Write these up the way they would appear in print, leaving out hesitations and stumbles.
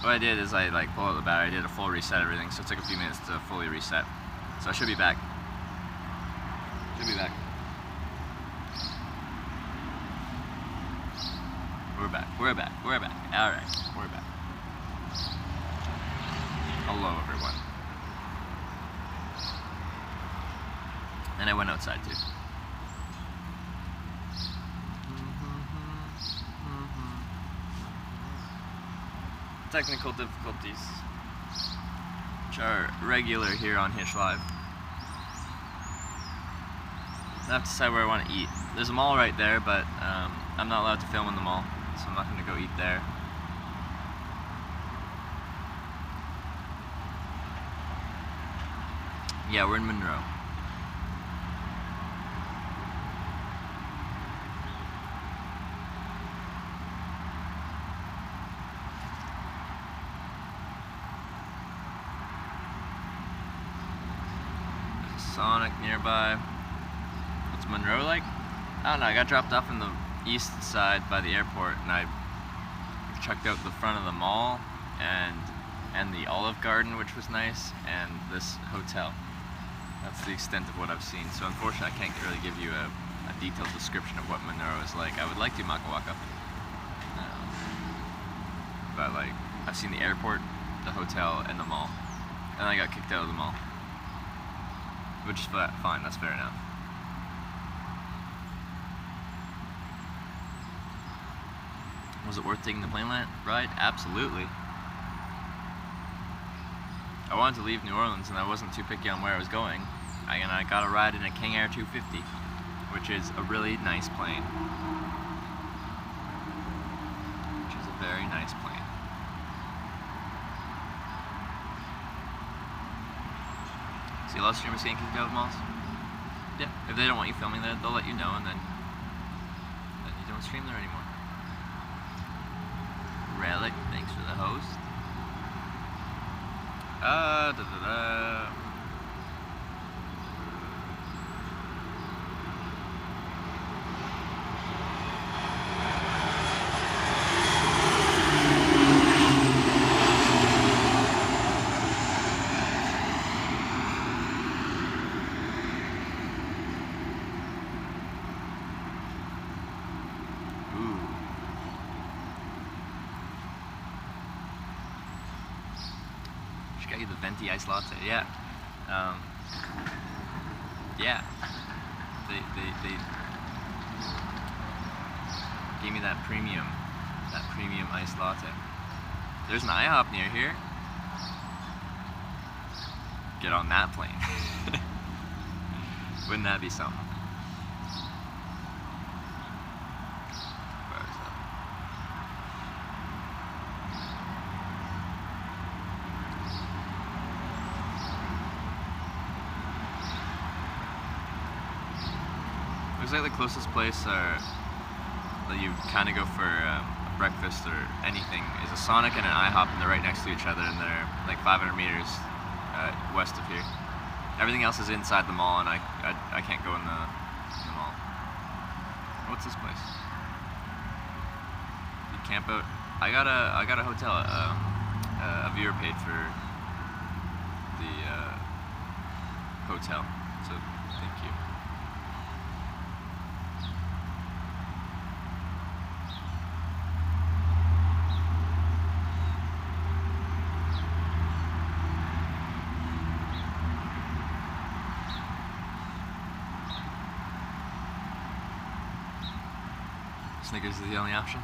What I did is I like pulled out the battery, I did a full reset everything, so it took a few minutes to fully reset. So I should be back. We're back. Alright, we're back. Hello everyone. And I went outside too. Technical difficulties, which are regular here on Hitch Live. I have to decide where I want to eat. There's a mall right there, but I'm not allowed to film in the mall, so I'm not going to go eat there. Yeah, we're in Monroe. Sonic nearby. What's Monroe like? I don't know, I got dropped off in the east side by the airport and I checked out the front of the mall and the Olive Garden, which was nice, and this hotel. That's the extent of what I've seen. So unfortunately I can't really give you a detailed description of what Monroe is like. I would like to Makawaka. But like, I've seen the airport, the hotel, and the mall. And I got kicked out of the mall. Which is fine, that's fair enough. Was it worth taking the plane ride? Absolutely. I wanted to leave New Orleans and I wasn't too picky on where I was going. And I got a ride in a King Air 250, which is a really nice plane. Which is a very nice plane. See a lot of streamers getting kicked out of malls? Yeah, if they don't want you filming there, they'll let you know and then you don't stream there anymore. Relic, thanks for the host. Got you the venti ice latte, yeah. Yeah. They gave me that premium ice latte. There's an IHOP near here. Get on that plane. Wouldn't that be something? Looks like the closest place that you kind of go for breakfast or anything is a Sonic and an IHOP, and they're right next to each other, and they're like 500 meters west of here. Everything else is inside the mall, and I can't go in the mall. What's this place? You camp out. I got a hotel. A viewer paid for the hotel, so thank you. Snickers is the only option.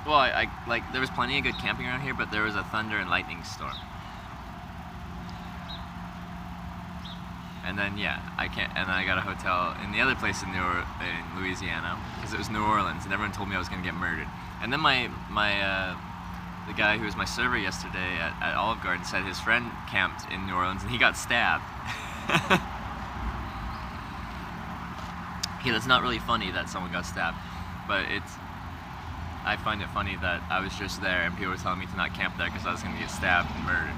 Well, I like there was plenty of good camping around here, but there was a thunder and lightning storm. And then yeah, I got a hotel in the other place in Louisiana because it was New Orleans, and everyone told me I was gonna get murdered. And then the guy who was my server yesterday at Olive Garden said his friend camped in New Orleans and he got stabbed. Yeah, that's not really funny that someone got stabbed, but I find it funny that I was just there and people were telling me to not camp there because I was going to get stabbed and murdered.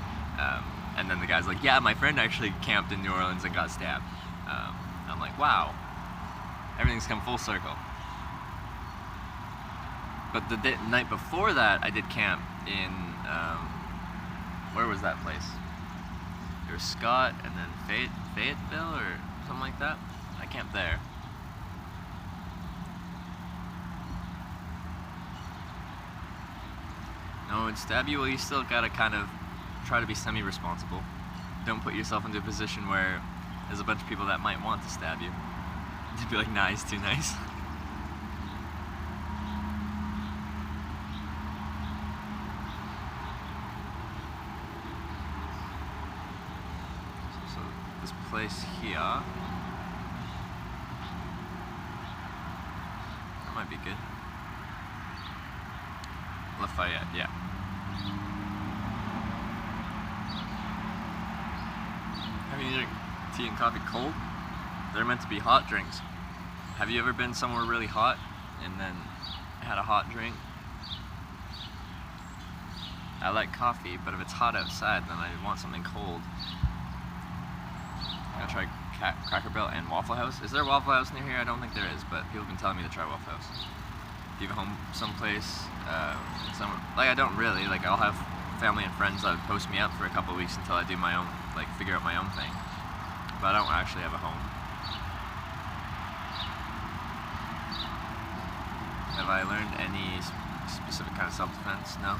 And then the guy's like, yeah, my friend actually camped in New Orleans and got stabbed. I'm like, wow, everything's come full circle. But the night before that, I did camp in, where was that place? There was Scott and then Fayetteville or something like that. I camped there. No one would stab you. Well, you still gotta kind of try to be semi-responsible. Don't put yourself into a position where there's a bunch of people that might want to stab you. You'd be like, nah, he's too nice. So this place here, that might be good. Lafayette, yeah. Having either tea and coffee cold? They're meant to be hot drinks. Have you ever been somewhere really hot and then had a hot drink? I like coffee, but if it's hot outside, then I want something cold. I'll try Cracker Barrel and Waffle House. Is there a Waffle House near here? I don't think there is, but people have been telling me to try Waffle House. Do you have a home someplace? Like, I don't really. Like, I'll have family and friends that would post me up for a couple of weeks until I do my own, like, figure out my own thing. But I don't actually have a home. Have I learned any specific kind of self-defense? No.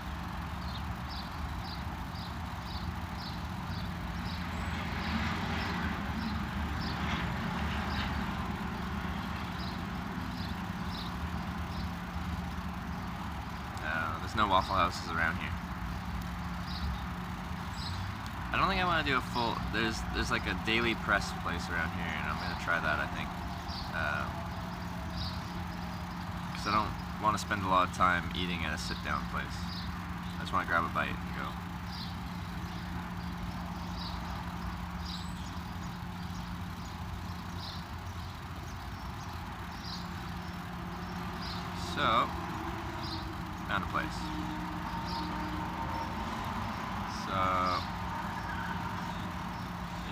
There's no Waffle Houses around here. I don't think I want to do a full. There's like a daily press place around here, and I'm gonna try that. I think, because I don't want to spend a lot of time eating at a sit-down place. I just want to grab a bite and go. So, found a place. So,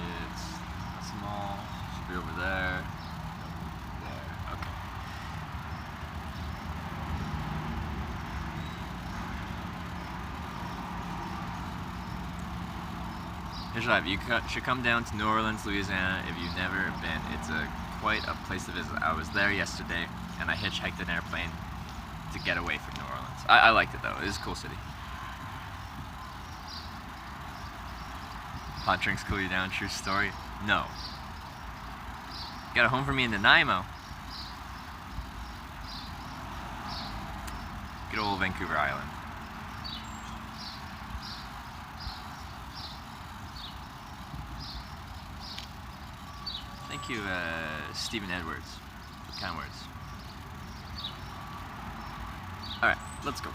it's small, should be over there, okay. Here's what I have. You should come down to New Orleans, Louisiana if you've never been. It's quite a place to visit. I was there yesterday, and I hitchhiked an airplane to get away from New Orleans. I liked it though. It is a cool city. Hot drinks cool you down, true story? No. Got a home for me in Nanaimo. Good old Vancouver Island. Thank you, Stephen Edwards, for kind words. Alright, let's go.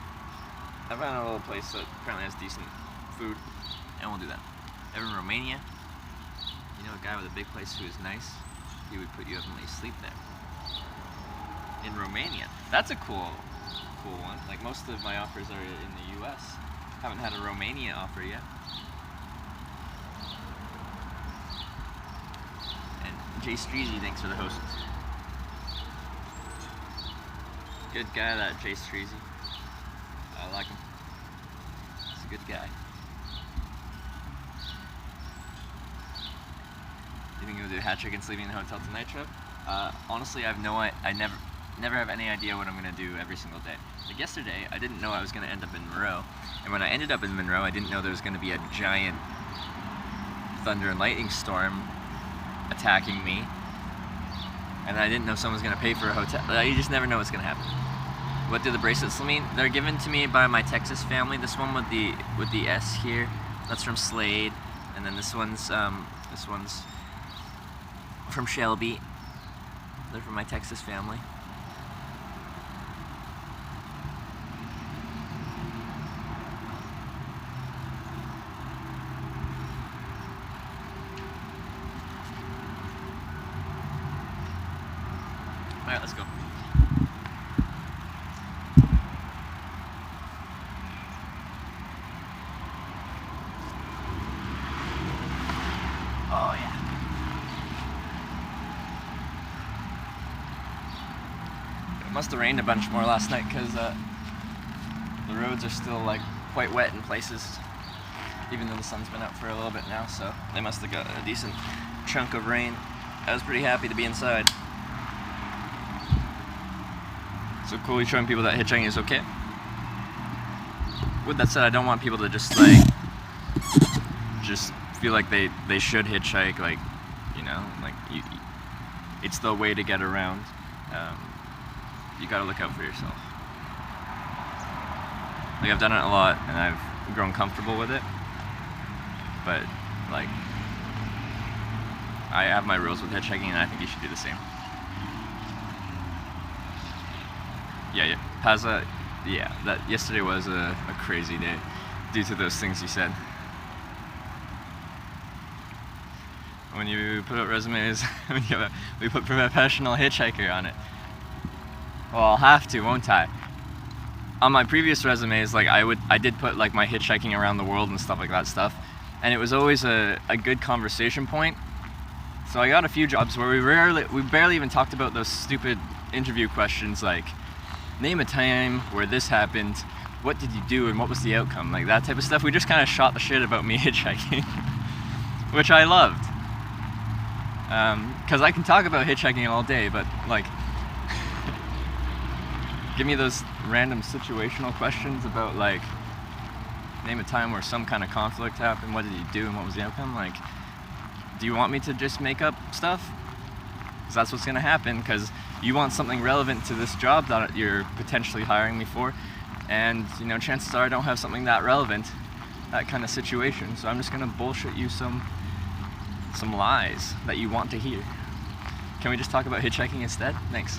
I found a little place that apparently has decent food, and we'll do that. Ever in Romania? You know a guy with a big place who is nice? He would put you up and let you sleep there. In Romania. That's a cool one. Like, most of my offers are in the US. Haven't had a Romania offer yet. And Jay Streezy, thanks for the host. Good guy, that Jay Streezy. I like him. He's a good guy. You think you'll do a hat trick and sleeping in the hotel tonight trip? Honestly, I never have any idea what I'm gonna do every single day. Like yesterday, I didn't know I was gonna end up in Monroe, and when I ended up in Monroe, I didn't know there was gonna be a giant thunder and lightning storm attacking me, and I didn't know someone was gonna pay for a hotel. You just never know what's gonna happen. What do the bracelets mean? They're given to me by my Texas family. This one with the S here, that's from Slade, and then this one's from Shelby. They're from my Texas family. All right, let's go. Oh yeah. It must have rained a bunch more last night because The roads are still like quite wet in places, even though the sun's been out for a little bit now, so they must have got a decent chunk of rain. I was pretty happy to be inside. So cool, you're showing people that hitchhiking is okay. With that said, I don't want people to just feel like they should hitchhike, like, you know, like it's the way to get around. You gotta look out for yourself. Like, I've done it a lot and I've grown comfortable with it, but like, I have my rules with hitchhiking and I think you should do the same. Yeah, Paza, yeah, that yesterday was a crazy day due to those things you said. When you put out resumes, we put professional hitchhiker on it. Well, I'll have to, won't I? On my previous resumes, like I did put like my hitchhiking around the world and stuff like that stuff, and it was always a good conversation point. So I got a few jobs where we barely even talked about those stupid interview questions like, name a time where this happened, what did you do and what was the outcome, like that type of stuff. We just kind of shot the shit about me hitchhiking, which I loved. Because I can talk about hitchhiking all day, but like, give me those random situational questions about like, name a time where some kind of conflict happened, what did you do and what was the outcome. Like, do you want me to just make up stuff? Because that's what's gonna happen, because you want something relevant to this job that you're potentially hiring me for, and you know, chances are I don't have something that relevant, that kind of situation, so I'm just gonna bullshit you some lies that you want to hear. Can we just talk about hitchhiking instead? Thanks.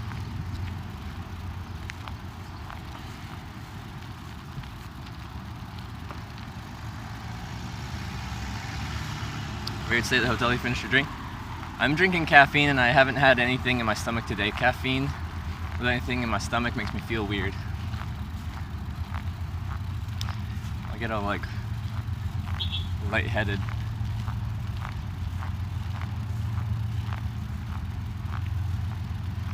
Weird stay at the hotel, you finished your drink? I'm drinking caffeine and I haven't had anything in my stomach today. Caffeine with anything in my stomach makes me feel weird. I get all like lightheaded.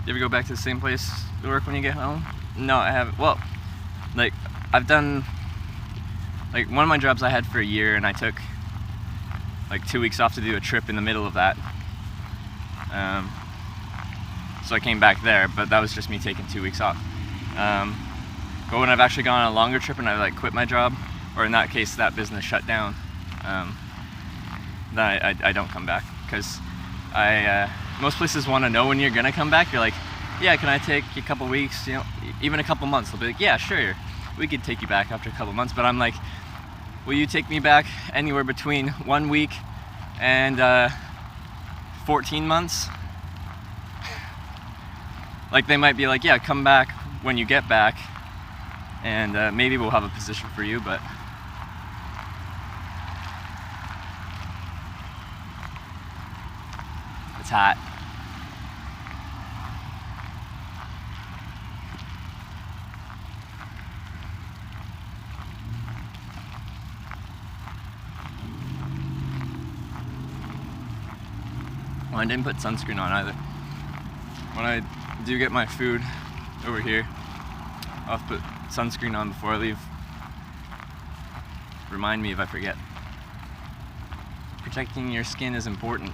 You ever go back to the same place to work when you get home? No, I haven't. Well, like, I've done, like, one of my jobs I had for a year and I took like 2 weeks off to do a trip in the middle of that. So I came back there, but that was just me taking 2 weeks off. But when I've actually gone on a longer trip and I like quit my job, or in that case that business shut down, then I don't come back, because most places want to know when you're gonna come back. You're like, yeah, can I take a couple weeks, you know, even a couple months? They'll be like, yeah, sure, we could take you back after a couple months. But I'm like, will you take me back anywhere between 1 week and 14 months? Like, they might be like, yeah, come back when you get back, and maybe we'll have a position for you, but it's hot. Well, I didn't put sunscreen on either. When I do get my food over here, I'll have to put sunscreen on before I leave. Remind me if I forget. Protecting your skin is important.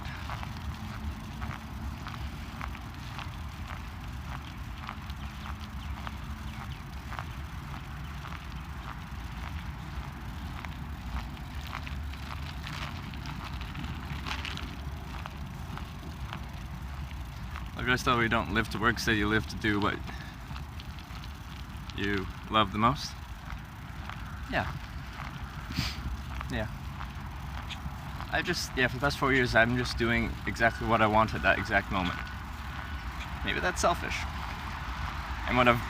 I just thought we don't live to work, so you live to do what you love the most. Yeah. For the past 4 years, I'm just doing exactly what I want at that exact moment. Maybe that's selfish. And what I've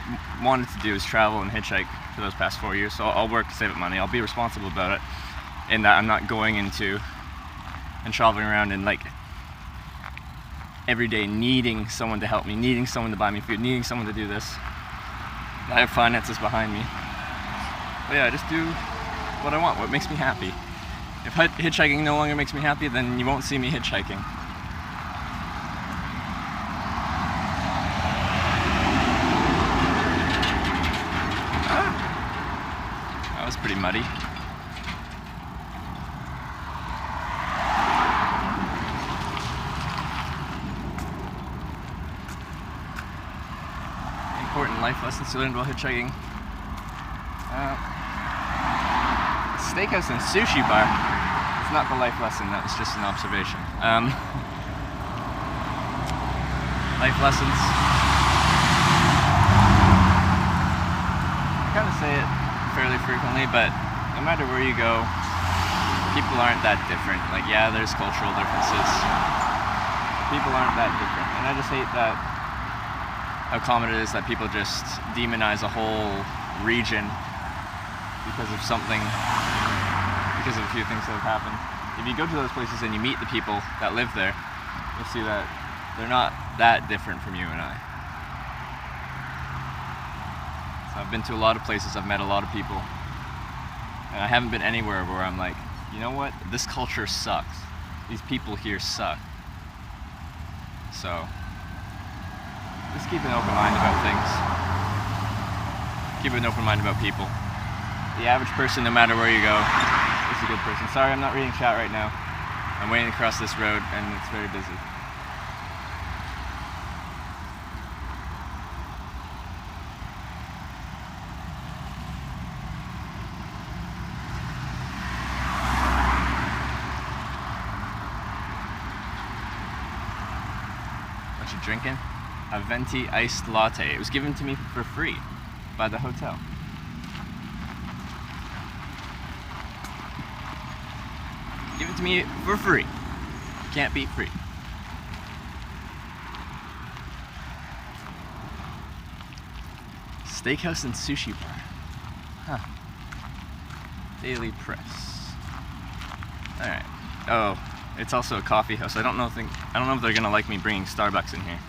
wanted to do is travel and hitchhike for those past 4 years, so I'll work to save up money. I'll be responsible about it, in that I'm not going into and traveling around and like every day needing someone to help me, needing someone to buy me food, needing someone to do this. I have finances behind me. But yeah, I just do what I want, what makes me happy. If hitchhiking no longer makes me happy, then you won't see me hitchhiking. was pretty muddy. Important life lessons to learn while hitchhiking. Steakhouse and sushi bar. It's not the life lesson, that was just an observation. Life lessons. I kind of say it fairly frequently, but no matter where you go, people aren't that different. Like, yeah, there's cultural differences. People aren't that different. And I just hate that how common it is that people just demonize a whole region because of something, because of a few things that have happened. If you go to those places and you meet the people that live there, you'll see that they're not that different from you and I. So I've been to a lot of places, I've met a lot of people, and I haven't been anywhere where I'm like, you know what, this culture sucks. These people here suck. So just keep an open mind about things. Keep an open mind about people. The average person, no matter where you go, is a good person. Sorry, I'm not reading chat right now. I'm waiting across this road and it's very busy. What you drinking? A venti iced latte. It was given to me for free by the hotel. Given to me for free. Can't beat free. Steakhouse and sushi bar. Huh. Daily Press. Alright. Oh, it's also a coffee house. I don't know if they're gonna like me bringing Starbucks in here.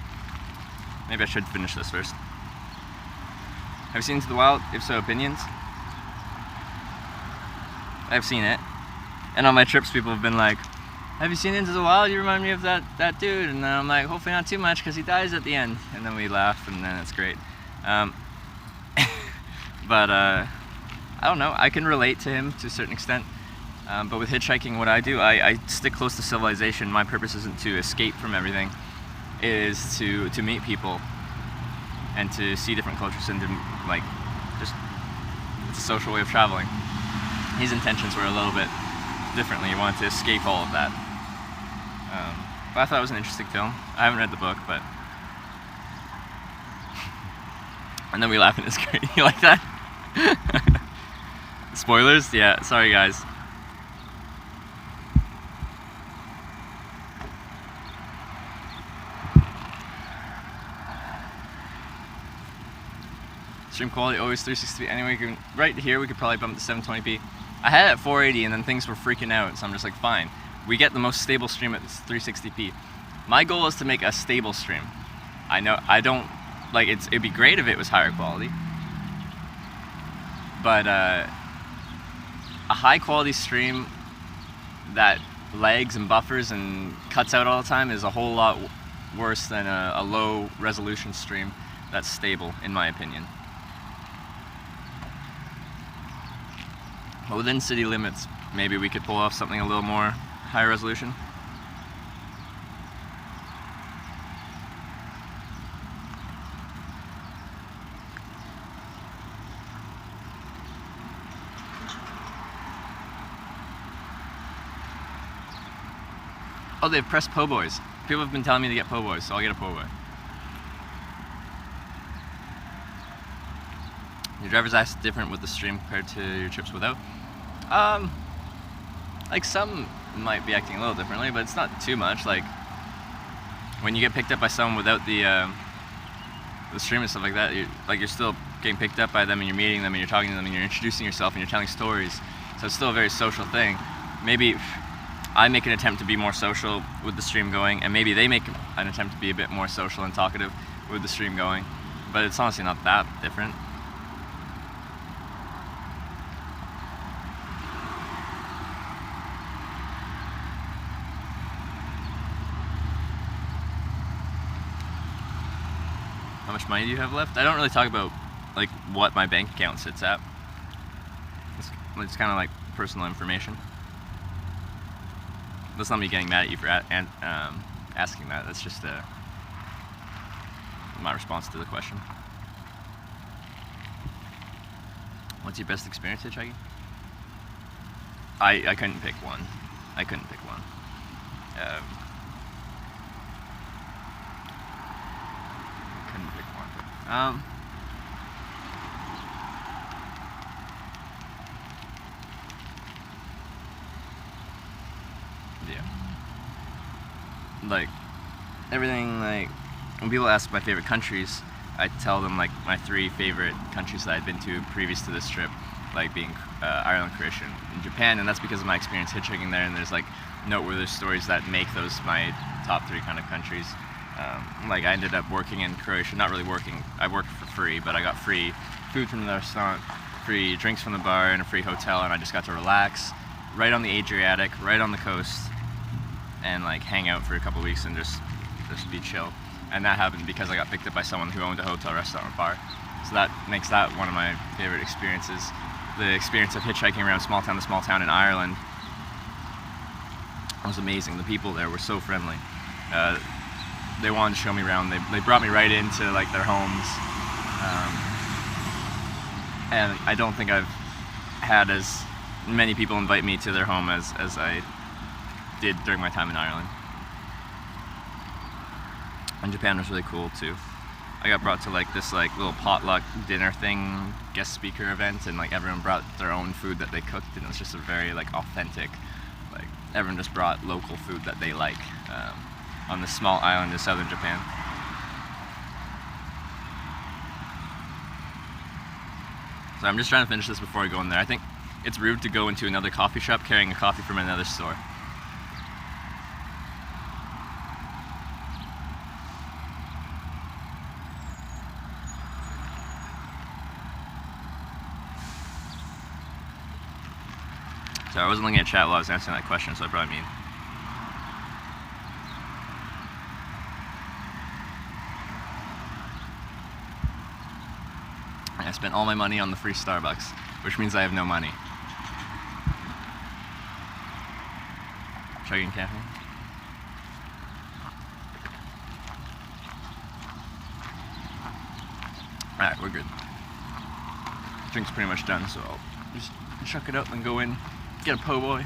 Maybe I should finish this first. Have you seen Into the Wild? If so, opinions? I've seen it. And on my trips, people have been like, have you seen Into the Wild? You remind me of that dude. And then I'm like, hopefully not too much, because he dies at the end. And then we laugh, and then it's great. But I don't know. I can relate to him to a certain extent. But with hitchhiking, what I do, I stick close to civilization. My purpose isn't to escape from everything. It is to meet people and to see different cultures and to, like, just, it's a social way of traveling. His intentions were a little bit differently. He wanted to escape all of that. But I thought it was an interesting film. I haven't read the book, but... And then we laugh and it's great. You like that? Spoilers? Yeah, sorry guys. Stream quality always 360p. Anyway, right here we could probably bump to 720p. I had it at 480 and then things were freaking out, so I'm just like, fine. We get the most stable stream at 360p. My goal is to make a stable stream. I know I don't like it'd be great if it was higher quality, but a high quality stream that lags and buffers and cuts out all the time is a whole lot worse than a low resolution stream that's stable, in my opinion. But within city limits, maybe we could pull off something a little more high resolution. Oh, they've pressed po' boys. People have been telling me to get po' boys, so I'll get a po' boy. Your driver's ass different with the stream compared to your trips without? Like some might be acting a little differently, but it's not too much. Like when you get picked up by someone without the stream and stuff like that, you're still getting picked up by them and you're meeting them and you're talking to them and you're introducing yourself and you're telling stories. So it's still a very social thing. Maybe I make an attempt to be more social with the stream going, and maybe they make an attempt to be a bit more social and talkative with the stream going, but it's honestly not that different. How much money do you have left? I don't really talk about like what my bank account sits at. It's kind of like personal information. That's not me getting mad at you for asking that. That's just my response to the question. What's your best experience hitchhiking? I couldn't pick one. Couldn't pick one. Yeah. Like, everything, like, when people ask my favorite countries, I tell them, like, my 3 favorite countries that I'd been to previous to this trip, like being Ireland, Croatia, and Japan, and that's because of my experience hitchhiking there, and there's, like, noteworthy stories that make those my top 3 kind of countries. Like, I ended up working in Croatia, not really working, I worked for free, but I got free food from the restaurant, free drinks from the bar, and a free hotel, and I just got to relax right on the Adriatic, right on the coast, and like hang out for a couple weeks and just be chill. And that happened because I got picked up by someone who owned a hotel, restaurant, and bar. So that makes that one of my favorite experiences. The experience of hitchhiking around small town to small town in Ireland was amazing. The people there were so friendly. They wanted to show me around. They brought me right into like their homes. And I don't think I've had as many people invite me to their home as I did during my time in Ireland. And Japan was really cool too. I got brought to like this like little potluck dinner thing, guest speaker event, and like everyone brought their own food that they cooked, and it was just a very like authentic, like everyone just brought local food that they like on this small island of southern Japan. So I'm just trying to finish this before I go in there. I think it's rude to go into another coffee shop carrying a coffee from another store. So I wasn't looking at chat while I was answering that question, so I probably mean. I spent all my money on the free Starbucks, which means I have no money. Chugging caffeine. Alright, we're good. Drink's pretty much done, so I'll just chuck it up and go in, get a po' boy.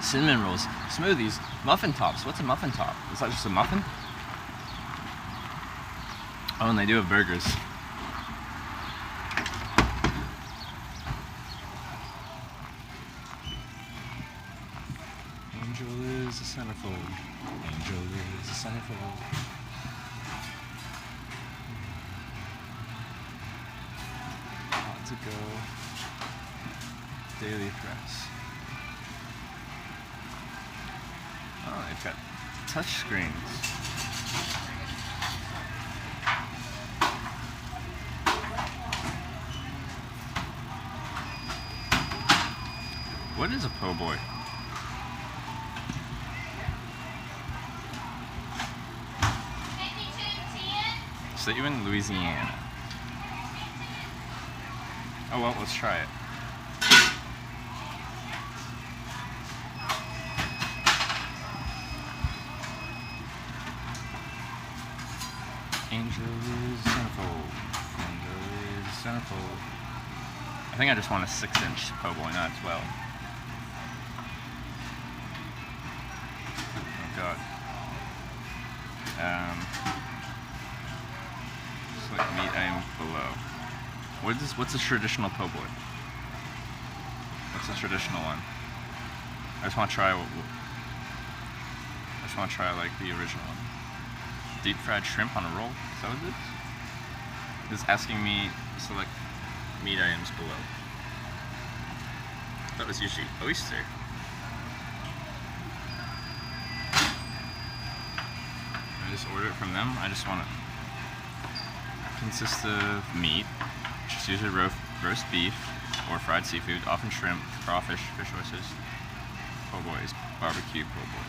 Cinnamon rolls, smoothies, muffin tops. What's a muffin top? Is that just a muffin? Oh, and they do have burgers. Angel is a centerfold. Angel is a centerfold. Hot to go. Daily press. Oh, they've got touch screens. What is a po' boy? So you're in Louisiana. Oh well, let's try it. Angel is centerfold. Angel is centerfold. I think I just want a 6-inch po' boy, not 12. Oh god. Select meat items below. What's a traditional po' boy? What's a traditional one? I just want to try like the original one. Deep fried shrimp on a roll. Is that what it is? It's asking me to select meat items below. That was usually oyster. I just order it from them. I just want it. Consists of meat, which is usually roast beef or fried seafood, often shrimp, crawfish, fish oysters, po' boys, barbecue po' boy.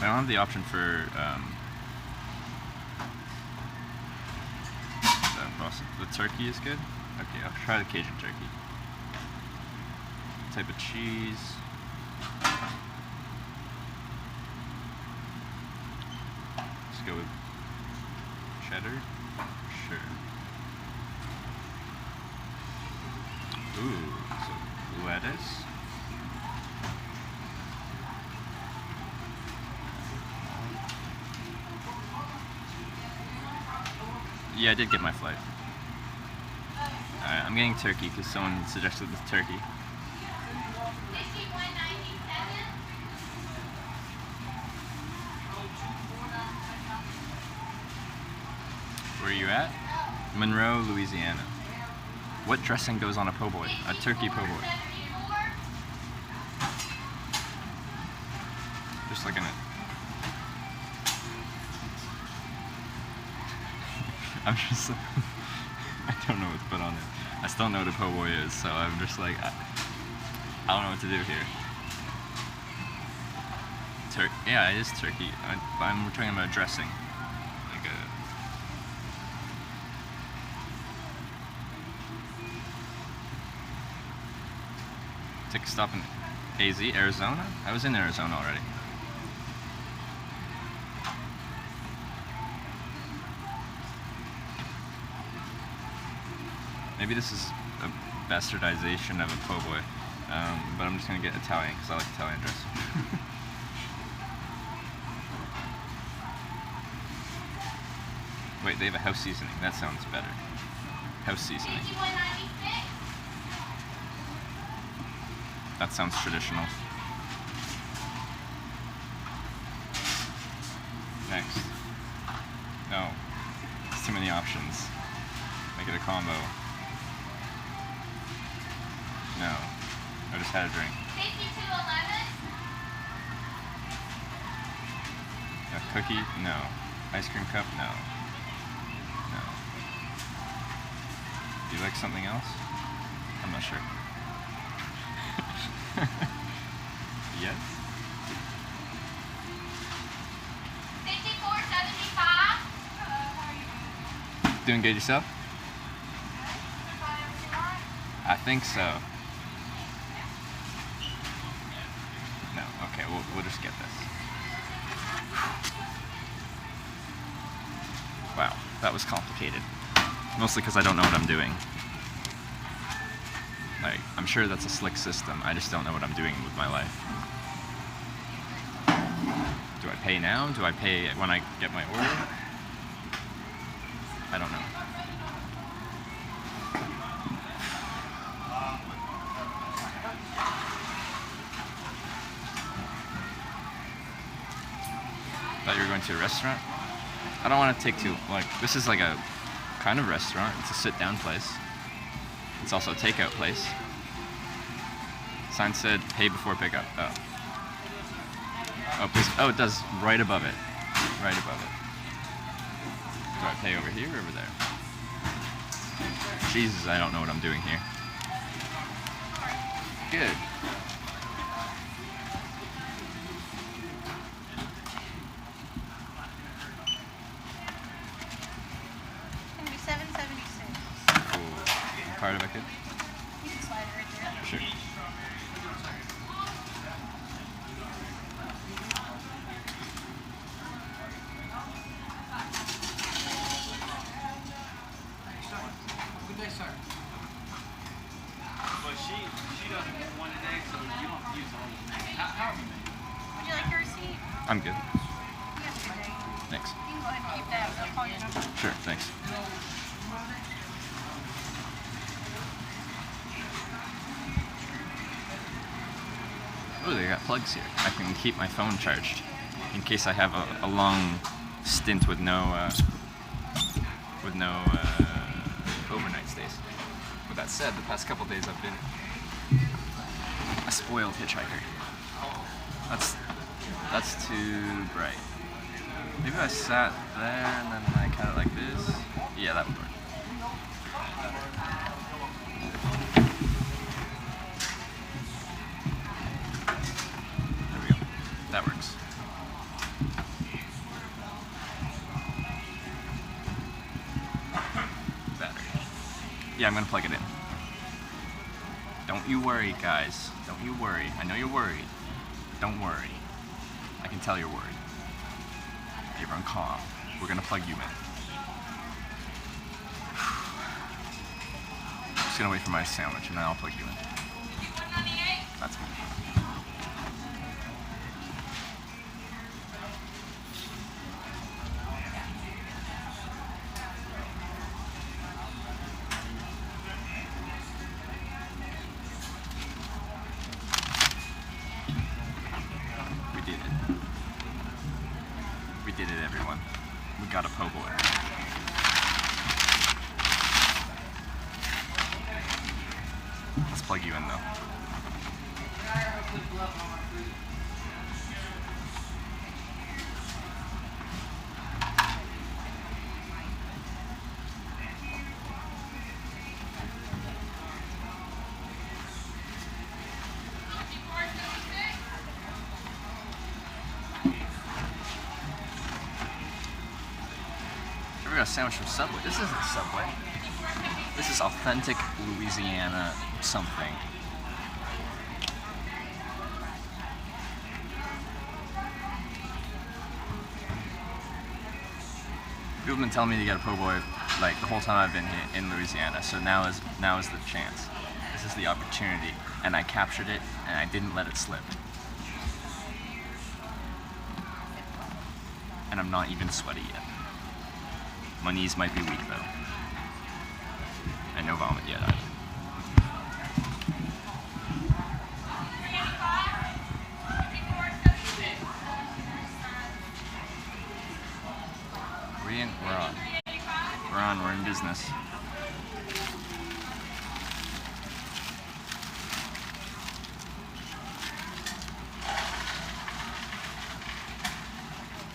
I don't have the option for the turkey is good? Okay, I'll try the Cajun turkey. Type of cheese. Let's go with cheddar. Sure. Ooh, so lettuce. Yeah, I did get my flight. Alright, I'm getting turkey because someone suggested the turkey. Where are you at? Monroe, Louisiana. What dressing goes on a po' boy? A turkey po' boy. Just looking at. I'm just. I don't know what to put on it. I still don't know what a po' boy is, so I'm just like, I don't know what to do here. Yeah, it is turkey. I'm talking about dressing. Like a. Took a stop in AZ, Arizona? I was in Arizona already. Maybe this is a bastardization of a po' boy, but I'm just gonna get Italian because I like Italian dress. Wait, they have a house seasoning. That sounds better. House seasoning. That sounds traditional. Next. No. It's too many options. Make it a combo. No. I just had a drink. A cookie? No. Ice cream cup? No. No. Do you like something else? I'm not sure. Yes? 54.75. Doing good yourself? I think so. No, okay, we'll just get this. Wow, that was complicated. Mostly because I don't know what I'm doing. Like, I'm sure that's a slick system, I just don't know what I'm doing with my life. Do I pay now? Do I pay when I get my order? I don't know. Thought you were going to a restaurant? I don't want to take too, like, this is like a kind of restaurant. It's a sit-down place. It's also a takeout place. Sign said pay before pickup. Oh. Oh, please. Oh, it does right above it. Right above it. Do I pay over here or over there? Jesus, I don't know what I'm doing here. Good. Gonna be $7.76. Cool. Card if I could? You can slide it right there. Sure. Good day, sir. But she doesn't want an egg, so you don't use all of them. How Would you like your receipt? I'm good. You have a good day. Thanks. You can go ahead and keep that. I'll call your number. Sure, thanks. Oh, they got plugs here. I can keep my phone charged in case I have a long stint with no overnight stays. With that said, the past couple days I've been a spoiled hitchhiker. That's too bright. Maybe I sat there and then I kind of like this. Yeah, that would work. There we go. That works. Yeah, I'm gonna plug it in. Don't you worry, guys. Don't you worry. I know you're worried. Don't worry. I can tell you're worried. Everyone calm. We're gonna plug you in. Just gonna wait for my sandwich and then I'll plug you in. That's me. We did it. We did it, everyone. We got a po' boy. Let's plug you in though. We got a sandwich from Subway. This isn't Subway. This is authentic Louisiana something. People have been telling me to get a po' boy like the whole time I've been here in Louisiana. So now is the chance. This is the opportunity, and I captured it, and I didn't let it slip. And I'm not even sweaty yet. My knees might be weak though. And no vomit yet either. We're on. We're in business.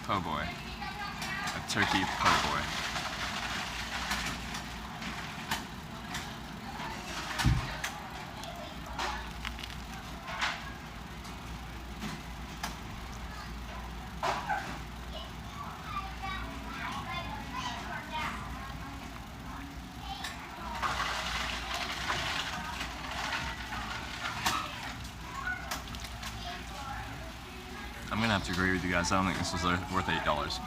Po' boy. A turkey po' boy. I'm gonna have to agree with you guys. I don't think this was worth $8.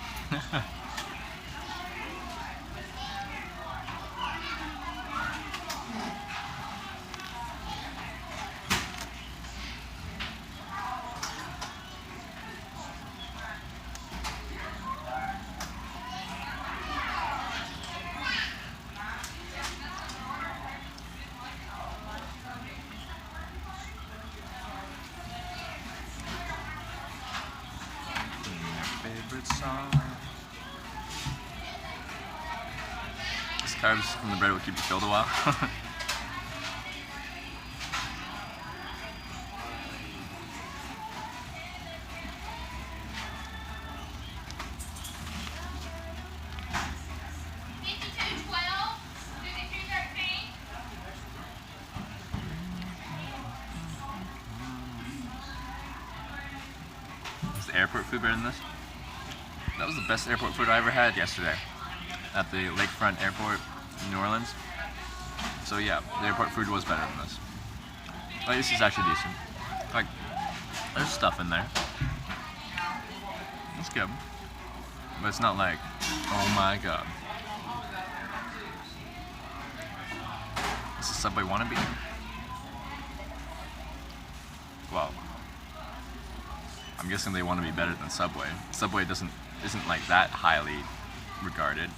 Favorite song. These carbs from the bread will keep you filled a while. Is the airport food better than this? That was the best airport food I ever had yesterday at the Lakefront Airport in New Orleans. So yeah, the airport food was better than this. Like, this is actually decent. Like, there's stuff in there. It's good. But it's not like, oh my god. This is Subway wannabe? Well, I'm guessing they want to be better than Subway. Subway isn't like that highly regarded.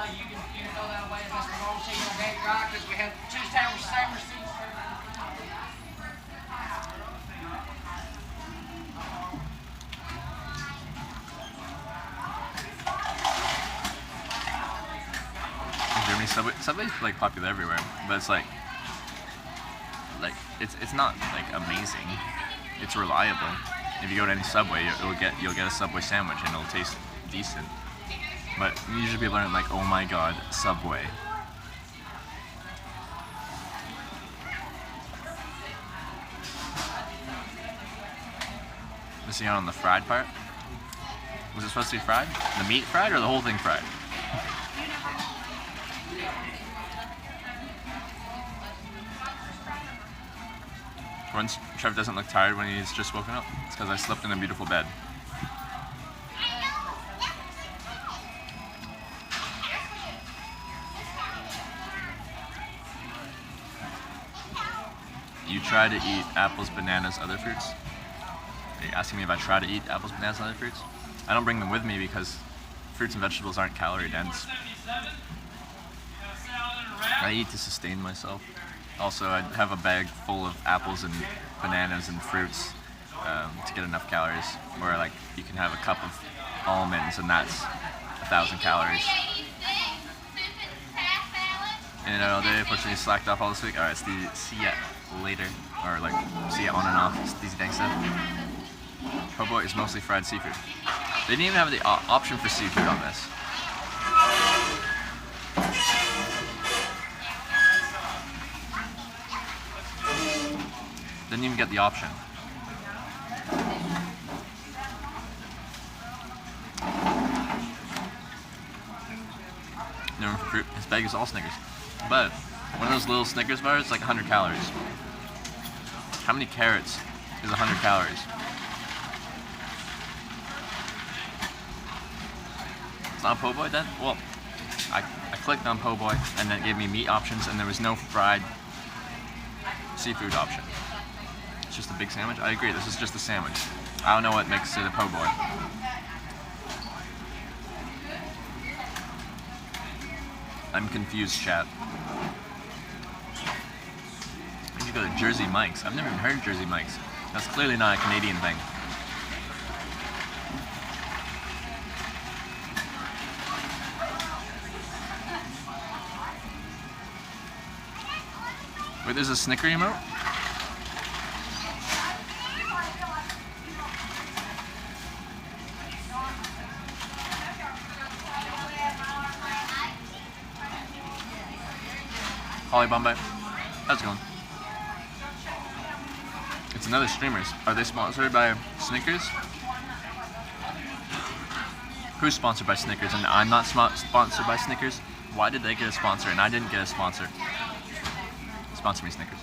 You can go that way, Mr. Monroe, so you don't get right, because we have two same receipts. Subway's like popular everywhere, but it's like it's not like amazing. It's reliable. If you go to any Subway, you'll get a Subway sandwich and it'll taste decent. But usually people aren't like, oh my god, Subway. Missing out on the fried part. Was it supposed to be fried? The meat fried or the whole thing fried? Once Trev doesn't look tired when he's just woken up, it's because I slept in a beautiful bed. You try to eat apples, bananas, other fruits? Are you asking me if I try to eat apples, bananas, and other fruits? I don't bring them with me because fruits and vegetables aren't calorie dense. I eat to sustain myself. Also, I have a bag full of apples and bananas and fruits to get enough calories. Where like you can have a cup of almonds and that's 1,000 calories. And all day, unfortunately, slacked off all this week. Alright, see ya later, or like see ya on and off. It's these dang stuff. Po' boy is mostly fried seafood. They didn't even have the option for seafood on this. Didn't even get the option. No room for fruit. His bag is all Snickers. But one of those little Snickers bars is like 100 calories. How many carrots is 100 calories? It's not po' boy then? Well, I clicked on po' boy and then it gave me meat options and there was no fried seafood option. It's just a big sandwich? I agree, this is just a sandwich. I don't know what makes it a po' boy. I'm confused, chat. I need to go to Jersey Mike's. I've never even heard of Jersey Mike's. That's clearly not a Canadian thing. Wait, there's a Snicker emote? Holly Bombay. How's it going? It's another streamers. Are they sponsored by Snickers? Who's sponsored by Snickers and I'm not sponsored by Snickers? Why did they get a sponsor and I didn't get a sponsor? Sponsor me, Snickers.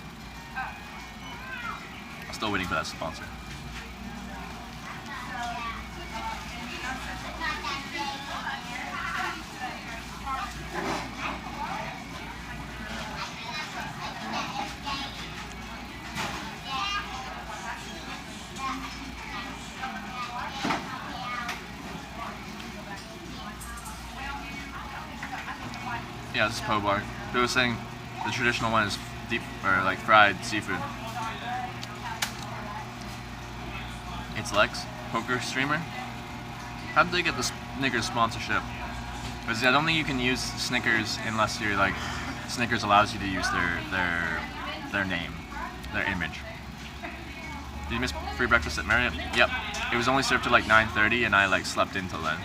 I'm still waiting for that sponsor. Yeah, this is po' bar. They were saying the traditional one is deep or like fried seafood. It's Lex, poker streamer. How did they get the Snickers sponsorship? Because I don't think you can use Snickers unless you're like Snickers allows you to use their name, their image. Did you miss free breakfast at Marriott? Yep. It was only served till like 9:30 and I like slept in till then.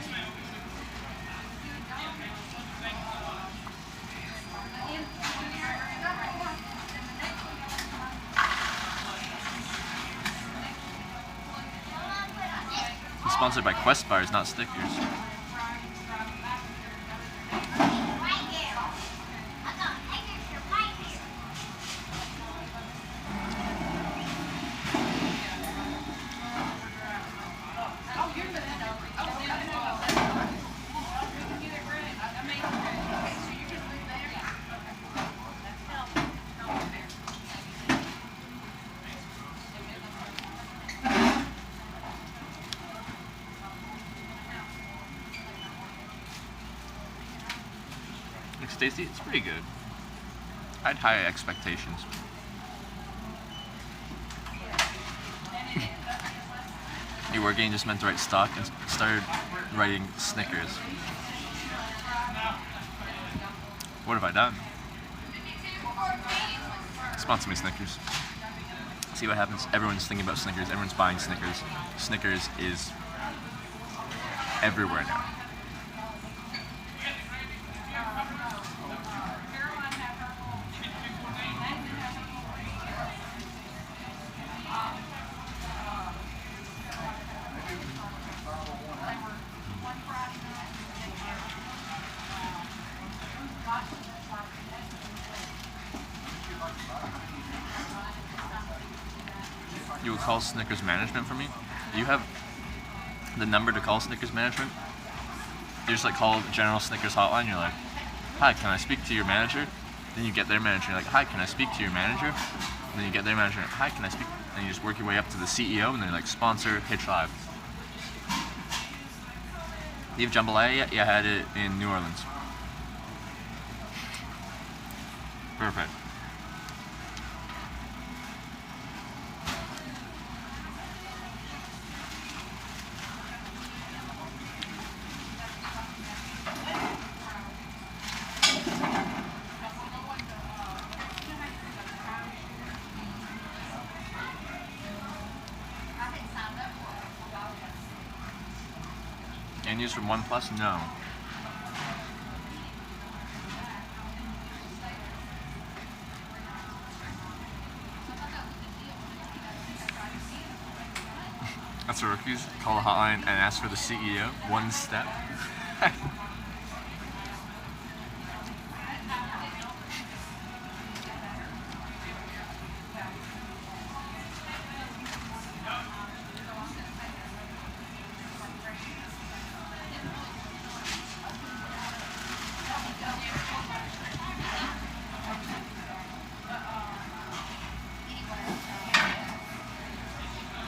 Sponsored by Quest bars, not Snickers. Looks tasty. It's pretty good. I had high expectations. You were getting just meant to write stock and started writing Snickers. What have I done? Sponsor me, Snickers. See what happens. Everyone's thinking about Snickers. Everyone's buying Snickers. Snickers is everywhere now. you would call Snickers management for me. Do you have the number to call Snickers management? You just like call the general Snickers hotline. You're like, "Hi, can I speak to your manager?" Then you get their manager. You're like, "Hi, can I speak to your manager?" And then you get their manager. "Hi, can I speak?" And you just work your way up to the CEO, and they're like, "Sponsor Hitch Live." Do you have jambalaya yet? Yeah, I had it in New Orleans. Perfect. And use from OnePlus? No. That's what rookies call the hotline and ask for the CEO. One step.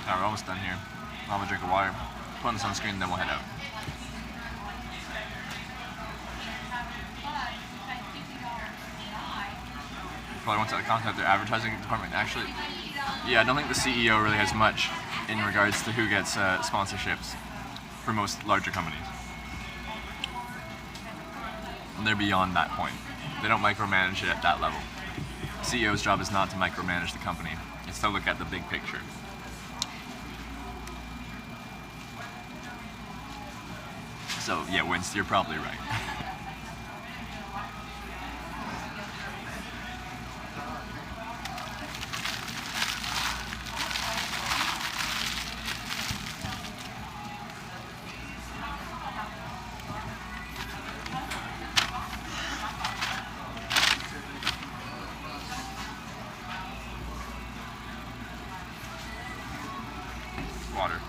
Alright, we're almost done here. I'll have a drink of water, put on the sunscreen, then we'll head out. Probably went to contact their advertising department. Actually, yeah, I don't think the CEO really has much in regards to who gets sponsorships for most larger companies. And they're beyond that point. They don't micromanage it at that level. The CEO's job is not to micromanage the company. It's to look at the big picture. So, yeah, Winston, you're probably right. Water.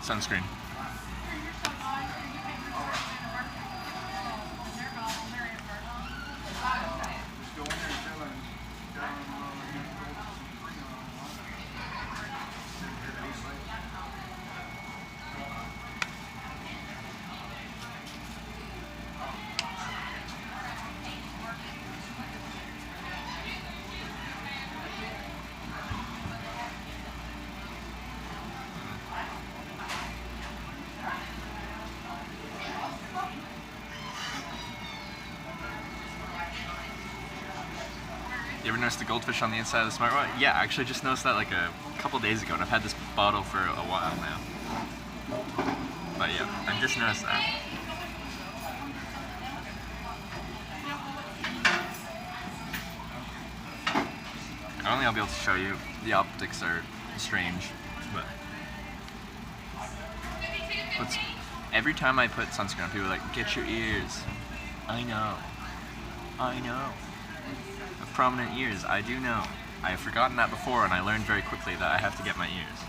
Sunscreen. You ever noticed the goldfish on the inside of the smartwatch? Yeah, I actually just noticed that like a couple days ago, and I've had this bottle for a while now. But yeah, I just noticed that. I don't think I'll be able to show you. The optics are strange, but every time I put sunscreen on, people are like, "Get your ears." I know. Prominent ears, I do know. I have forgotten that before, and I learned very quickly that I have to get my ears.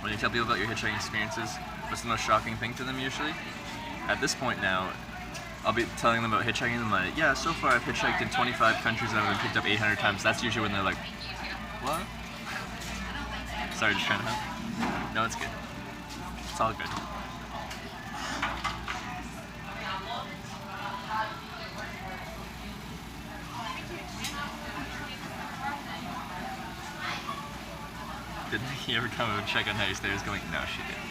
When you tell people about your hitchhiking experiences, what's the most shocking thing to them usually? At this point now, I'll be telling them about hitchhiking, and I'm like, yeah, so far I've hitchhiked in 25 countries and I've been picked up 800 times. That's usually when they're like, what? Sorry, just trying to help. No, it's good. It's all good. Did Nikki ever come and check on how your stay was going? No, she didn't.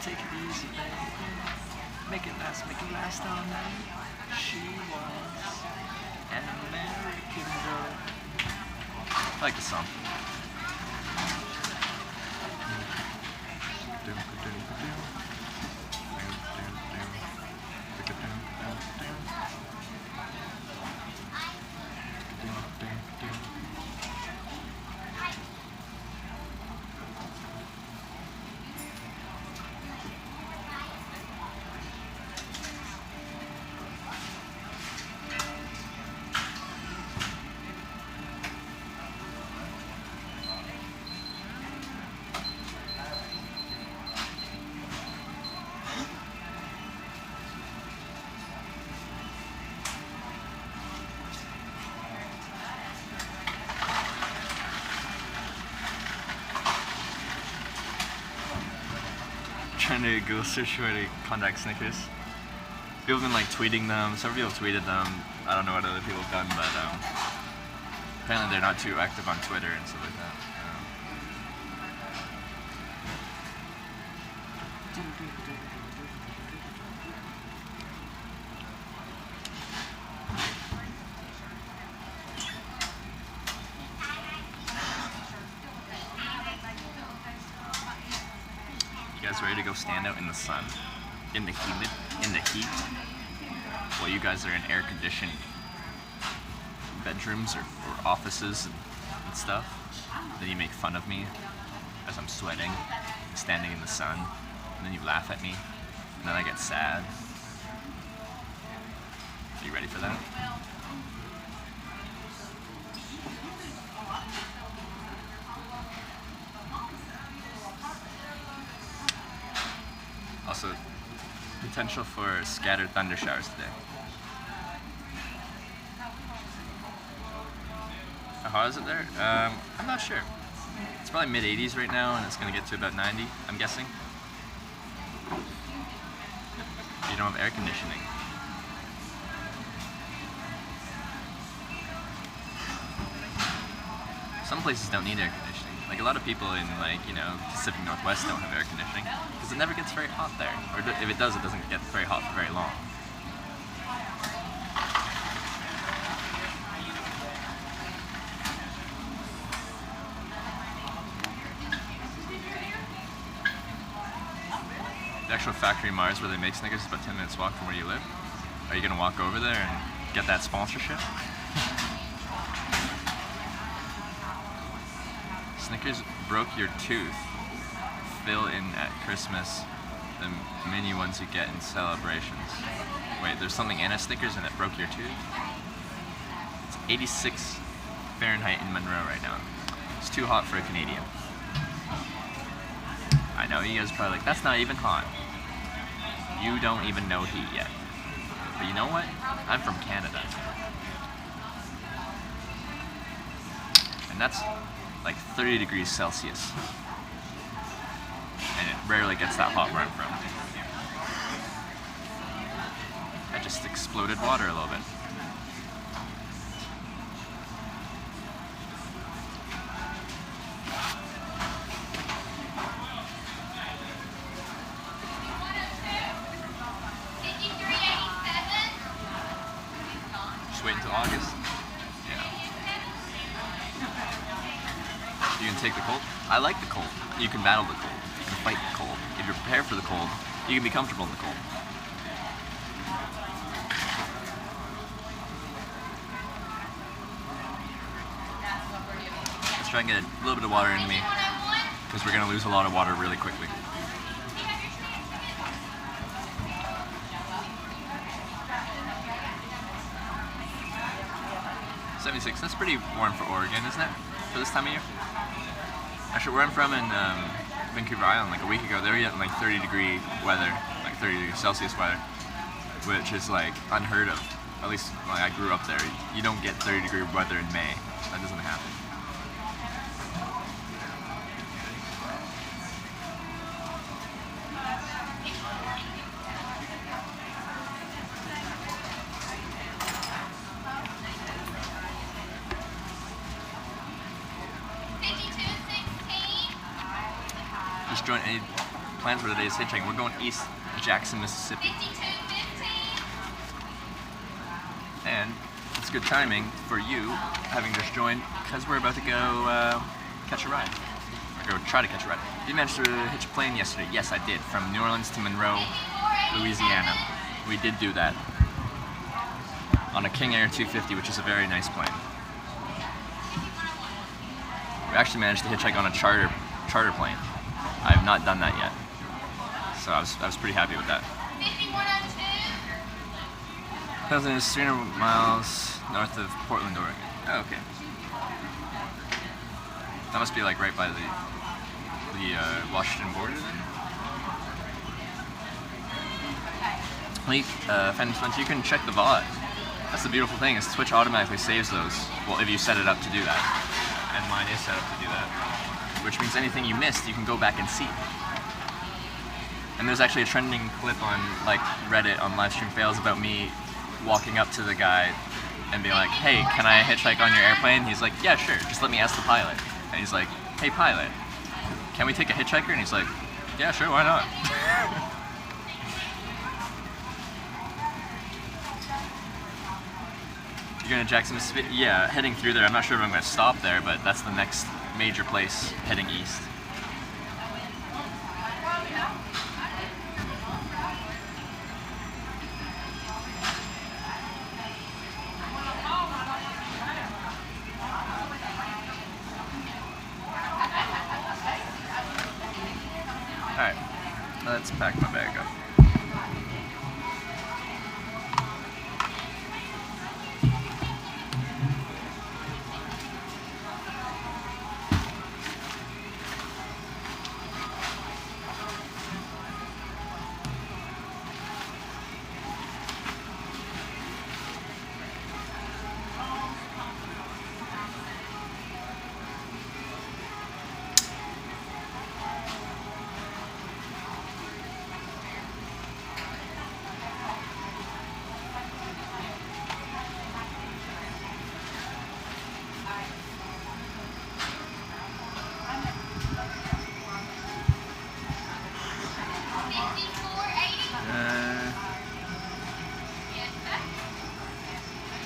Take it easy, baby. Make it last all night. She was an American girl. I like the song. Trying to Google search where to contact Snickers. People have been like tweeting them. Several people tweeted them. I don't know what other people have done, but apparently they're not too active on Twitter and stuff like that. You guys ready to go stand out in the sun, in the heat, while you guys are in air-conditioned bedrooms or offices and stuff? Then you make fun of me as I'm sweating, standing in the sun, and then you laugh at me, and then I get sad. Are you ready for that? Also, potential for scattered thunder showers today. How hot is it there? I'm not sure. It's probably mid-80s right now, and it's going to get to about 90, I'm guessing. You don't have air conditioning. Some places don't need air conditioning. Like a lot of people in Pacific Northwest don't have air conditioning because it never gets very hot there. Or if it does, it doesn't get very hot for very long. The actual factory in Mars where they make Snickers is about 10 minutes walk from where you live. Are you gonna walk over there and get that sponsorship? Snickers broke your tooth. Fill in at Christmas the mini ones you get in celebrations. Wait, there's something in a Snickers and it broke your tooth? It's 86 Fahrenheit in Monroe right now. It's too hot for a Canadian. I know, you guys are probably like, that's not even hot. You don't even know heat yet. But you know what? I'm from Canada. And that's like 30 degrees Celsius. And it rarely gets that hot where I'm from. I just exploded water a little bit. Just wait until August. Yeah. You can take the cold. I like the cold. You can battle the cold. You can fight the cold. If you're prepared for the cold, you can be comfortable in the cold. Let's try and get a little bit of water into me, because we're going to lose a lot of water really quickly. .76, that's pretty warm for Oregon, isn't it? For this time of year? Actually, where I'm from in Vancouver Island, like a week ago, they were getting like 30-degree weather, like 30 Celsius weather, which is like unheard of. At least when I grew up there, you don't get 30-degree weather in May. That doesn't happen. Just join any plans for today's hitchhiking. We're going east Jackson, Mississippi. And it's good timing for you having just joined because we're about to go catch a ride. or try to catch a ride. Did you manage to hitch a plane yesterday? Yes, I did. From New Orleans to Monroe, Louisiana. We did do that on a King Air 250, which is a very nice plane. We actually managed to hitchhike on a charter plane. I have not done that yet, so I was pretty happy with that. 1,300 miles north of Portland, Oregon. Oh, okay. That must be like right by the Washington border then. Fenton, you can check the VOD. That's the beautiful thing, is Twitch automatically saves those. Well, if you set it up to do that. And mine is set up to do that. Which means anything you missed, you can go back and see. And there's actually a trending clip on like Reddit on Livestream Fails about me walking up to the guy and being like, hey, can I hitchhike on your airplane? He's like, yeah, sure, just let me ask the pilot. And he's like, hey pilot, can we take a hitchhiker? And he's like, yeah, sure, why not? You're going to Jackson, Mississippi? Yeah, heading through there. I'm not sure if I'm going to stop there, but that's the next major place heading east. Alright, let's pack my bag up.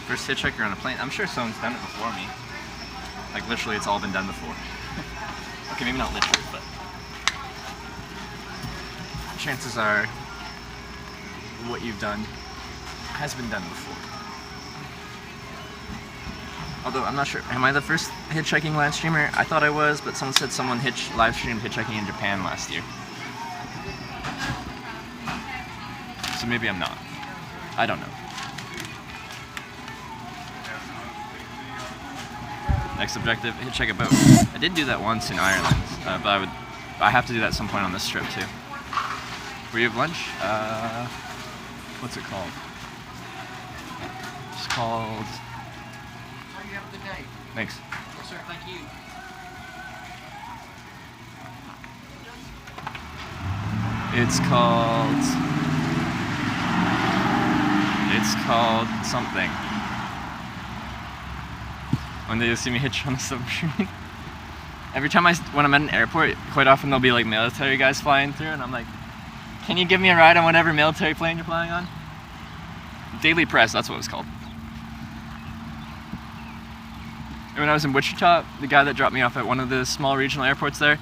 First hitchhiker on a plane. I'm sure someone's done it before me. Like literally, it's all been done before. Okay, maybe not literally, but chances are what you've done has been done before. Although I'm not sure. Am I the first hitchhiking live streamer? I thought I was, but someone said someone live streamed hitchhiking in Japan last year. So maybe I'm not. I don't know. Next objective, hitchhike a boat. I did do that once in Ireland, but I have to do that at some point on this trip too. Where you have lunch? What's it called? It's called... So you have a good day. Thanks. Yes, sir. Thank you. It's called something. When they see me hitch on the submarine. Every time when I'm at an airport, quite often there'll be like military guys flying through, and I'm like, can you give me a ride on whatever military plane you're flying on? Daily Press, that's what it's called. And when I was in Wichita, the guy that dropped me off at one of the small regional airports there,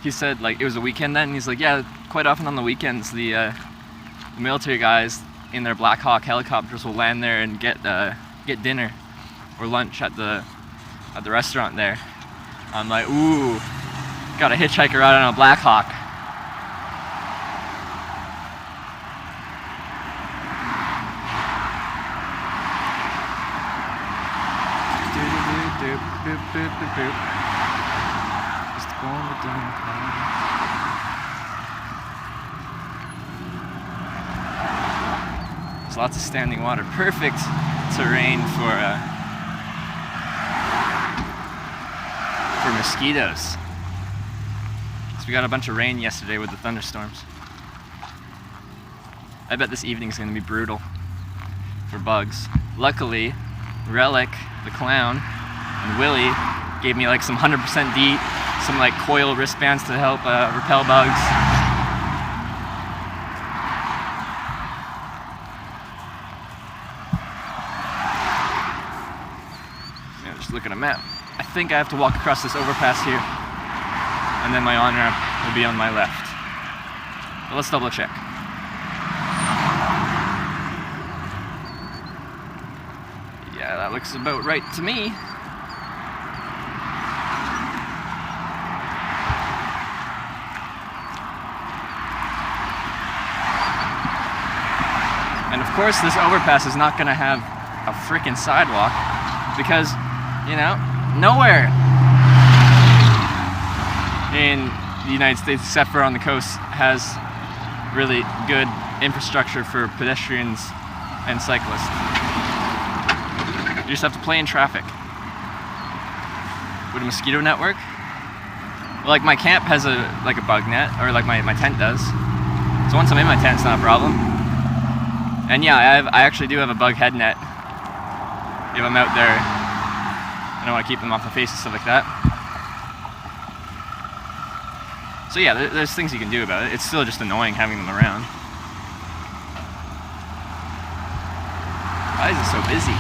he said like it was a weekend then, and he's like, yeah, quite often on the weekends the military guys in their Black Hawk helicopters will land there and get dinner or lunch at the restaurant there. I'm like, ooh, got a hitchhiker out on a Black Hawk. Just going down. There's lots of standing water. Perfect terrain for mosquitoes. So we got a bunch of rain yesterday with the thunderstorms. I bet this evening's gonna be brutal for bugs. Luckily, Relic, the clown, and Willie gave me like some 100% DEET, some like coil wristbands to help repel bugs. Yeah, just look at a map. I think I have to walk across this overpass here. and then my on-ramp will be on my left. But let's double check. Yeah, that looks about right to me. And of course this overpass is not gonna have a freaking sidewalk because, you know, nowhere in the United States except for on the coast has really good infrastructure for pedestrians and cyclists. You just have to play in traffic. With a mosquito network? Well, like my camp has a bug net, or like my tent does. So once I'm in my tent, it's not a problem. And yeah, I actually do have a bug head net. If I'm out there, I don't want to keep them off my face and stuff like that. So yeah, there's things you can do about it. It's still just annoying having them around. Why is it so busy?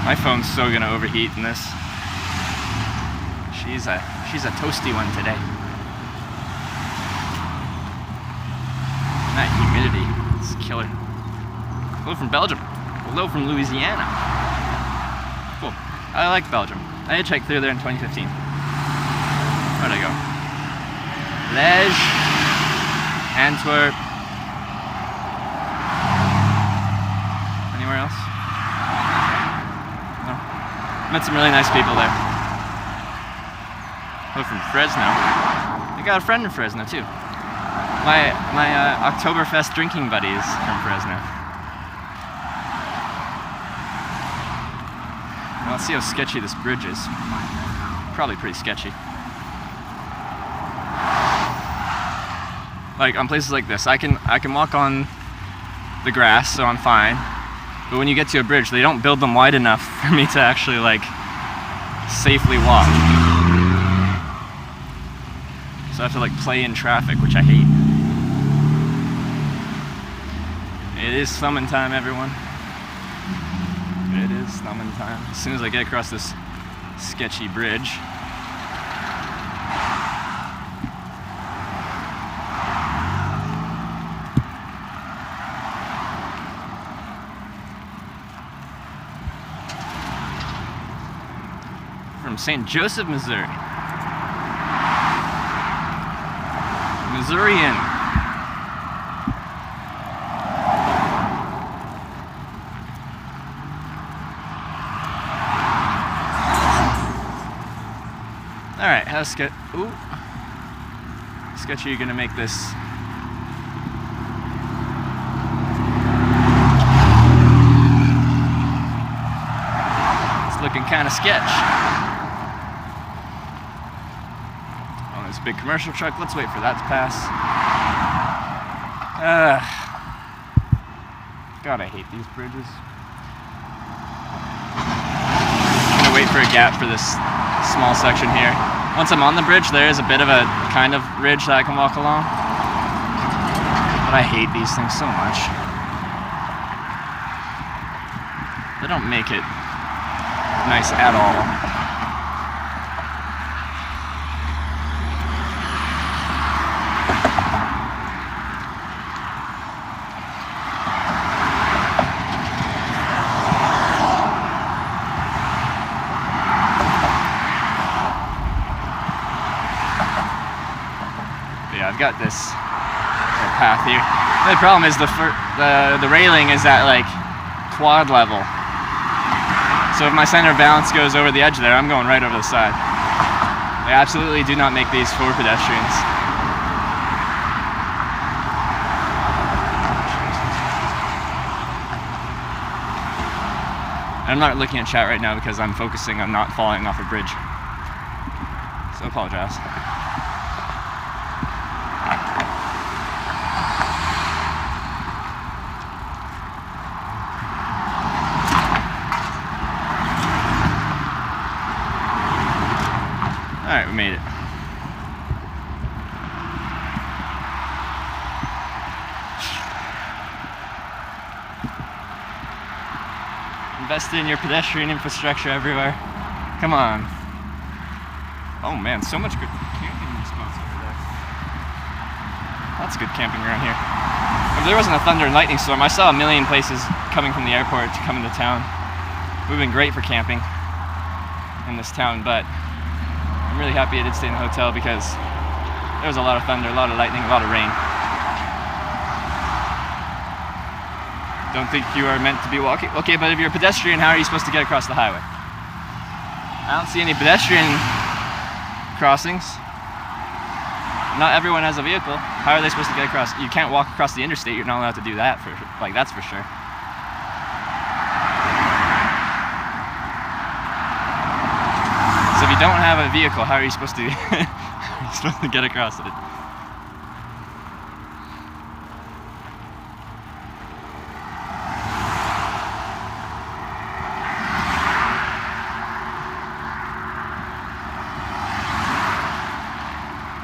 My phone's so gonna overheat in this. She's a toasty one today. That humidity, it's killer. Hello from Belgium. Hello from Louisiana. Cool. I like Belgium. I hitchhiked through there in 2015. Where'd I go? Liège, Antwerp. Anywhere else? No. Met some really nice people there. Hello from Fresno. I got a friend in Fresno too. My Oktoberfest drinking buddies from Fresno. Well, let's see how sketchy this bridge is. Probably pretty sketchy. Like on places like this, I can walk on the grass, so I'm fine. But when you get to a bridge, they don't build them wide enough for me to actually like safely walk. So I have to like play in traffic, which I hate. It is summon time, everyone. It is summon time. As soon as I get across this sketchy bridge. From St. Joseph, Missouri. Missourian. Alright, how sketchy are you gonna make this? It's looking kinda sketch. Oh, there's a big commercial truck. Let's wait for that to pass. God, I hate these bridges. I'm gonna wait for a gap for this small section here. Once I'm on the bridge, there is a bit of a kind of ridge that I can walk along. But I hate these things so much. They don't make it nice at all. I've got this path here. The only problem is the railing is at like quad level. So if my center of balance goes over the edge there, I'm going right over the side. They absolutely do not make these for pedestrians. I'm not looking at chat right now because I'm focusing on not falling off a bridge. So I apologize. Alright, we made it. Invested in your pedestrian infrastructure everywhere. Come on. Oh man, so much good camping spots over there. Lots of good camping around here. If there wasn't a thunder and lightning storm, I saw a million places coming from the airport to come into town. It would have been great for camping in this town, but I'm really happy I did stay in the hotel because there was a lot of thunder, a lot of lightning, a lot of rain. Don't think you are meant to be walking. Okay, but if you're a pedestrian, how are you supposed to get across the highway? I don't see any pedestrian crossings. Not everyone has a vehicle. How are they supposed to get across? You can't walk across the interstate. You're not allowed to do that, that's for sure. So if you don't have a vehicle, how are you supposed to get across it?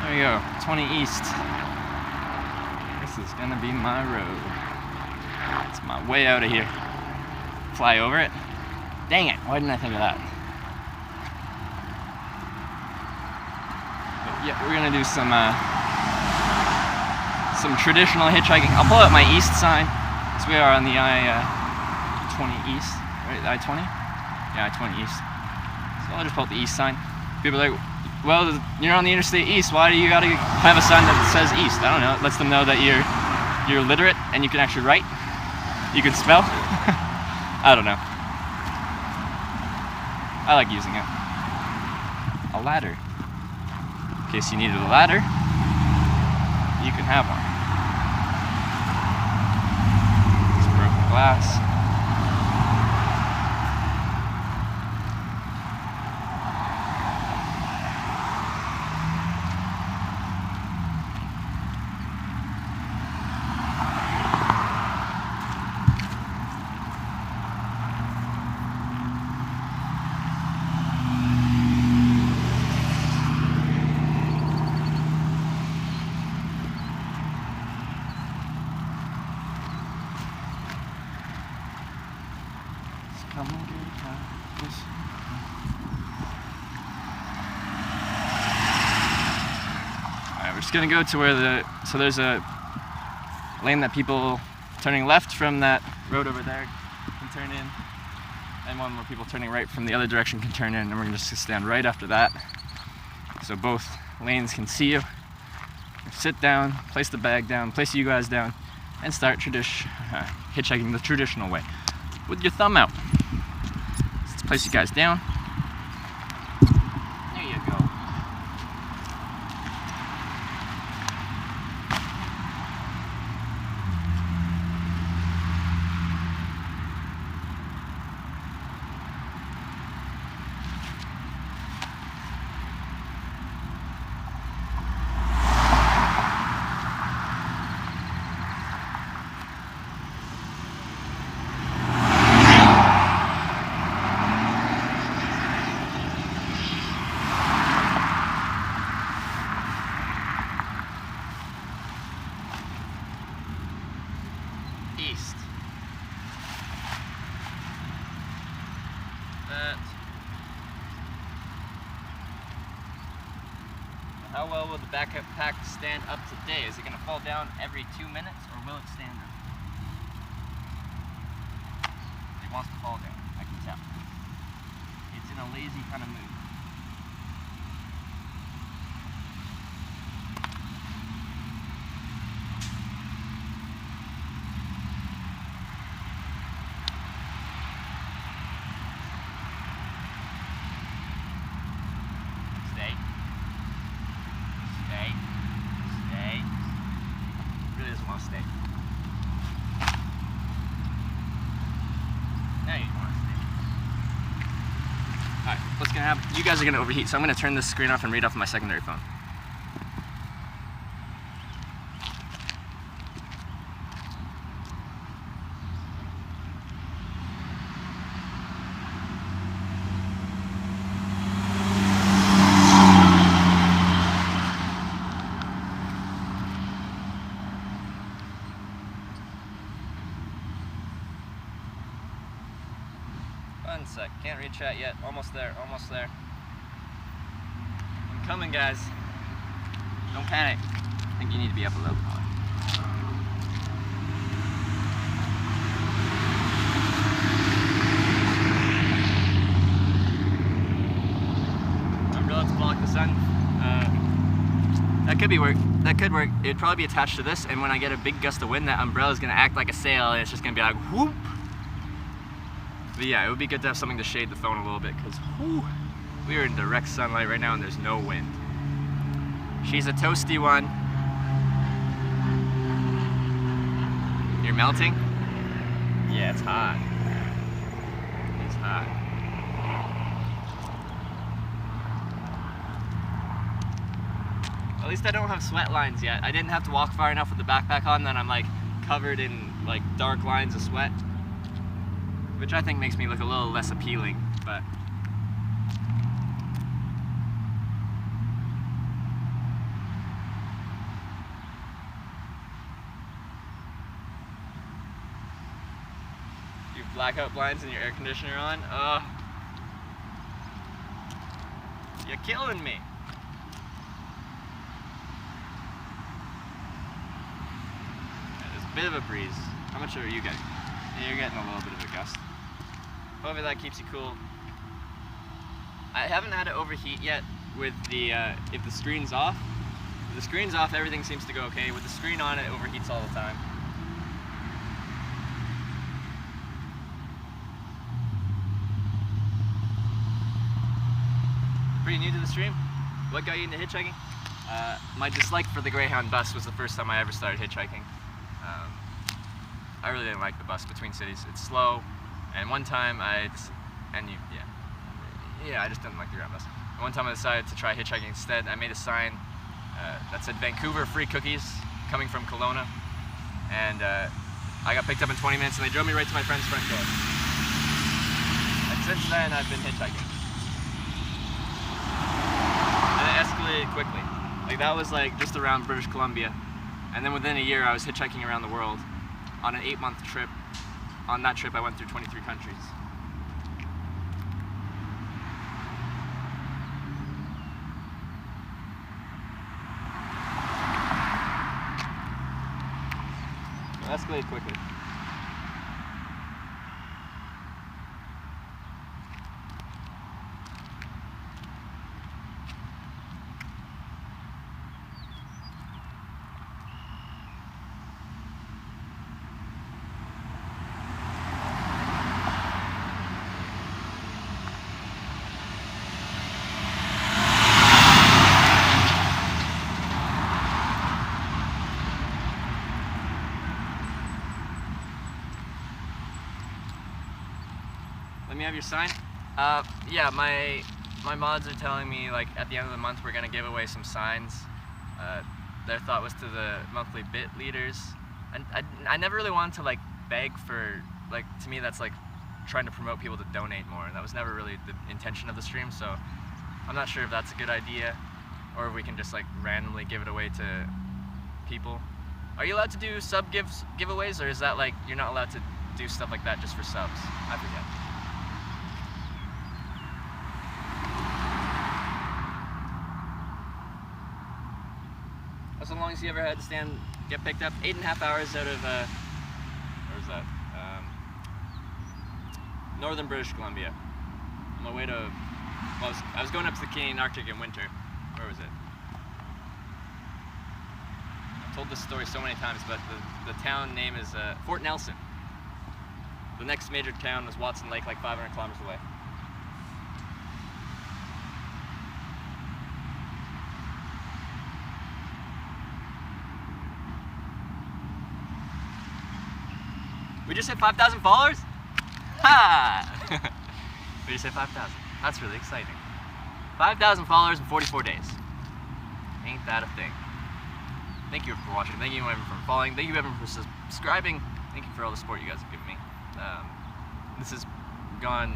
There we go, 20 East. This is gonna be my road. It's my way out of here. Fly over it. Dang it, why didn't I think of that? But yeah, we're gonna do some traditional hitchhiking. I'll pull out my east sign, because we are on the I-20 East, right, I-20? Yeah, I-20 East. So I'll just pull out the east sign. People are like, well, you're on the Interstate East, why do you gotta have a sign that says East? I don't know, it lets them know that you're literate and you can actually write. You can spell. I don't know. I like using it. A ladder. In case you needed a ladder, you can have one. It's broken glass. Alright, we're just gonna go to where so there's a lane that people turning left from that road over there can turn in, and one where people turning right from the other direction can turn in, and we're just gonna stand right after that so both lanes can see you. Sit down, place the bag down, place you guys down, and start hitchhiking the traditional way with your thumb out. Let's place you guys down. There you go. East. That. How well will the backpack stand up today? Is it going to fall down every 2 minutes, or will it stand up? It wants to fall down, I can tell. It's in a lazy kind of mood. Stay. Now you want to stay. Alright, what's gonna happen? You guys are gonna overheat, so I'm gonna turn this screen off and read off my secondary phone. One sec, can't read chat yet. Almost there, almost there. I'm coming, guys. Don't panic. I think you need to be up a little bit more. Umbrella to block the sun. That could be work. That could work. It'd probably be attached to this, and when I get a big gust of wind, that umbrella is gonna act like a sail, and it's just gonna be like whoop. But yeah, it would be good to have something to shade the phone a little bit, because we are in direct sunlight right now, and there's no wind. She's a toasty one. You're melting? Yeah, it's hot. It's hot. At least I don't have sweat lines yet. I didn't have to walk far enough with the backpack on, then I'm like covered in like dark lines of sweat, which I think makes me look a little less appealing, but you have blackout blinds and your air conditioner on? You're killing me. Bit of a breeze. How much are you getting? Yeah, you're getting a little bit of a gust. Hopefully that keeps you cool. I haven't had it overheat yet with the, if the screen's off. If the screen's off, everything seems to go okay. With the screen on, it overheats all the time. Pretty new to the stream? What got you into hitchhiking? My dislike for the Greyhound bus was the first time I ever started hitchhiking. I really didn't like the bus between cities. It's slow, and one time I just didn't like the Greyhound bus. And one time I decided to try hitchhiking instead. I made a sign that said Vancouver free cookies coming from Kelowna, and I got picked up in 20 minutes, and they drove me right to my friend's front door. And since then, I've been hitchhiking, and it escalated quickly. Like that was like just around British Columbia, and then within a year, I was hitchhiking around the world. On an 8-month trip. On that trip, I went through 23 countries. It escalated quickly. Let me have your sign. Yeah, my mods are telling me like at the end of the month we're gonna give away some signs. Their thought was to the monthly bit leaders. And I never really wanted to like beg for, like, to me that's like trying to promote people to donate more. That was never really the intention of the stream, so I'm not sure if that's a good idea or if we can just like randomly give it away to people. Are you allowed to do sub giveaways, or is that like you're not allowed to do stuff like that just for subs? I forget. That's the longest you ever had to get picked up. 8.5 hours out of, where's that? Northern British Columbia. On my way to, well, I was going up to the Canadian Arctic in winter. Where was it? I've told this story so many times, but the town name is Fort Nelson. The next major town was Watson Lake, like 500 kilometers away. We just hit 5,000 followers? Ha! We just hit 5,000. That's really exciting. 5,000 followers in 44 days. Ain't that a thing? Thank you for watching. Thank you everyone for following. Thank you everyone for subscribing. Thank you for all the support you guys have given me. This has grown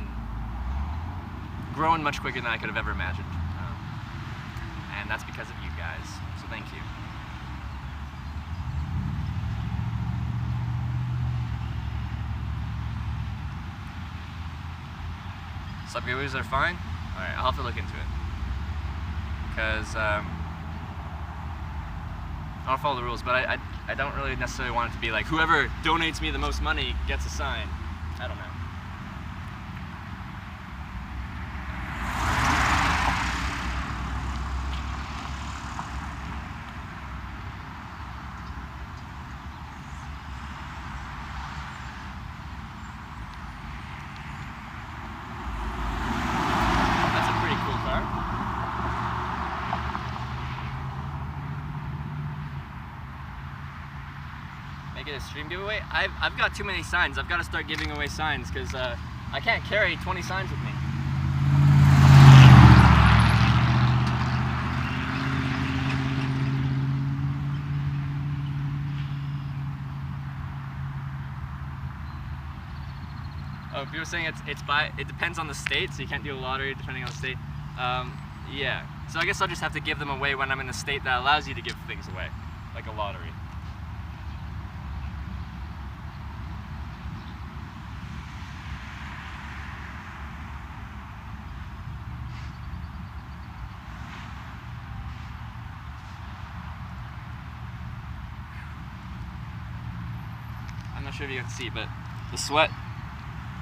much quicker than I could have ever imagined. And that's because of you guys. So thank you. Subgiveaways are fine? Alright, I'll have to look into it. Because I don't follow the rules, but I don't really necessarily want it to be like whoever donates me the most money gets a sign. I don't know. That's a pretty cool car. Make it a stream giveaway? I've got too many signs. I've got to start giving away signs because I can't carry 20 signs with me. Oh, people are saying it depends on the state, so you can't do a lottery depending on the state. Yeah. So I guess I'll just have to give them away when I'm in a state that allows you to give things away, like a lottery. I'm not sure if you can see, but the sweat,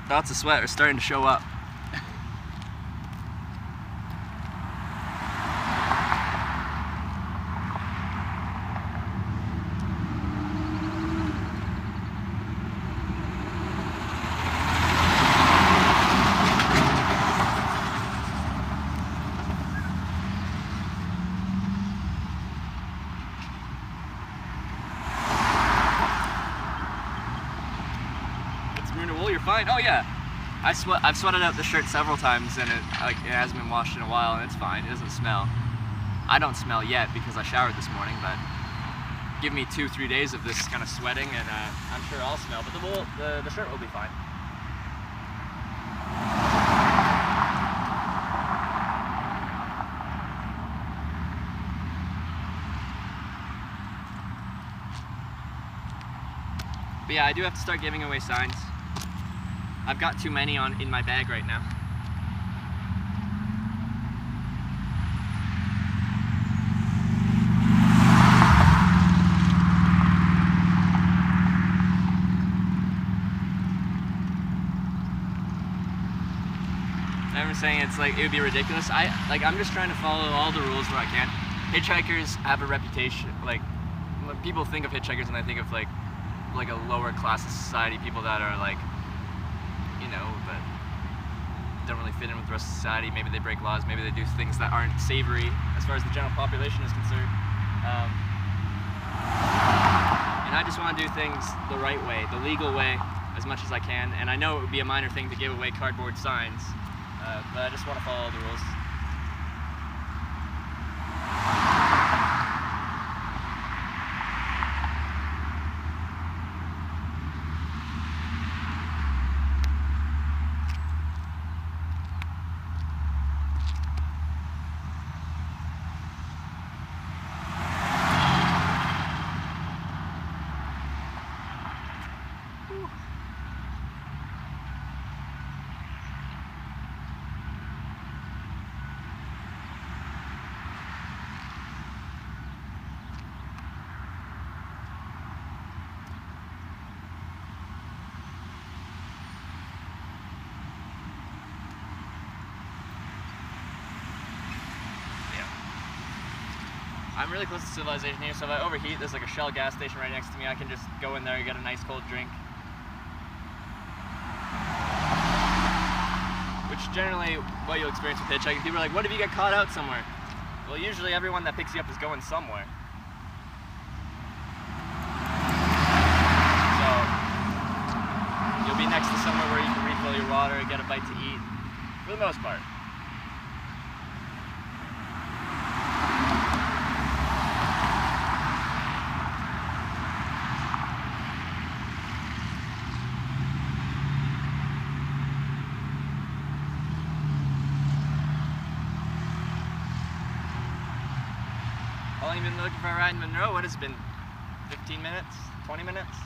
dots of sweat are starting to show up. Wool, you're fine. Oh yeah, I've sweated out the shirt several times, and it hasn't been washed in a while, and it's fine. It doesn't smell. I don't smell yet because I showered this morning, but give me 2-3 days of this kind of sweating, and I'm sure I'll smell. But the shirt will be fine. But yeah, I do have to start giving away signs. I've got too many in my bag right now. I'm saying it's like it would be ridiculous. I'm just trying to follow all the rules where I can. Hitchhikers have a reputation. Like people think of hitchhikers and I think of like a lower class of society, people that are like, you know, that don't really fit in with the rest of society. Maybe they break laws, maybe they do things that aren't savory as far as the general population is concerned. And I just want to do things the right way, the legal way, as much as I can. And I know it would be a minor thing to give away cardboard signs, but I just want to follow the rules. I'm really close to civilization here, so if I overheat, there's like a Shell gas station right next to me. I can just go in there and get a nice cold drink. Which generally what you'll experience with hitchhiking. People are like, what if you get caught out somewhere? Well, usually everyone that picks you up is going somewhere. So you'll be next to somewhere where you can refill your water and get a bite to eat, for the most part. How long have you been looking for a ride in Monroe? What has it been? 15 minutes? 20 minutes?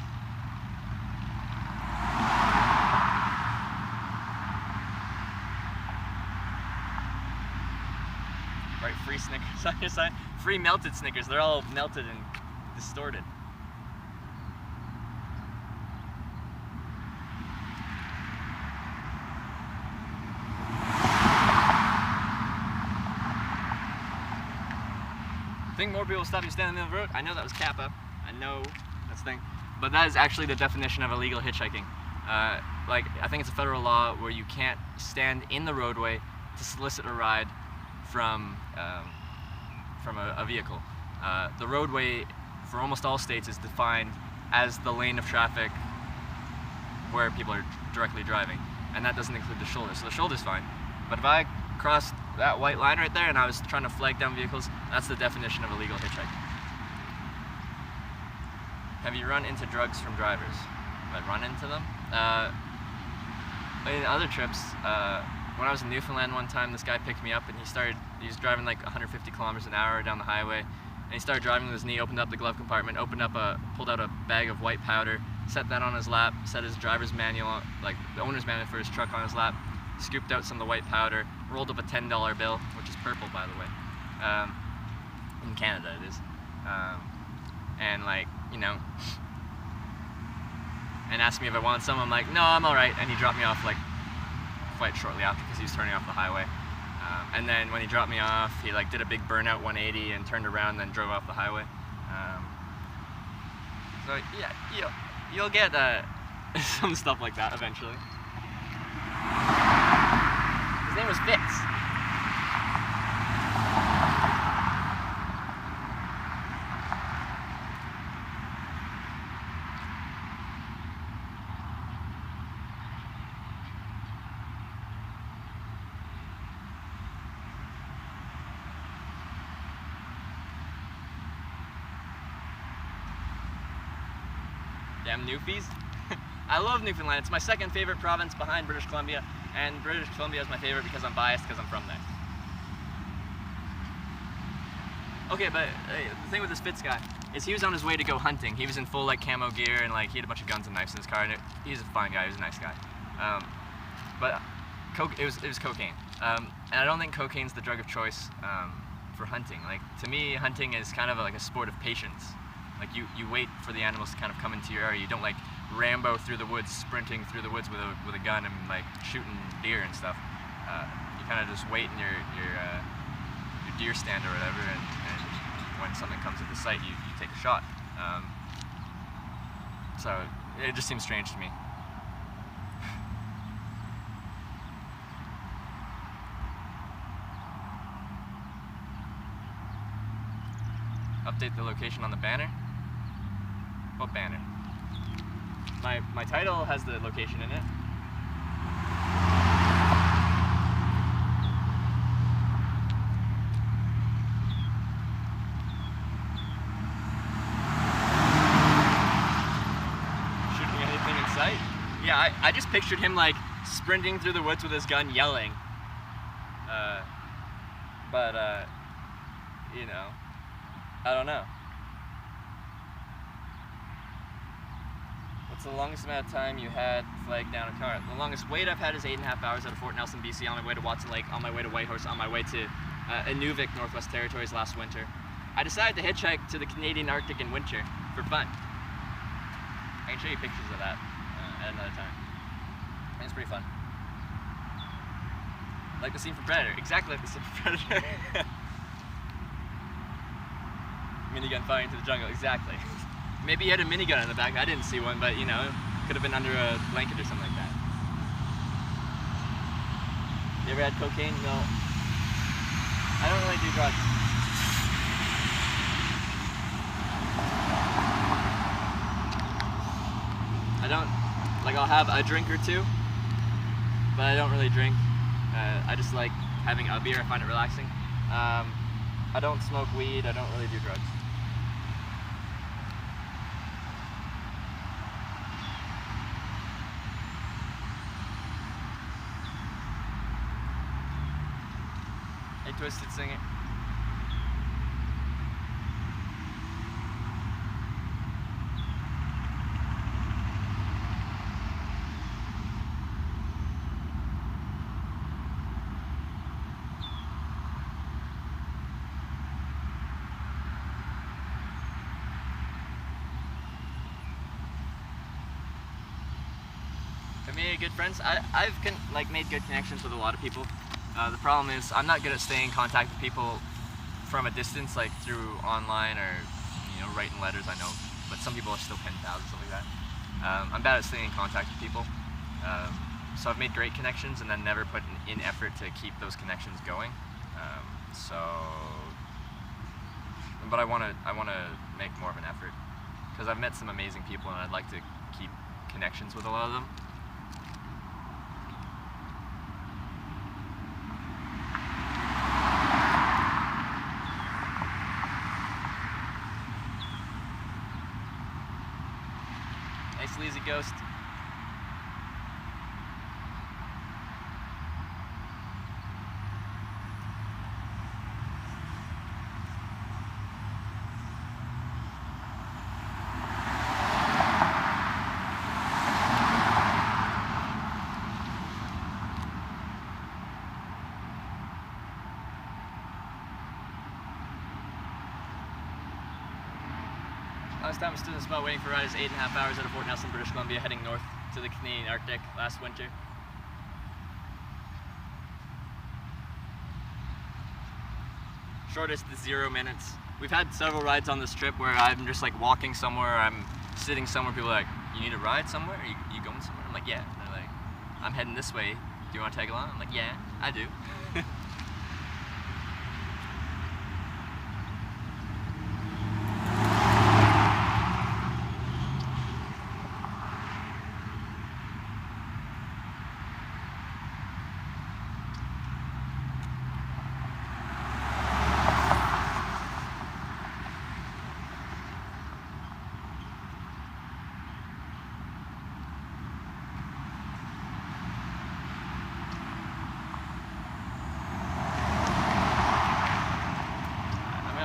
Right, free Snickers on your sign. Free melted Snickers. They're all melted and distorted. I think more people stop you standing in the middle of the road. I know that was Kappa. I know that's the thing. But that is actually the definition of illegal hitchhiking. Like, I think it's a federal law where you can't stand in the roadway to solicit a ride from a vehicle. The roadway for almost all states is defined as the lane of traffic where people are directly driving, and that doesn't include the shoulder. So the shoulder's fine. But if I crossed that white line right there and I was trying to flag down vehicles, that's the definition of illegal hitchhiking. Have you run into drugs from drivers? Have I run into them? In other trips, when I was in Newfoundland one time, this guy picked me up and he was driving like 150 kilometers an hour down the highway, and he started driving with his knee, opened up the glove compartment, pulled out a bag of white powder, set that on his lap, set his driver's manual, like the owner's manual for his truck on his lap, scooped out some of the white powder, rolled up a $10 bill, which is purple by the way. In Canada it is. And like, you know, and asked me if I wanted some. I'm like, no, I'm alright. And he dropped me off like quite shortly after because he was turning off the highway. And then when he dropped me off, he like did a big burnout 180 and turned around and then drove off the highway. So yeah, you'll get some stuff like that eventually. His name was Fitz. Damn Newfies. I love Newfoundland. It's my second favorite province behind British Columbia, and British Columbia is my favorite because I'm biased because I'm from there. Okay, but the thing with this Fitz guy is he was on his way to go hunting. He was in full like camo gear and like he had a bunch of guns and knives in his car. And he's a fine guy. He was a nice guy. But it was cocaine, and I don't think cocaine's the drug of choice for hunting. Like to me, hunting is kind of like a sport of patience. Like you wait for the animals to kind of come into your area. You don't like Rambo through the woods, sprinting through the woods with a gun and like shooting deer and stuff. You kind of just wait in your deer stand or whatever, and when something comes into sight, you take a shot. So it just seems strange to me. Update the location on the banner. What banner? My title has the location in it. Shooting anything in sight? Yeah, I just pictured him like sprinting through the woods with his gun yelling. You know, I don't know. What's the longest amount of time you had flagged down a car? The longest wait I've had is 8.5 hours out of Fort Nelson, BC, on my way to Watson Lake, on my way to Whitehorse, on my way to Inuvik, Northwest Territories last winter. I decided to hitchhike to the Canadian Arctic in winter for fun. I can show you pictures of that at another time. And it's pretty fun. Like the scene from Predator. Exactly like the scene from Predator. Minigun firing into the jungle, exactly. Maybe he had a minigun in the back. I didn't see one, but you know, could have been under a blanket or something like that. You ever had cocaine? No. I don't really do drugs. I don't, like I'll have a drink or two, but I don't really drink. I just like having a beer. I find it relaxing. I don't smoke weed. I don't really do drugs. Hey, Twisted Singer. made good friends. I've made good connections with a lot of people. The problem is I'm not good at staying in contact with people from a distance, like through online or writing letters. I know, but some people are still pen pals and stuff like that. I'm bad at staying in contact with people. So I've made great connections and then never put in effort to keep those connections going. But I want to make more of an effort because I've met some amazing people and I'd like to keep connections with a lot of them. Hey, sleazy ghost. Last time I stood in a spot waiting for a ride is 8.5 hours out of Fort Nelson, British Columbia, heading north to the Canadian Arctic last winter. Shortest is 0 minutes. We've had several rides on this trip where I'm just like walking somewhere, I'm sitting somewhere, people are like, you need a ride somewhere? You going somewhere? I'm like, yeah. And they're like, I'm heading this way. Do you want to tag along? I'm like, yeah, I do.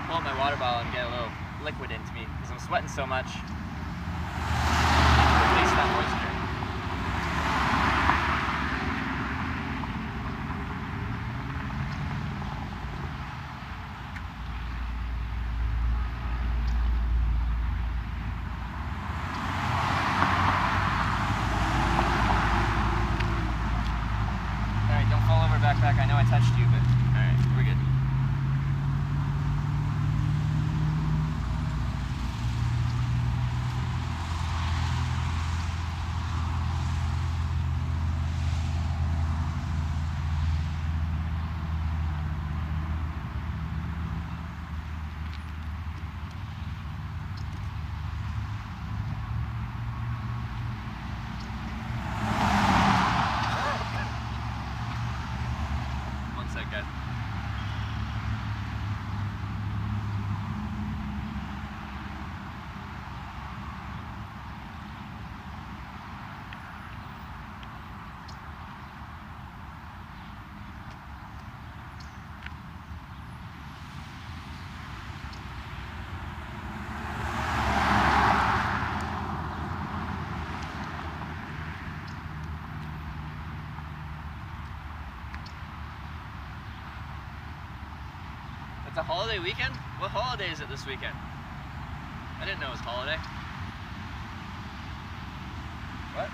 Pull up my water bottle and get a little liquid into me because I'm sweating so much. Release that moisture. Alright, don't fall over backpack. I know I touched you, but alright, we're good. It's a holiday weekend? What holiday is it this weekend? I didn't know it was holiday. What?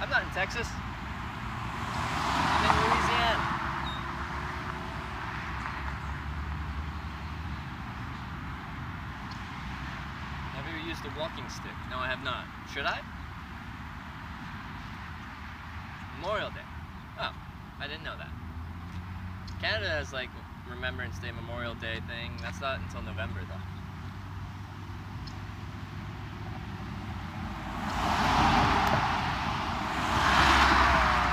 I'm not in Texas. I'm in Louisiana. Have you ever used a walking stick? No, I have not. Should I? Memorial Day. Oh, I didn't know that. Canada has like Remembrance Day, Memorial Day thing. That's not until November though.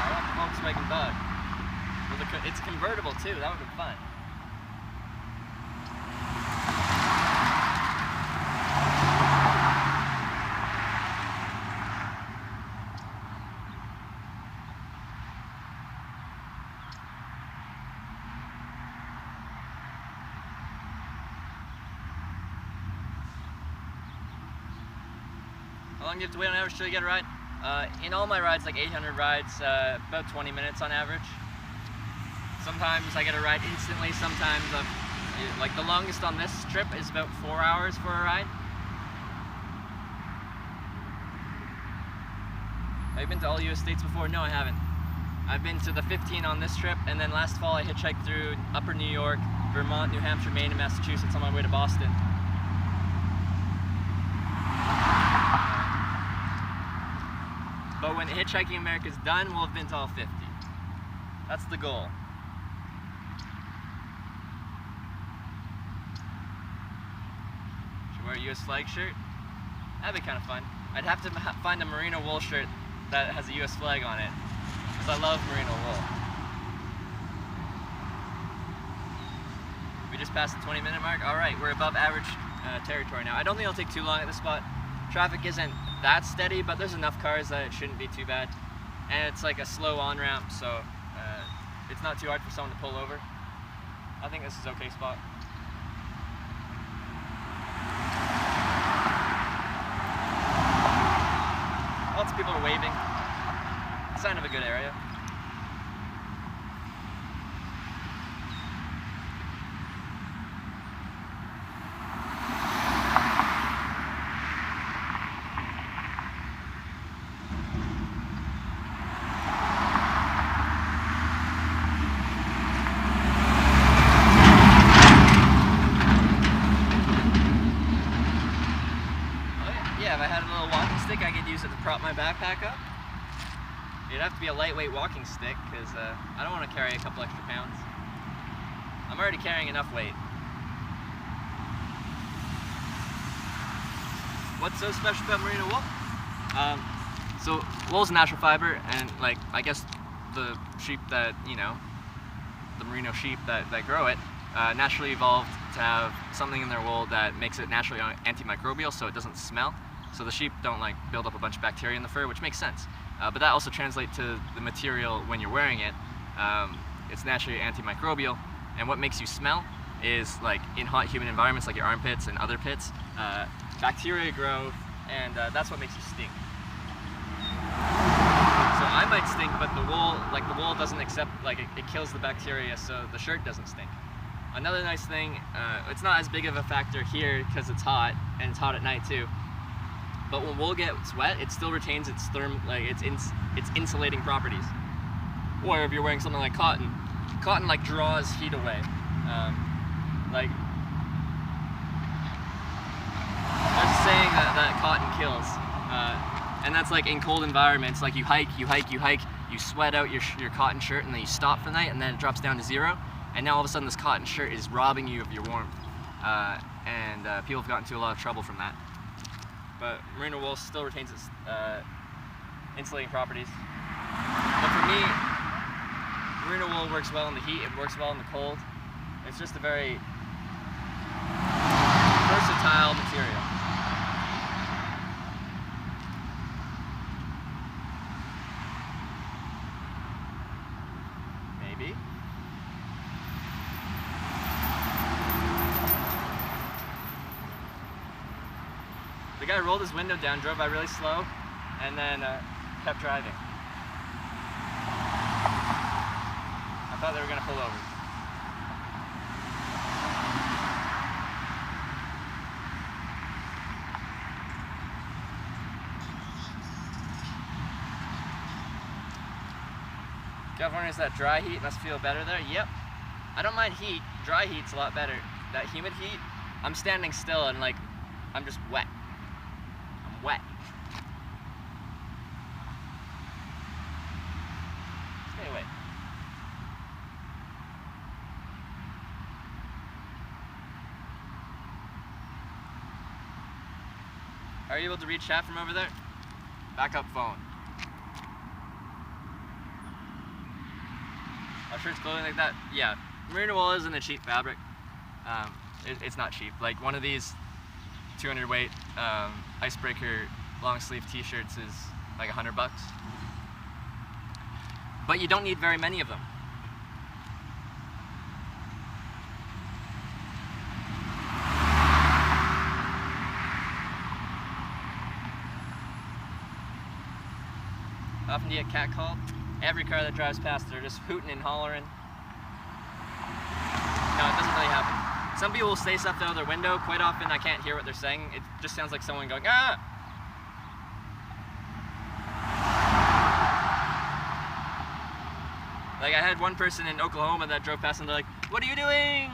I want the Volkswagen Bug. Well, it's convertible too. That would be fun. How long do you have to wait on average till you get a ride? In all my rides, like 800 rides, about 20 minutes on average. Sometimes I get a ride instantly, sometimes like the longest on this trip is about 4 hours for a ride. Have you been to all US states before? No, I haven't. I've been to the 15 on this trip, and then last fall I hitchhiked through upper New York, Vermont, New Hampshire, Maine, and Massachusetts on my way to Boston. But when Hitchhiking America's done, we'll have been to all 50. That's the goal. Should wear a US flag shirt? That'd be kind of fun. I'd have to find a merino wool shirt that has a US flag on it, because I love merino wool. We just passed the 20-minute mark. All right, we're above average territory now. I don't think it'll take too long at this spot. Traffic isn't that steady, but there's enough cars that it shouldn't be too bad. And it's like a slow on-ramp, so it's not too hard for someone to pull over. I think this is okay spot. Lots of people are waving. Sign of a good area. Yeah, if I had a little walking stick, I could use it to prop my backpack up. It'd have to be a lightweight walking stick, because I don't want to carry a couple extra pounds. I'm already carrying enough weight. What's so special about merino wool? So wool's natural fiber, and like, I guess the sheep that, you know, the merino sheep that grow it, naturally evolved to have something in their wool that makes it naturally antimicrobial, so it doesn't smell. So the sheep don't like build up a bunch of bacteria in the fur, which makes sense. But that also translates to the material when you're wearing it. It's naturally antimicrobial, and what makes you smell is, like, in hot humid environments like your armpits and other pits, bacteria grow, and that's what makes you stink. So I might stink, but the wool doesn't accept, like, it kills the bacteria, so the shirt doesn't stink. Another nice thing, it's not as big of a factor here because it's hot, and it's hot at night too. But when wool gets wet, it still retains its its insulating properties. Or if you're wearing something like cotton like draws heat away. Like, there's a saying that cotton kills, and that's like in cold environments. Like you hike, you sweat out your cotton shirt, and then you stop for the night, and then it drops down to 0. And now all of a sudden this cotton shirt is robbing you of your warmth, and people have gotten into a lot of trouble from that. But merino wool still retains its insulating properties. But for me, merino wool works well in the heat, it works well in the cold. It's just a very versatile material. Maybe. The guy rolled his window down, drove by really slow, and then kept driving. I thought they were going to pull over. California's that dry heat, must feel better there. Yep. I don't mind heat. Dry heat's a lot better. That humid heat, I'm standing still and like, I'm just wet. I'm wet. Stay away. Are you able to reach chat from over there? Backup phone. Are shirts, clothing like that? Yeah. Merino wool isn't a cheap fabric. It's not cheap. Like one of these 200 weight icebreaker long sleeve t-shirts is like $100. But you don't need very many of them. How often do you get catcalled? Every car that drives past, they're just hooting and hollering. No, it doesn't really happen. Some people will say stuff out of their window. Quite often I can't hear what they're saying. It just sounds like someone going, ah! Like, I had one person in Oklahoma that drove past and they're like, "What are you doing?"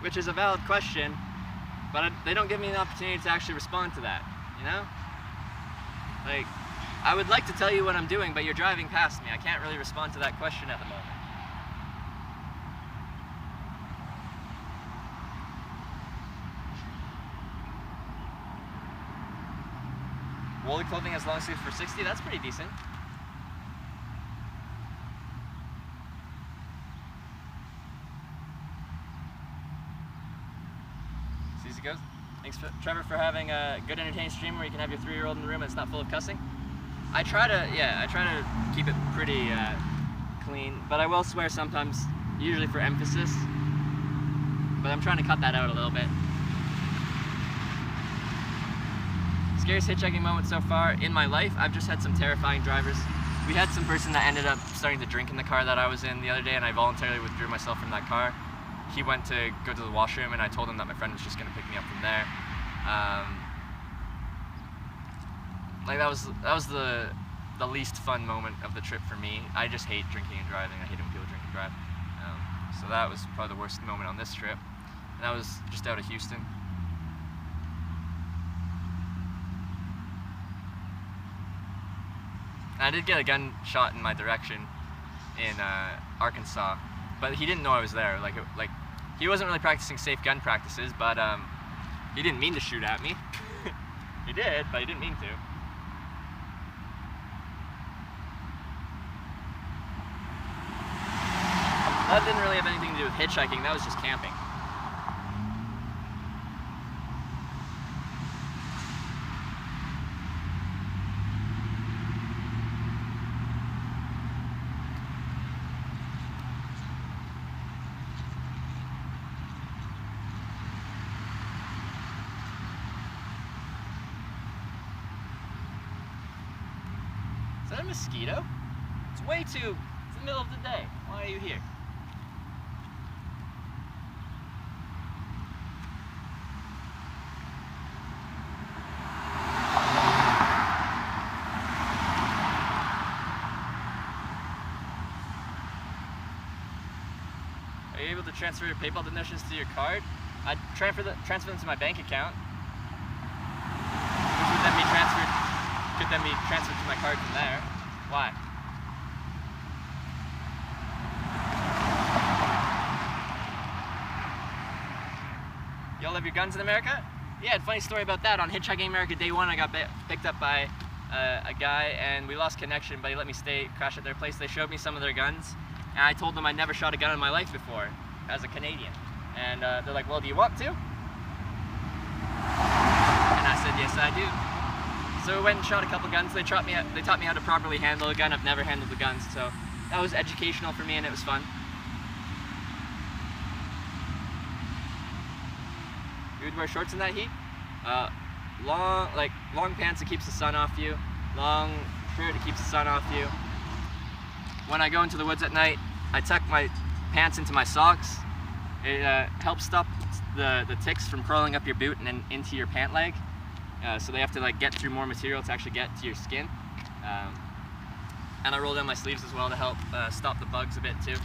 Which is a valid question, but they don't give me an opportunity to actually respond to that, you know? Like, I would like to tell you what I'm doing, but you're driving past me. I can't really respond to that question at the moment. Woolly clothing has long sleeves for $60, that's pretty decent. See as it goes. Thanks, Trevor, for having a good entertaining stream where you can have your 3-year-old in the room and it's not full of cussing. I try to keep it pretty clean, but I will swear sometimes, usually for emphasis. But I'm trying to cut that out a little bit. Scariest hitchhiking moment so far in my life, I've just had some terrifying drivers. We had some person that ended up starting to drink in the car that I was in the other day, and I voluntarily withdrew myself from that car. He went to go to the washroom, and I told him that my friend was just going to pick me up from there. Like that was the least fun moment of the trip for me. I just hate drinking and driving. I hate when people drink and drive. So that was probably the worst moment on this trip. And that was just out of Houston. And I did get a gunshot in my direction in Arkansas, but he didn't know I was there. Like he wasn't really practicing safe gun practices, but he didn't mean to shoot at me. He did, but he didn't mean to. That didn't really have anything to do with hitchhiking, that was just camping. Is that a mosquito? It's it's the middle of the day. Why are you here? Are you able to transfer your PayPal donations to your card? I'd transfer them to my bank account, which would then be transferred to my card from there. Why? Y'all have your guns in America? Yeah, funny story about that. On Hitchhiking America Day 1, I got picked up by a guy and we lost connection, but he let me crash at their place. They showed me some of their guns, and I told them I'd never shot a gun in my life before as a Canadian. And they're like, "Well, do you want to?" And I said, "Yes, I do." So I went and shot a couple guns. They taught me how to properly handle a gun. I've never handled the guns, so that was educational for me and it was fun. You would wear shorts in that heat? Long pants, it keeps the sun off you. Long shirt, it keeps the sun off you. When I go into the woods at night, I tuck my pants into my socks. It helps stop the ticks from crawling up your boot and then into your pant leg. So they have to get through more material to actually get to your skin. And I roll down my sleeves as well to help stop the bugs a bit too.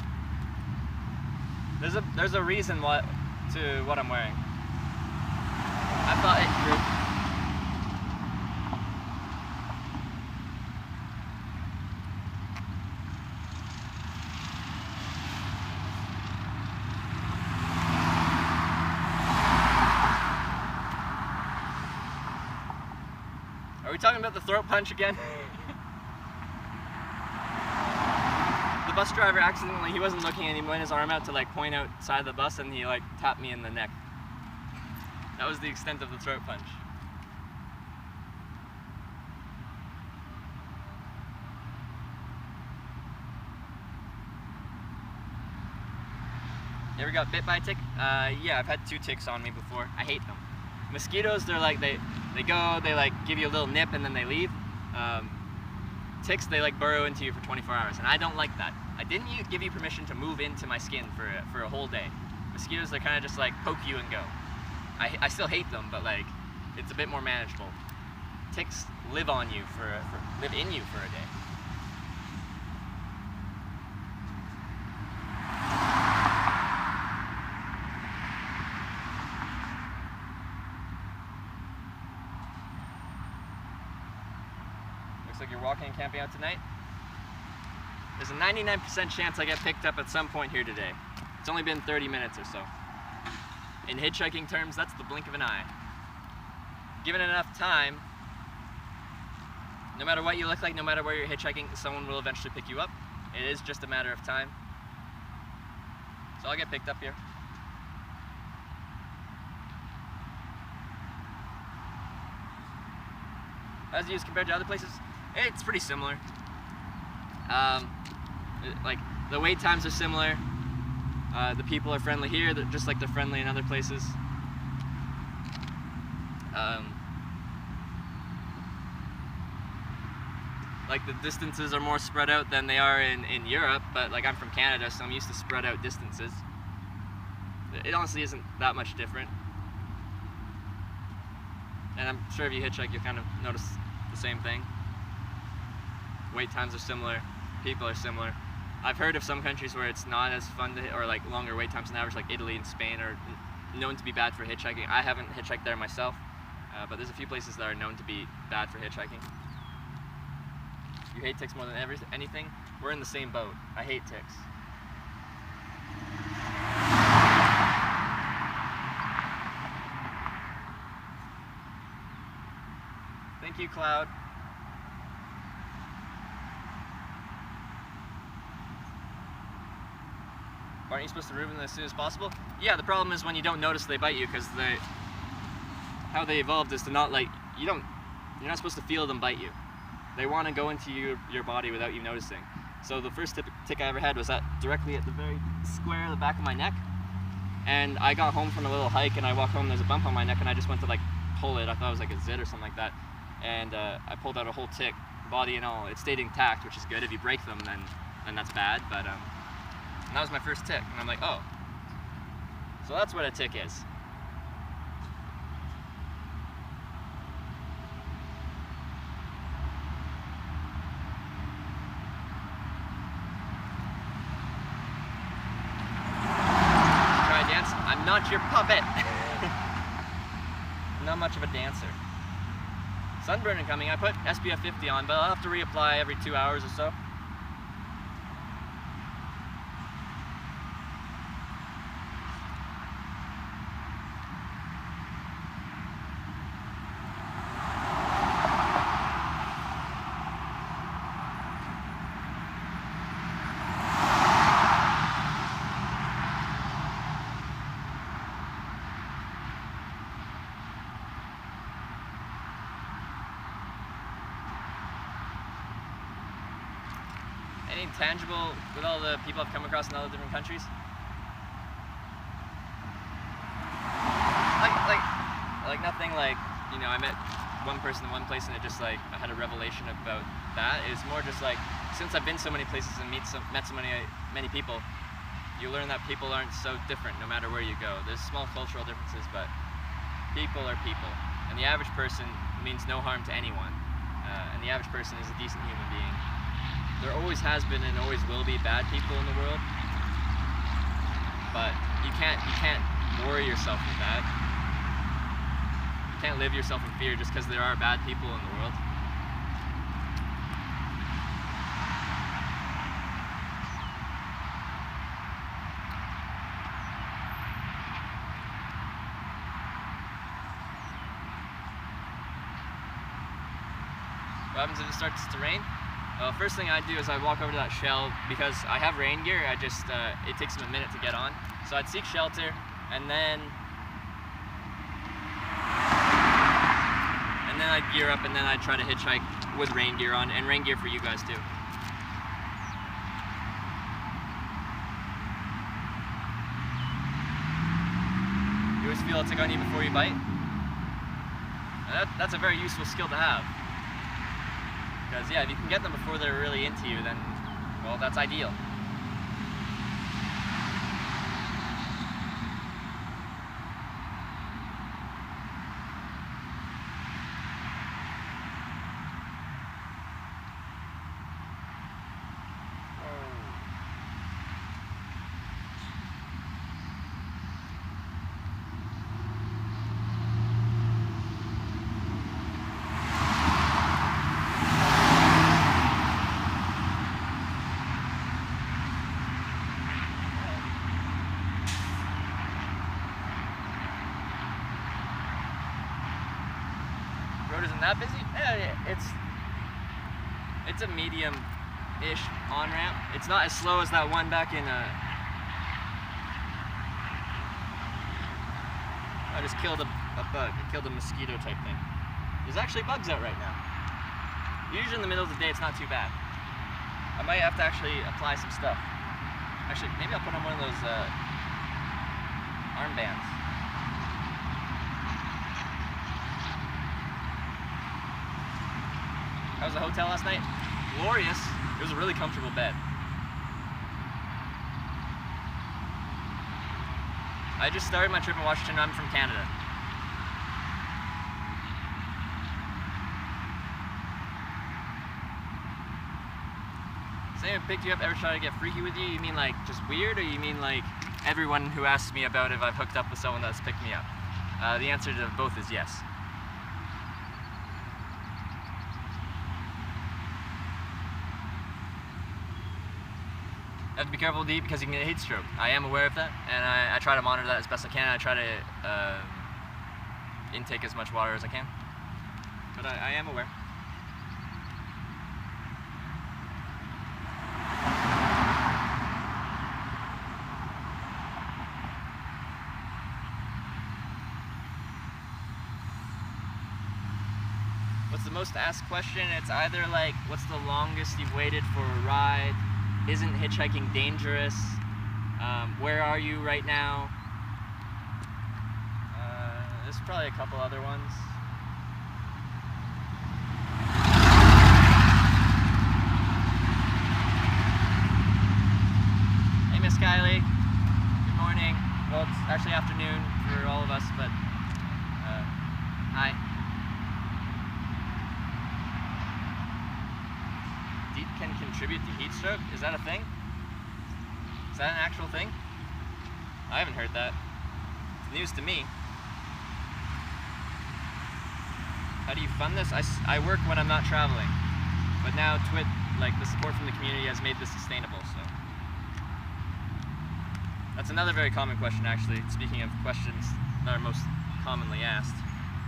There's a reason to what I'm wearing. I thought it grew. Are we talking about the throat punch again? The bus driver accidentally, he wasn't looking and he went his arm out to point outside the bus and he tapped me in the neck. That was the extent of the throat punch. You ever got bit by a tick? Yeah, I've had 2 ticks on me before. I hate them. Mosquitoes, they're they go, they give you a little nip and then they leave. Ticks, they burrow into you for 24 hours, and I don't like that. I didn't give you permission to move into my skin for a whole day. Mosquitoes, they're kind of just poke you and go. I still hate them, but it's a bit more manageable. Ticks live in you for a day. like you're walking and camping out tonight, there's a 99% chance I get picked up at some point here today. It's only been 30 minutes or so. In hitchhiking terms, that's the blink of an eye. Given enough time, no matter what you look like, no matter where you're hitchhiking, someone will eventually pick you up. It is just a matter of time. So I'll get picked up here. As used compared to other places, it's pretty similar. Like the wait times are similar. The people are friendly here, just like they're friendly in other places. Like the distances are more spread out than they are in Europe, but like I'm from Canada, so I'm used to spread out distances. It honestly isn't that much different. And I'm sure if you hitchhike, you'll kind of notice the same thing. Wait times are similar, people are similar. I've heard of some countries where it's not as fun to, or like longer wait times than average, like Italy and Spain are known to be bad for hitchhiking. I haven't hitchhiked there myself, but there's a few places that are known to be bad for hitchhiking. You hate ticks more than anything? We're in the same boat. I hate ticks. Thank you, Cloud. Aren't you supposed to remove them as soon as possible? Yeah, the problem is when you don't notice they bite you, because how they evolved is to not like, you're not supposed to feel them bite you. They want to go into your body without you noticing. So the first tick I ever had was directly at the very square of the back of my neck. And I got home from a little hike and I walked home, there's a bump on my neck and I just went to like pull it. I thought it was like a zit or something like that. And I pulled out a whole tick, body and all. It stayed intact, which is good. If you break them, then that's bad. But and that was my first tick. And I'm like, oh. So that's what a tick is. I'm not your puppet. I'm not much of a dancer. Sunburn incoming. I put SPF 50 on, but I'll have to reapply every 2 hours or so. Anything tangible with all the people I've come across in all the different countries? Like nothing like, you know, I met one person in one place and it just like, I had a revelation about that. It's more just like, since I've been so many places and met so many people, you learn that people aren't so different no matter where you go. There's small cultural differences, but people are people. And the average person means no harm to anyone. And the average person is a decent human being. There always has been and always will be bad people in the world, but you can't worry yourself with that. You can't live yourself in fear just because there are bad people in the world. What happens if it starts to rain? First thing I do is I walk over to that shell because I have rain gear. It takes them a minute to get on. So I'd seek shelter and then I'd gear up and then I'd try to hitchhike with rain gear on, and rain gear for you guys too. You always feel a tick on you before you bite? And that's a very useful skill to have. Because yeah, if you can get them before they're really into you, then, well, that's ideal. that busy? Yeah, it's a medium-ish on-ramp. It's not as slow as that one back in I just killed a bug. I killed a mosquito type thing. There's actually bugs out right now. Usually in the middle of the day, it's not too bad. I might have to actually apply some stuff. Actually, maybe I'll put on one of those armbands. How was the hotel last night? Glorious. It was a really comfortable bed. I just started my trip in Washington. I'm from Canada. Has anyone picked you up, ever tried to get freaky with you? You mean like just weird, or you mean like everyone who asks me about if I've hooked up with someone that's picked me up? The answer to both is yes. You have to be careful to eat because you can get heat stroke. I am aware of that, and I try to monitor that as best I can. I try to intake as much water as I can, but I am aware. What's the most asked question? It's either like, what's the longest you've waited for a ride? Isn't hitchhiking dangerous? Where are you right now? There's probably a couple other ones. Hey, Miss Kylie. Good morning. Well, it's actually afternoon for all of us, but hi. Deep can contribute to heat stroke? Is that a thing? Is that an actual thing? I haven't heard that. It's news to me. How do you fund this? I work when I'm not traveling, but now like the support from the community has made this sustainable. So that's another very common question, actually. Speaking of questions that are most commonly asked,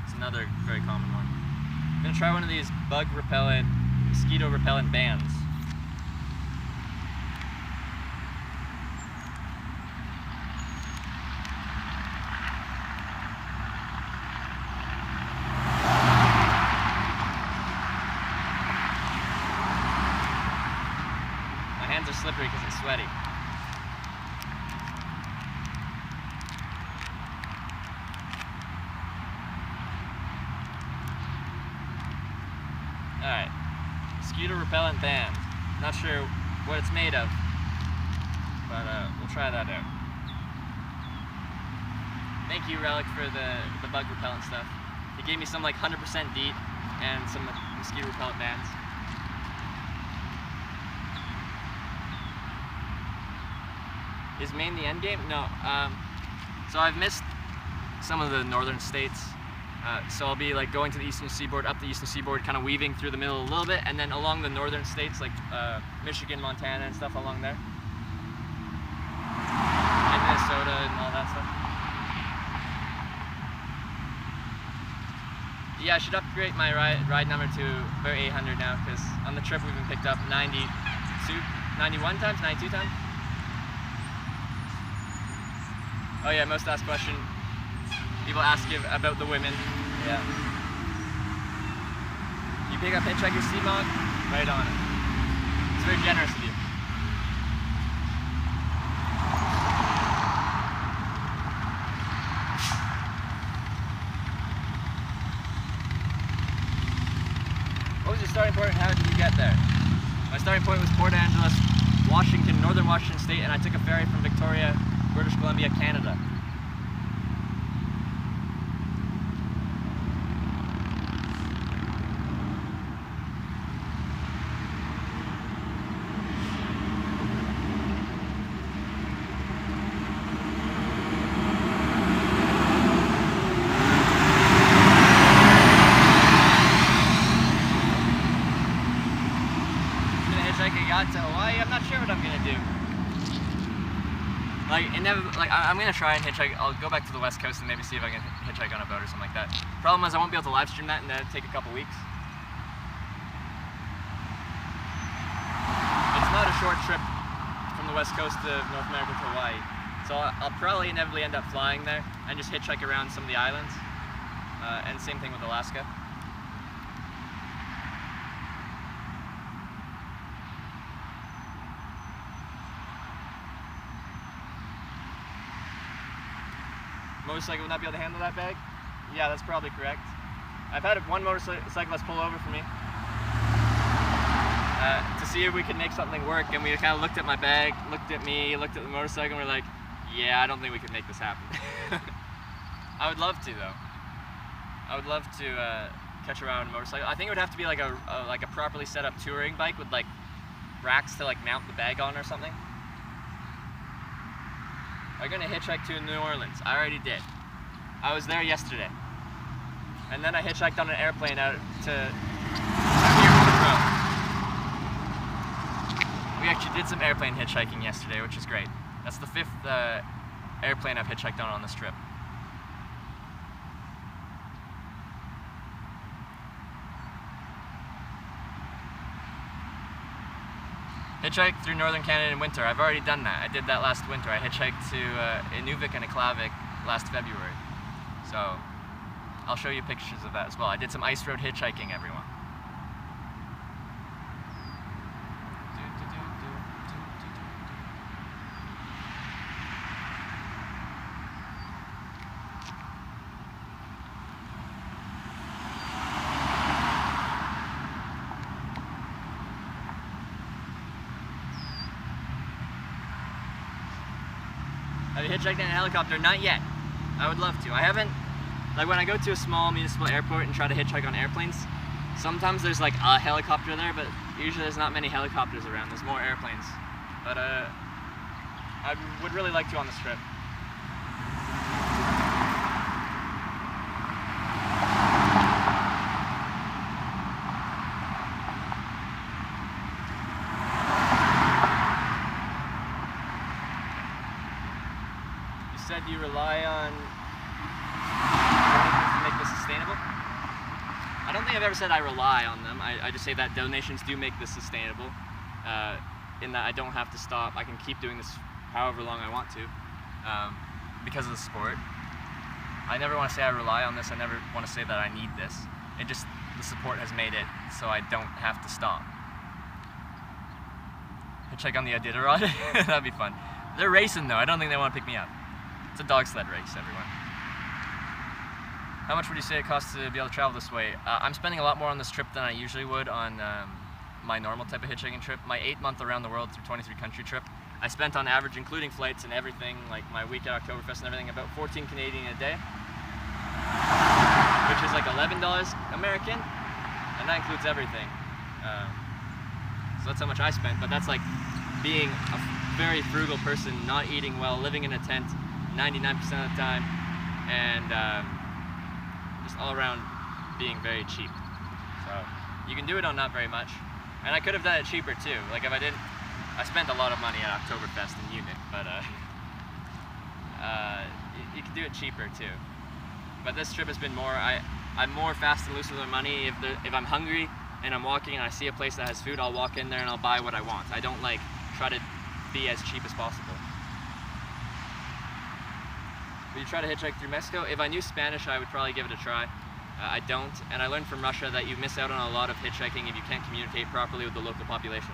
it's another very common one. I'm gonna try one of these bug repellent, mosquito repellent bands. My hands are slippery because it's sweaty. Alright. Mosquito repellent band. Not sure what it's made of, but we'll try that out. Thank you, Relic, for the bug repellent stuff. He gave me some like 100% DEET and some mosquito repellent bands. Is Maine the end game? No. So I've missed some of the northern states. So I'll be like going to the eastern seaboard, up the eastern seaboard, kind of weaving through the middle a little bit, and then along the northern states like Michigan, Montana, and stuff along there, and Minnesota and all that stuff. Yeah, I should upgrade my ride number to about 800 now, because on the trip we've been picked up 91 times, 92 times. Oh yeah, most asked question. People ask you about the women. Yeah. You pick up Hitchhiker's C-Mog? Right on it. It's very generous of you. What was your starting point and how did you get there? My starting point was Port Angeles, Washington, northern Washington State, and I took a ferry from Victoria, British Columbia, Canada. To Hawaii, I'm not sure what I'm gonna do. Like, I'm gonna try and hitchhike. I'll go back to the West Coast and maybe see if I can hitchhike on a boat or something like that. Problem is, I won't be able to live stream that, and that'll take a couple weeks. It's not a short trip from the West Coast of North America to Hawaii, so I'll probably inevitably end up flying there and just hitchhike around some of the islands. And same thing with Alaska. Motorcycle would not be able to handle that bag? Yeah, that's probably correct. I've had one motorcyclist pull over for me to see if we could make something work, and we kind of looked at my bag, looked at me, looked at the motorcycle, and we're like, yeah, I don't think we could make this happen. I would love to, though. I would love to catch around a motorcycle. I think it would have to be like a properly set up touring bike with like racks to like mount the bag on or something. I'm gonna hitchhike to New Orleans. I already did. I was there yesterday. And then I hitchhiked on an airplane out to near Monroe. We actually did some airplane hitchhiking yesterday, which is great. That's the 5th airplane I've hitchhiked on this trip. Hitchhike through northern Canada in winter. I've already done that. I did that last winter. I hitchhiked to Inuvik and Aklavik last February. So I'll show you pictures of that as well. I did some ice road hitchhiking, everyone. Have you hitchhiked in a helicopter? Not yet. I would love to. I haven't, like when I go to a small municipal airport and try to hitchhike on airplanes, sometimes there's like a helicopter there, but usually there's not many helicopters around. There's more airplanes. But I would really like to on this trip. Said you rely on donations to make this sustainable? I don't think I've ever said I rely on them. I just say that donations do make this sustainable, in that I don't have to stop. I can keep doing this however long I want to, because of the sport. I never want to say I rely on this. I never want to say that I need this. It just, the support has made it so I don't have to stop. Hitchhike on the Iditarod? That'd be fun. They're racing though. I don't think they want to pick me up. It's a dog sled race, everyone. How much would you say it costs to be able to travel this way? I'm spending a lot more on this trip than I usually would on my normal type of hitchhiking trip. My 8-month around the world through 23 country trip, I spent on average, including flights and everything, like my week at Oktoberfest and everything, about 14 Canadian a day, which is like $11 American, and that includes everything. So that's how much I spent, but that's like being a very frugal person, not eating well, living in a tent 99% of the time, and just all around being very cheap. So you can do it on not very much, and I could have done it cheaper too. Like if I didn't, I spent a lot of money at Oktoberfest in Munich, but you can do it cheaper too. But this trip has been more, I'm more fast and loose with my money. If I'm hungry and I'm walking and I see a place that has food, I'll walk in there and I'll buy what I want. I don't like try to be as cheap as possible. Would you try to hitchhike through Mexico? If I knew Spanish, I would probably give it a try. I don't, and I learned from Russia that you miss out on a lot of hitchhiking if you can't communicate properly with the local population.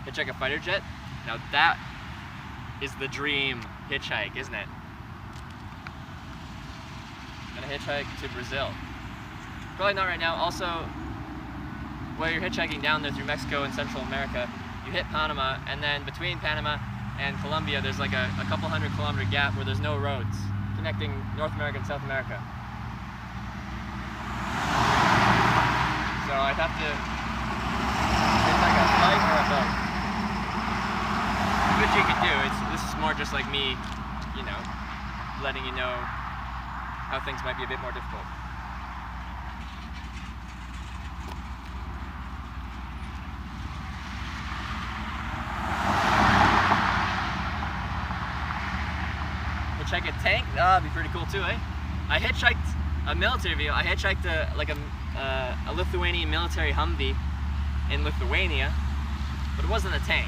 Hitchhike a fighter jet? Now that is the dream hitchhike, isn't it? Gonna hitchhike to Brazil. Probably not right now. Also, while you're hitchhiking down there through Mexico and Central America, you hit Panama, and then between Panama and Colombia, there's like a couple 100-kilometer gap where there's no roads connecting North America and South America. So I'd have to hitchhike a flight or a boat. Which you could do. This is more just like me, you know, letting you know how things might be a bit more difficult. hitchhike a tank? That'd be pretty cool too, eh? I hitchhiked a military vehicle. I hitchhiked a Lithuanian military Humvee in Lithuania, but it wasn't a tank.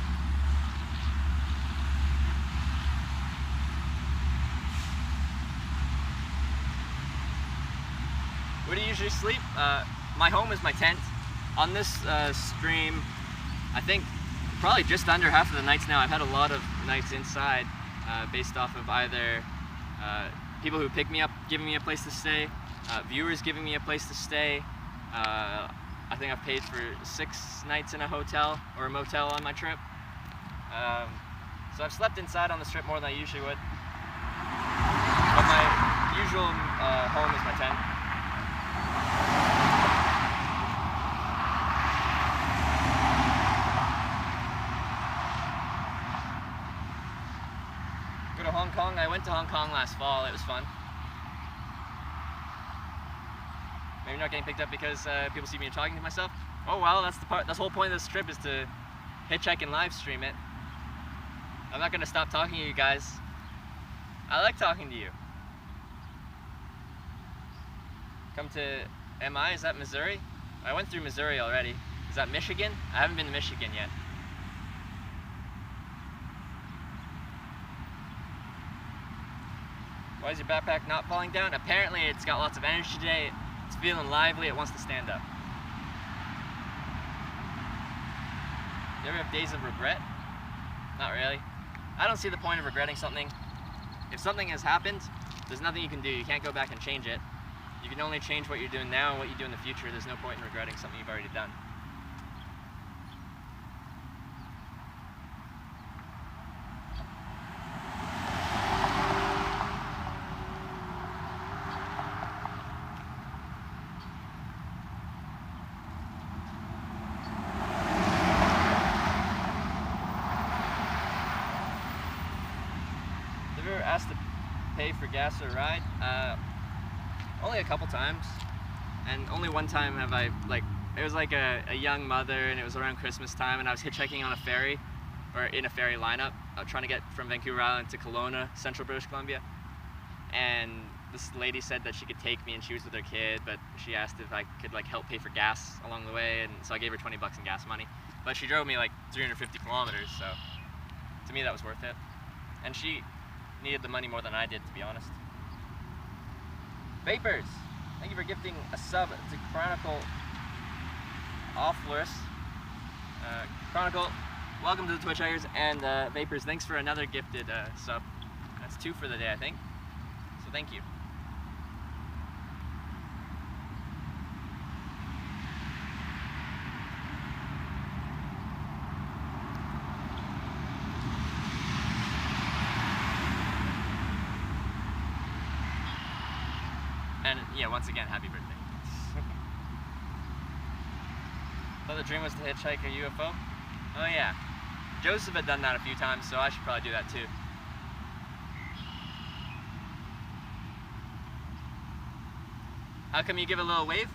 Where do you usually sleep? My home is my tent. On this stream, I think probably just under half of the nights now. I've had a lot of nights inside, based off of either people who pick me up giving me a place to stay, viewers giving me a place to stay. I think I've paid for 6 nights in a hotel or a motel on my trip. So I've slept inside on the strip more than I usually would. But my usual home is my tent. Go to Hong Kong. I went to Hong Kong last fall. It was fun. Maybe not getting picked up because people see me talking to myself. Oh well, that's the whole point of this trip, is to hitchhike and live stream it. I'm not gonna stop talking to you guys. I like talking to you. Come to MI, is that Missouri? I went through Missouri already. Is that Michigan? I haven't been to Michigan yet. Why is your backpack not falling down? Apparently it's got lots of energy today. It's feeling lively, it wants to stand up. You ever have days of regret? Not really. I don't see the point of regretting something. If something has happened, there's nothing you can do. You can't go back and change it. You can only change what you're doing now and what you do in the future. There's no point in regretting something you've already done. Have you ever asked to pay for gas or ride? Only a couple times, and only one time have I, it was like a young mother, and it was around Christmas time, and I was hitchhiking on a ferry, or in a ferry lineup, trying to get from Vancouver Island to Kelowna, central British Columbia, and this lady said that she could take me, and she was with her kid, but she asked if I could help pay for gas along the way, and so I gave her 20 bucks in gas money, but she drove me 350 kilometers, so to me that was worth it, and she needed the money more than I did, to be honest. Vapors, thank you for gifting a sub to Chronicle Offless. Chronicle, welcome to the Twitch Hires, and Vapors, thanks for another gifted sub. That's 2 for the day, I think. So thank you. And yeah, once again, happy birthday. Thought the dream was to hitchhike a UFO? Oh yeah. Joseph had done that a few times, so I should probably do that too. How come you give a little wave?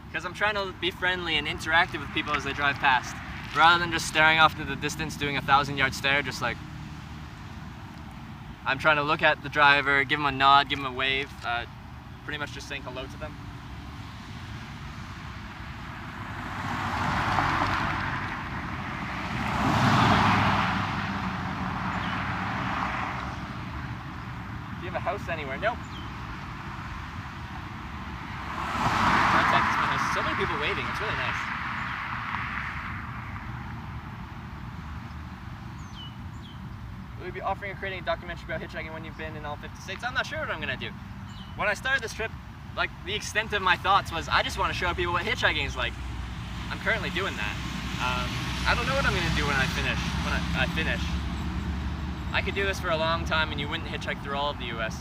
Because I'm trying to be friendly and interactive with people as they drive past. Rather than just staring off into the distance, doing a 1,000-yard stare, just like... I'm trying to look at the driver, give him a nod, give him a wave. Pretty much just saying hello to them. Do you have a house anywhere? Nope. Contact is my house. So many people waiting. It's really nice. Will you be offering or creating a documentary about hitchhiking when you've been in all 50 states? I'm not sure what I'm gonna do. When I started this trip, the extent of my thoughts was I just want to show people what hitchhiking is like. I'm currently doing that. I don't know what I'm going to do when I finish. I could do this for a long time and you wouldn't hitchhike through all of the US.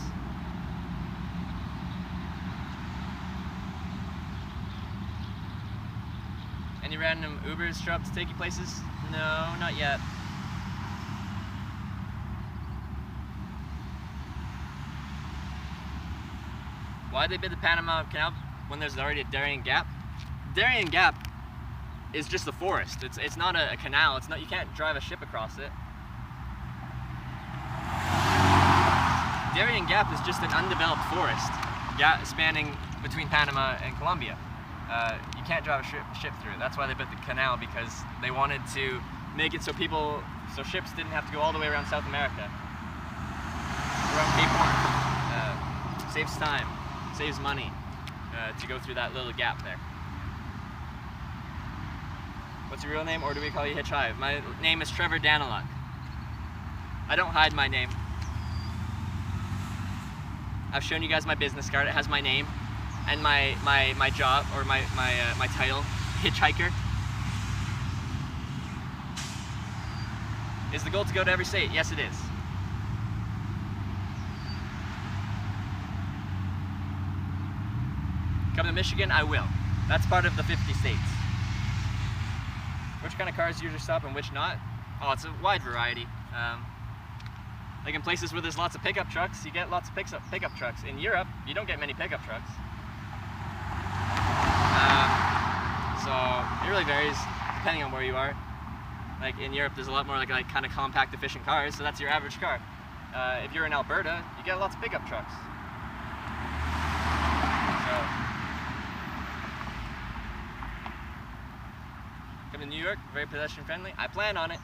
Any random Ubers show up to take you places? No, not yet. Why'd they bid the Panama Canal when there's already a Darien Gap? Darien Gap is just a forest. It's not a canal. It's not. You can't drive a ship across it. Darien Gap is just an undeveloped forest spanning between Panama and Colombia. You can't drive a ship through it. That's why they built the canal, because they wanted to make it so ships didn't have to go all the way around South America, around Cape Horn. Saves time, saves money to go through that little gap there. What's your real name, or do we call you Hitch Hive? My name is Trevor Daniluk. I don't hide my name. I've shown you guys my business card. It has my name and my job, or my title, hitchhiker. Is the goal to go to every state? Yes, it is. Come to Michigan? I will. That's part of the 50 states. Which kind of cars usually stop and which not? Oh, it's a wide variety. Like in places where there's lots of pickup trucks, you get lots of pickup trucks. In Europe, you don't get many pickup trucks. So it really varies depending on where you are. Like in Europe, there's a lot more like kind of compact, efficient cars, so that's your average car. If you're in Alberta, you get lots of pickup trucks. So, come to New York, very pedestrian friendly. I plan on it.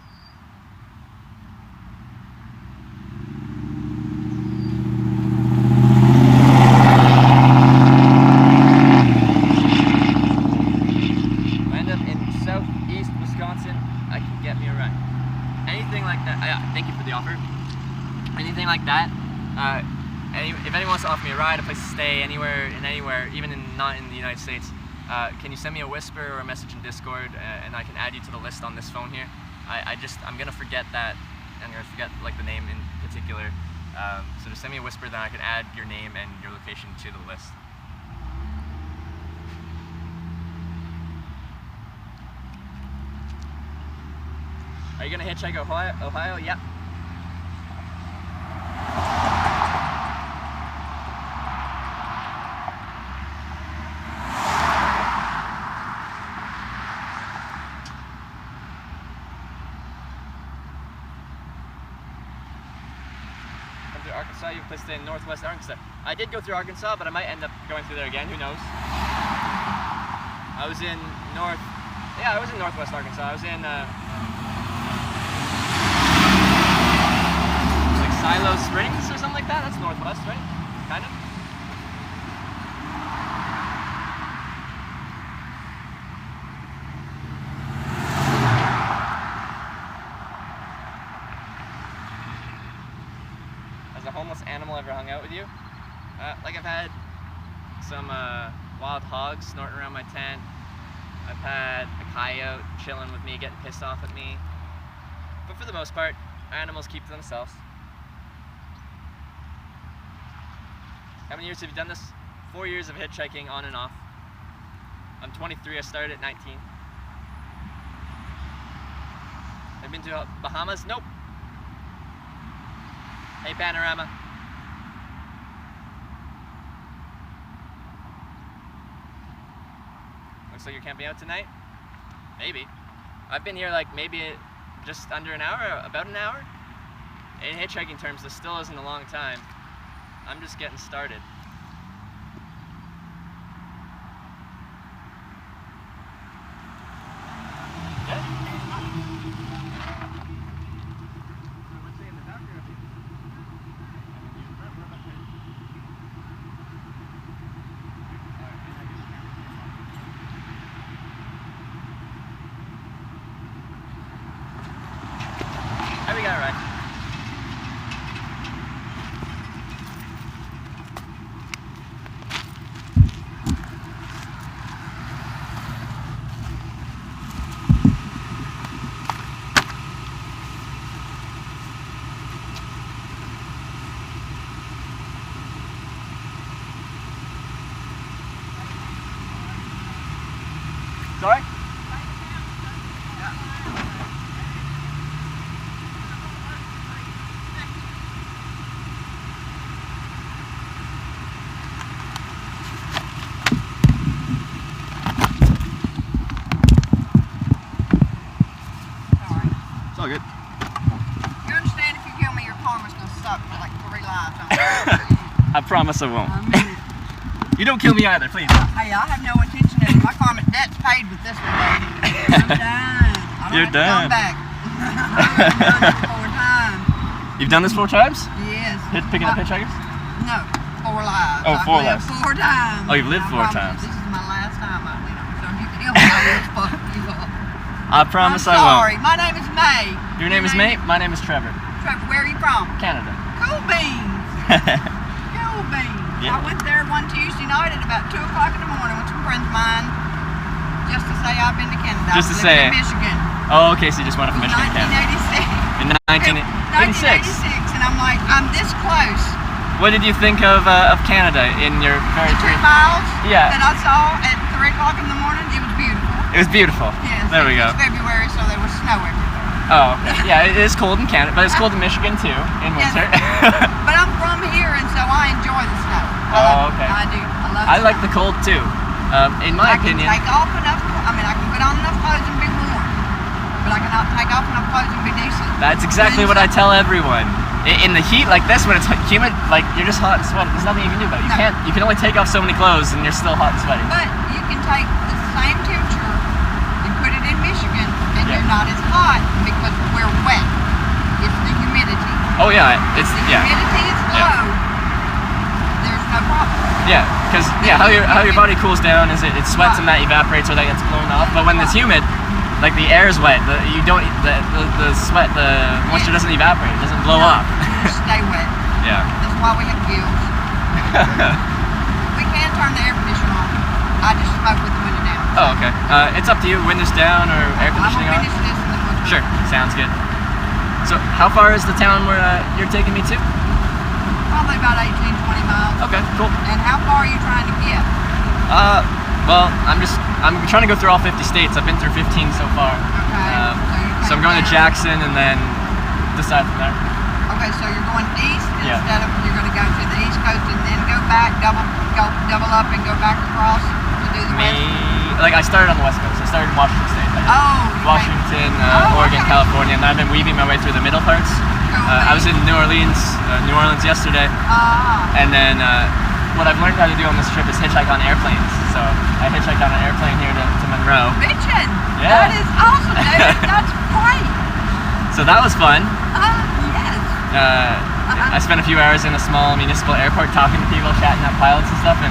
Thank you for the offer. Anything like that, if anyone wants to offer me a ride, a place to stay, anywhere, even not in the United States, can you send me a whisper or a message in Discord, and I can add you to the list on this phone here. I'm gonna forget that, and I'm gonna forget like the name in particular. So just send me a whisper, then I can add your name and your location to the list. Are you gonna hitchhike Ohio? Yep. Come through Arkansas, you have a place to stay in Northwest Arkansas. I did go through Arkansas, but I might end up going through there again, who knows? I was in Northwest Arkansas. I was in Silo Springs or something like that. That's Northwest, right? Kind of. Has a homeless animal ever hung out with you? Like I've had some wild hogs snorting around my tent. I've had a coyote chilling with me, getting pissed off at me. But for the most part, animals keep to themselves. How many years have you done this? 4 years of hitchhiking on and off. I'm 23, I started at 19. I've been to Bahamas? Nope. Hey, Panorama. Looks like you're camping out tonight? Maybe. I've been here like maybe just under an hour, about an hour. In hitchhiking terms, this still isn't a long time. I'm just getting started. How we got it right? Sorry? It's all good. You understand if you kill me, your karma's gonna suck for like 3 lives. I promise I won't. I mean it. You don't kill me either, please. Hey, I have no intention of it. My karmic debt's paid with this one, baby. I'm done. I don't You're have to come done. back. I've done it 4 times. You've done this 4 times? Yes. Picking up hitchhikers? No, 4 lives. Oh, 4 I've lived lives. 4 times. Oh, you've lived I 4 promise times. This is my last time I went on. So if you kill me, I will fuck you up. I promise I'm I won't. sorry. My name is May. Your name is May? My name is Trevor. Trevor, where are you from? Canada. Cool beans. Cool beans. Yeah. I went there one Tuesday night at about 2 o'clock in the morning with some friends of mine, just to say I've been to Canada. Just to I was living say. in Michigan. Oh, okay, so you just went up from Michigan to Canada. 1986. In 1986. 1986, and I'm like, I'm this close. What did you think of Canada in your very The 2 brief... miles Yeah. that I saw at 3 o'clock in the morning, it was beautiful. It was beautiful. Yes, There we it go. was February, so there was snow everywhere. Oh, okay. Yeah, it is cold in Canada, but it's cold in Michigan too, in Yes. winter. But I'm from here, and so I enjoy the snow. Oh, okay. I do. I love I like snow. the cold too. In my I can opinion, take off enough. I can put on enough clothes and be warm, but I cannot take off enough clothes and be decent. that's exactly what I tell everyone. In the heat like this, when it's humid, like you're just hot and sweaty. There's nothing you can do about it. No. You can only take off so many clothes, and you're still hot and sweaty. But you can take the same temperature and put it in Michigan, and Yeah. you're not as hot because we're wet. It's the humidity. Oh yeah, it's The yeah, humidity is Yeah. low. There's no problem. yeah. Because how your body cools down is it sweats and that evaporates or that gets blown off. But when it's humid, like the air is wet, the sweat, the moisture doesn't evaporate, it doesn't blow No, up. you stay wet. Yeah. That's why we have gills. We can turn the air conditioner on. I just smoke with the window down. Oh, okay. It's up to you. Windows down or air I'm conditioning gonna on? finish this and then we'll Sure. Sounds good. So, how far is the town where you're taking me to? Probably about 18, 20 miles. Okay, cool. And how far are you trying to get? Well, I'm trying to go through all 50 states. I've been through 15 so far. Okay. So I'm going to Jackson and then decide from there. Okay, so you're going east Yeah. instead of you're going to go to the east coast and then go back, double up and go back across to do the west. Like I started on the West Coast. I started in Washington State. I did Oh, you Washington, Oh, Oregon, okay. California, and I've been weaving my way through the middle parts. I was in New Orleans yesterday, and then what I've learned how to do on this trip is hitchhike on airplanes. So I hitchhiked on an airplane here to Monroe. bitchin'. Yeah. That is awesome, dude. That's great. So that was fun. Yes. I spent a few hours in a small municipal airport talking to people, chatting up pilots and stuff, and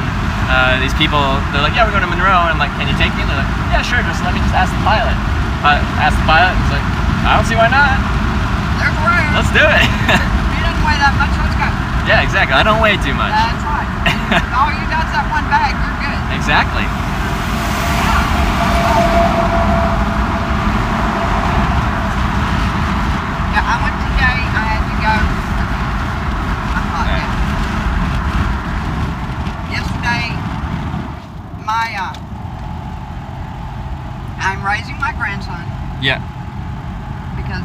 these people, they're like, yeah, we're going to Monroe, and I'm like, can you take me? And they're like, yeah, sure, just let me just ask the pilot. Asked the pilot, and he's like, I don't see why not. There's room. Let's do it. You didn't weigh that much, let's go. Yeah, exactly. I don't weigh too much. That's right. All you got's that one bag, you're good. Exactly. Yeah, I went today, I had to go. I'm hot now. Yesterday, I'm raising my grandson Yeah. because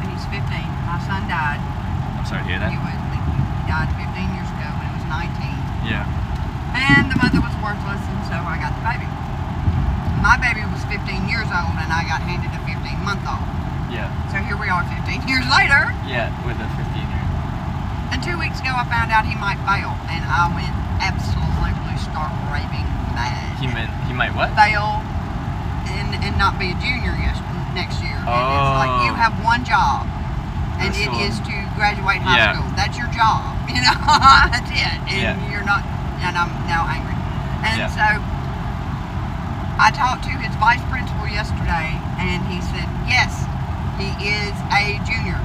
he's 15. My son died. I'm sorry to hear that. He died 15 years ago when he was 19. Yeah. And the mother was worthless, and so I got the baby. My baby was 15 years old, and I got handed a 15-month-old. Yeah. So here we are 15 years later. Yeah, with a 15-year. And 2 weeks ago, I found out he might fail, and I went absolutely stark raving mad. He might what? Fail and not be a junior next year. And it's like you have one job, and That's it the is one. to graduate high Yeah. school. That's your job, you know. That's it. And you're not. And I'm now angry. And so I talked to his vice principal yesterday, and he said yes, he is a junior.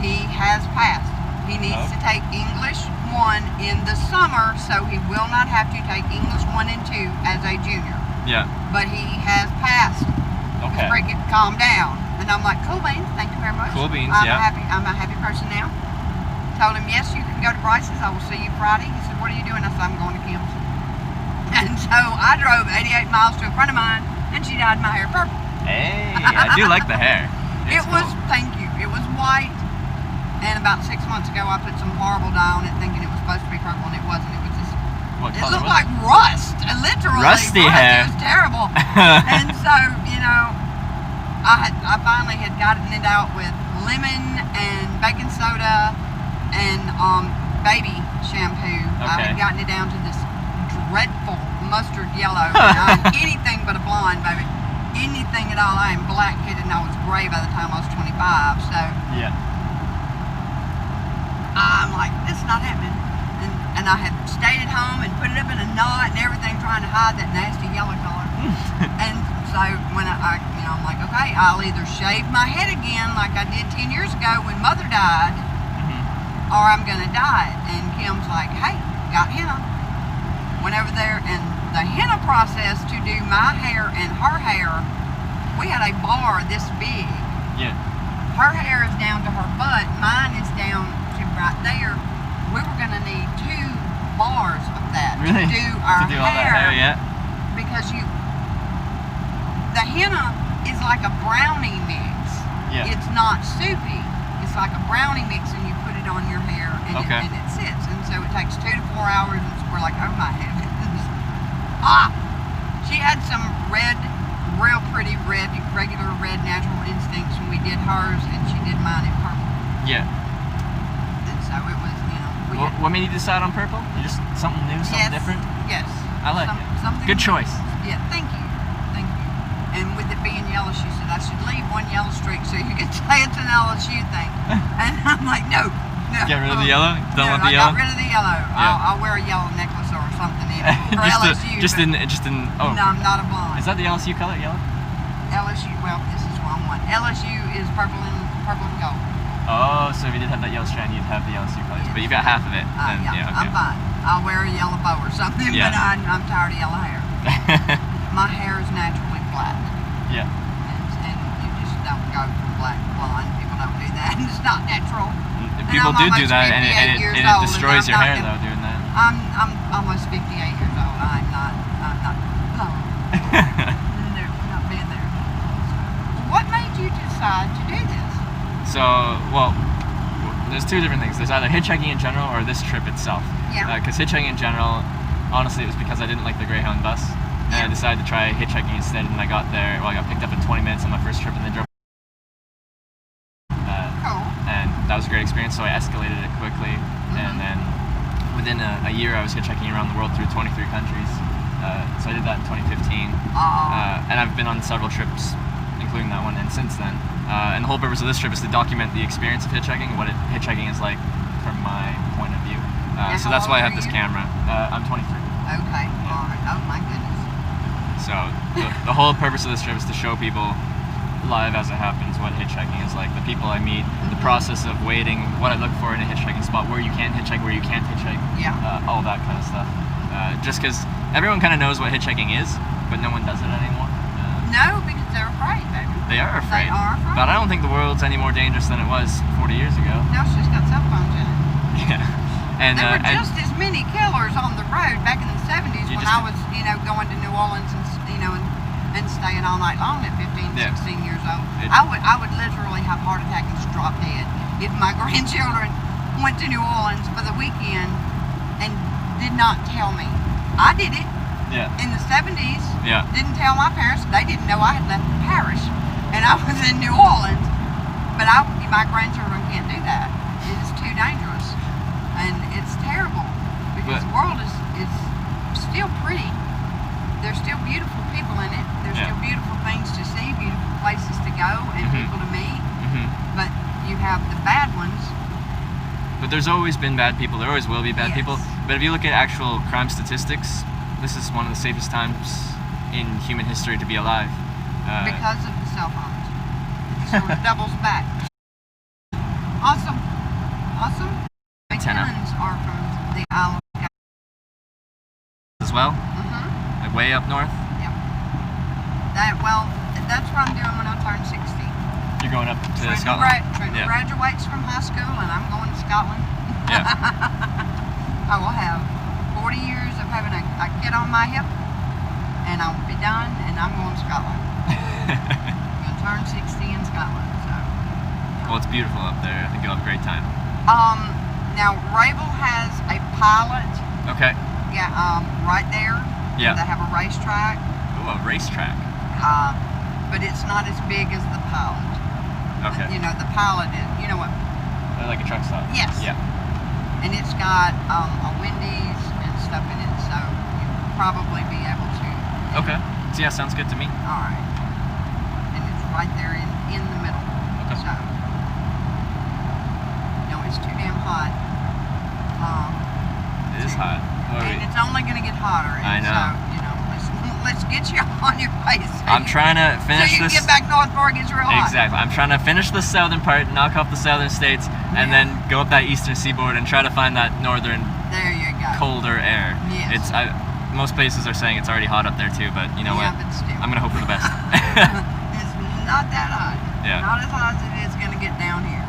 He has passed. He needs to take English 1 in the summer, so he will not have to take English 1 and 2 as a junior. Yeah. But he has passed. Okay. Break it, calm down. And I'm like, cool beans, thank you very much. Cool beans, I'm yeah. I'm a happy person now. Told him, yes, you can go to Bryce's. I will see you Friday. He said, what are you doing? I said, I'm going to Kim's. And so I drove 88 miles to a friend of mine, and she dyed my hair purple. Hey, I do like the hair. It's It was, cool. thank you, it was white. And about 6 months ago, I put some horrible dye on it, thinking it was supposed to be purple, and it wasn't. It was just, What it color looked was like rust, literally. Rusty rust. hair. It was terrible. And so, you know, I finally had gotten it out with lemon and baking soda and baby shampoo. I Okay. had gotten it down to this dreadful mustard yellow. I'm anything but a blonde, baby. Anything at all. I am black-headed and I was gray by the time I was 25. So Yeah. I'm like, this is not happening. And I had stayed at home and put it up in a knot and everything, trying to hide that nasty yellow color. And so when I'm like, okay, I'll either shave my head again like I did 10 years ago when Mother died, or I'm gonna dye it. And Kim's like, hey, got henna. Went over there, and the henna process to do my hair and her hair, we had a bar this big. Yeah. Her hair is down to her butt, mine is down to right there. We were gonna need 2 bars of that Really? to do our To do all that hair, yeah. because the henna is like a brownie mix. Yeah. It's not soupy. It's like a brownie mix, and you put it on your hair, and, Okay. and it sits. And so it takes 2 to 4 hours, and we're like, oh my heavens. She had some red, real pretty red, regular red natural instincts when we did hers, and she did mine in purple. Yeah. And so it was, we had, What made you decide on purple? Just something new, something different? Yes. I like it. Something Good choice. Yeah, thank you. Thank you. And with it being yellow, she said I should leave 1 yellow streak so you can say it's an LSU thing. And I'm like, no. Get rid of the yellow? Don't want the I yellow? got rid of the yellow. Yeah. I'll wear a yellow necklace or something in it. For LSU. just in, oh. No, I'm not a blonde. Is that the LSU color, yellow? LSU, well, this is wrong one. LSU is purple and gold. Oh, so if you did have that yellow strand, you'd have the LSU colors. But you've got half of it. Then, Yeah, okay. I'm fine. I'll wear a yellow bow or something, Yeah. but I'm tired of yellow hair. My hair is naturally black. Yeah. And you just don't go from black to blonde. People don't do that. It's not natural. People I'm do almost that, and 58 years it old, destroys and your I'm hair, not though, doing that. I'm almost 58 years old. I'm not blonde. No, not being there. What made you decide to do this? So, well, there's 2 different things. There's either hitchhiking in general or this trip itself. Yeah. Because hitchhiking in general, honestly, it was because I didn't like the Greyhound bus. And I decided to try hitchhiking instead, and I got there, I got picked up in 20 minutes on my first trip, and they drove. Cool. And that was a great experience, so I escalated it quickly. And then within a year, I was hitchhiking around the world through 23 countries. So I did that in 2015. And I've been on several trips, including that one, and since then. And the whole purpose of this trip is to document the experience of hitchhiking, what hitchhiking is like from my point of view. So that's why I have this camera. I'm 23. Okay. All right. Oh my goodness. So the whole purpose of this trip is to show people live as it happens what hitchhiking is like, the people I meet, the process of waiting, what I look for in a hitchhiking spot, where you can hitchhike, where you can't hitchhike, all that kind of stuff. Just because everyone kind of knows what hitchhiking is, but no one does it anymore. No, because they're afraid, baby. They are afraid. They are afraid. But I don't think the world's any more dangerous than it was 40 years ago. Now she's got cell phones in it. Yeah. And, There were and just as many killers on the road back in the 70s You when just- I was, going to New Orleans and staying all night long at 15, Yeah. 16 years old. It- I would literally have heart attack and just drop dead if my grandchildren went to New Orleans for the weekend and did not tell me. I did it yeah. in the 70s. Yeah. Didn't tell my parents. They didn't know I had left the parish, and I was in New Orleans. But my grandchildren can't do that. It is too dangerous, and it's terrible because the world is still pretty. There's still beautiful people in it. There's still beautiful things to see, beautiful places to go, and people to meet. But you have the bad ones. But there's always been bad people. There always will be bad Yes. people. But if you look at actual crime statistics, this is one of the safest times in human history to be alive. Because of the cell phones. So it doubles back. Awesome. My Antenna. tenants are from the Isle of Skye. As well, like way up north. Yep. That's what I'm doing when I turn 60. You're going up to Trenton Scotland. Trenton graduates from high school, and I'm going to Scotland. Yeah. I will have 40 years of having a kid on my hip, and I'll be done, and I'm going to Scotland. I'm going to turn 60 in Scotland. So. Well, it's beautiful up there. I think you'll have a great time. Now Rabel has a pilot. Okay. Yeah. Right there. Yeah. They have a racetrack. Ooh, a racetrack. But it's not as big as the pilot. Okay. The pilot is. You know what? Like a truck stop. Yes. Yeah. and it's got a Wendy's and stuff in it, so you'll probably be able to. Okay. So yeah, sounds good to me. All right. And it's right there in the middle. Okay. So, it's too damn hot. It is hot. And it's only going to get hotter. I And know. So, let's get you on your face. I'm trying to finish so you this. can get back north before it gets real hot. Exactly. I'm trying to finish the southern part, knock off the southern states, and then go up that eastern seaboard and try to find that northern, There you go. colder air. Yes. Most places are saying it's already hot up there too, but you know what? But still. I'm gonna hope for the best. It's not that hot. Yeah. Not as hot as it is going to get down here.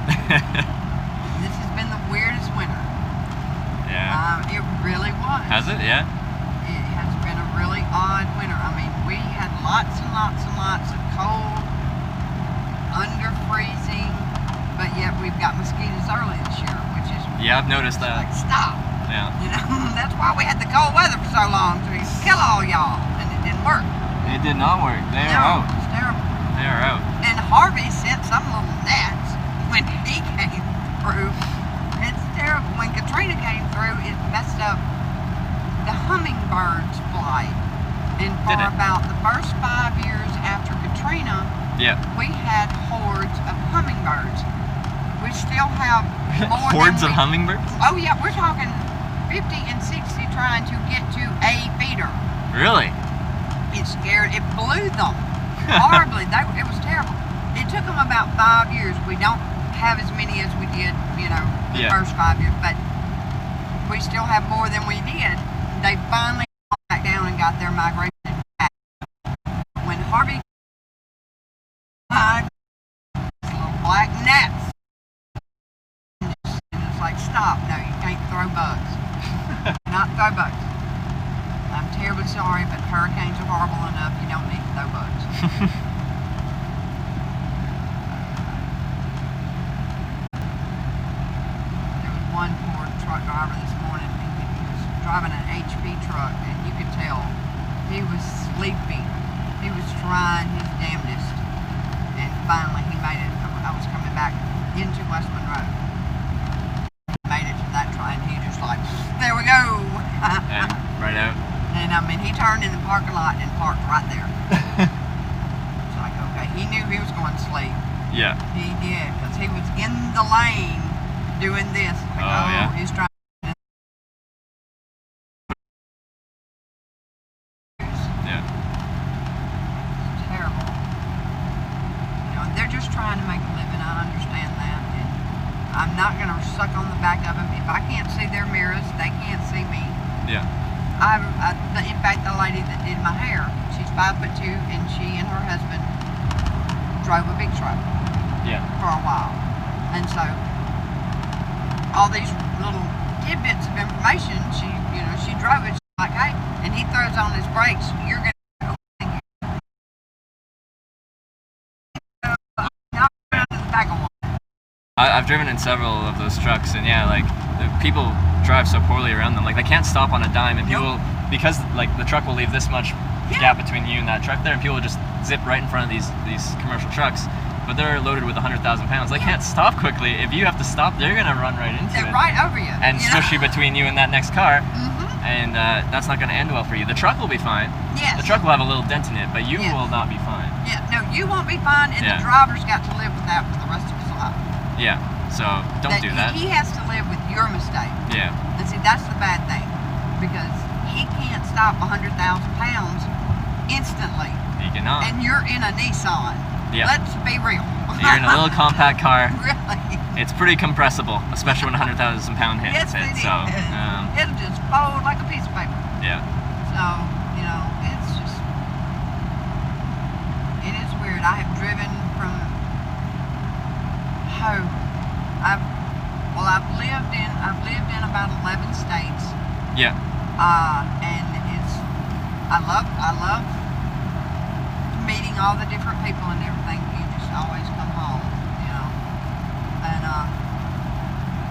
This has been the weirdest winter. Yeah. It really was. Has it? Yeah. It has been a really odd winter. I mean, we had lots and lots and lots of cold, under freezing, but yet we've got mosquitoes early this year, which is Yeah, I've noticed that. like, stop. Yeah. That's why we had the cold weather for so long, to kill all y'all, and it didn't work. It did not work. They are No, out. it's terrible. They are out. And Harvey sent some little gnats when he came through. It's terrible. When Katrina came through, it messed up the hummingbird's flight. And for Did it? about the first 5 years after Katrina, Yeah. we had hordes of hummingbirds. We still have more Hordes than of hummingbirds? Oh yeah, we're talking 50 and 60 trying to get to a feeder. Really? It scared, it blew them horribly. It was terrible. It took them about 5 years. We don't have as many as we did, the first 5 years, but we still have more than we did. They finally got back down and got their migration back. When Harvey little black gnats, and it's like, stop, no, you can't throw bugs. Not throw bugs. I'm terribly sorry, but hurricanes are horrible enough. You don't need to throw bugs. There was one poor truck driver this morning. He was driving an HP truck, and you could tell he was sleeping. He was trying his damnedest, and finally he made it. I was coming back into West Monroe. Made it to that train. He just like, there we go. And right out. And I mean, he turned in the parking lot and parked right there. It's like, okay, he knew he was going to sleep. Yeah. He did, because he was in the lane doing this. Like, yeah. He's trying. Yeah. It's terrible. They're just trying to make a living. I understand that. And I'm not going to suck on the back of them. If I can't see their mirrors, they can't see me. Yeah. In fact, the lady that did my hair, she's 5'2", and she and her husband drove a big truck. Yeah. For a while, and so all these little tidbits of information, she drove it. She's like, hey, and he throws on his brakes. You're gonna go not to the back of one. I've driven in several of those trucks, and yeah, like the people drive so poorly around them. Like they can't stop on a dime, and people, because like the truck will leave this much gap between you and that truck there, and people just zip right in front of these commercial trucks. But they're loaded with 100,000 pounds. They can't stop quickly. If you have to stop, they're gonna run right into it. Right over you. And squish you between you and that next car. Mm-hmm. And that's not gonna end well for you. The truck will be fine. Yes. The truck will have a little dent in it, but you will not be fine. Yeah, no, you won't be fine, and the driver's got to live with that for the rest of his life. Yeah, so don't do that. He has to live with your mistake. Yeah. And see, that's the bad thing, because he can't stop 100,000 pounds instantly. You cannot. And you're in a Nissan. Yeah. Let's be real. You're in a little compact car. Really? It's pretty compressible, especially when a 100,000 pound hit. Yes, it is. So, it'll just fold like a piece of paper. yeah. So, it's just, it is weird. I have driven from home. I've lived in about 11 states. Yeah. And I love meeting all the different people and everything. You just always come home, and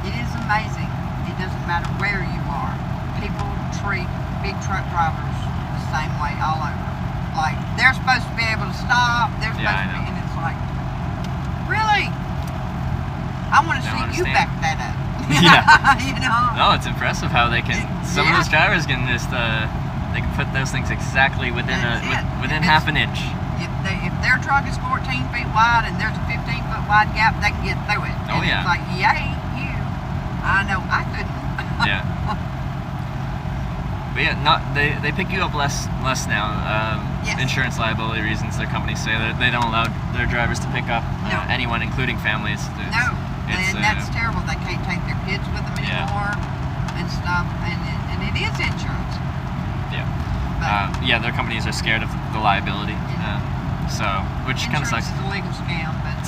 it is amazing. It doesn't matter where you are. People treat big truck drivers the same way all over. Like, they're supposed to be able to stop. They're supposed to be, and it's like, really? I want to see you back that up. Yeah. You know. No, it's impressive how they can. Some of those drivers can just they can put those things exactly within within half an inch. If their truck is 14 feet wide and there's a 15-foot wide gap, they can get through it. Oh, and yeah. It's like, yay, you. I know I couldn't. Yeah. But yeah, they pick you up less now. Yes. Insurance liability reasons. Their companies say that they don't allow their drivers to pick up No. anyone, including families. No, and that's terrible. They can't take their kids with them Yeah. anymore and stuff. And it is insurance. Yeah. But Yeah, their companies are scared of the liability. Which kind of sucks. insurance is a legal scam, but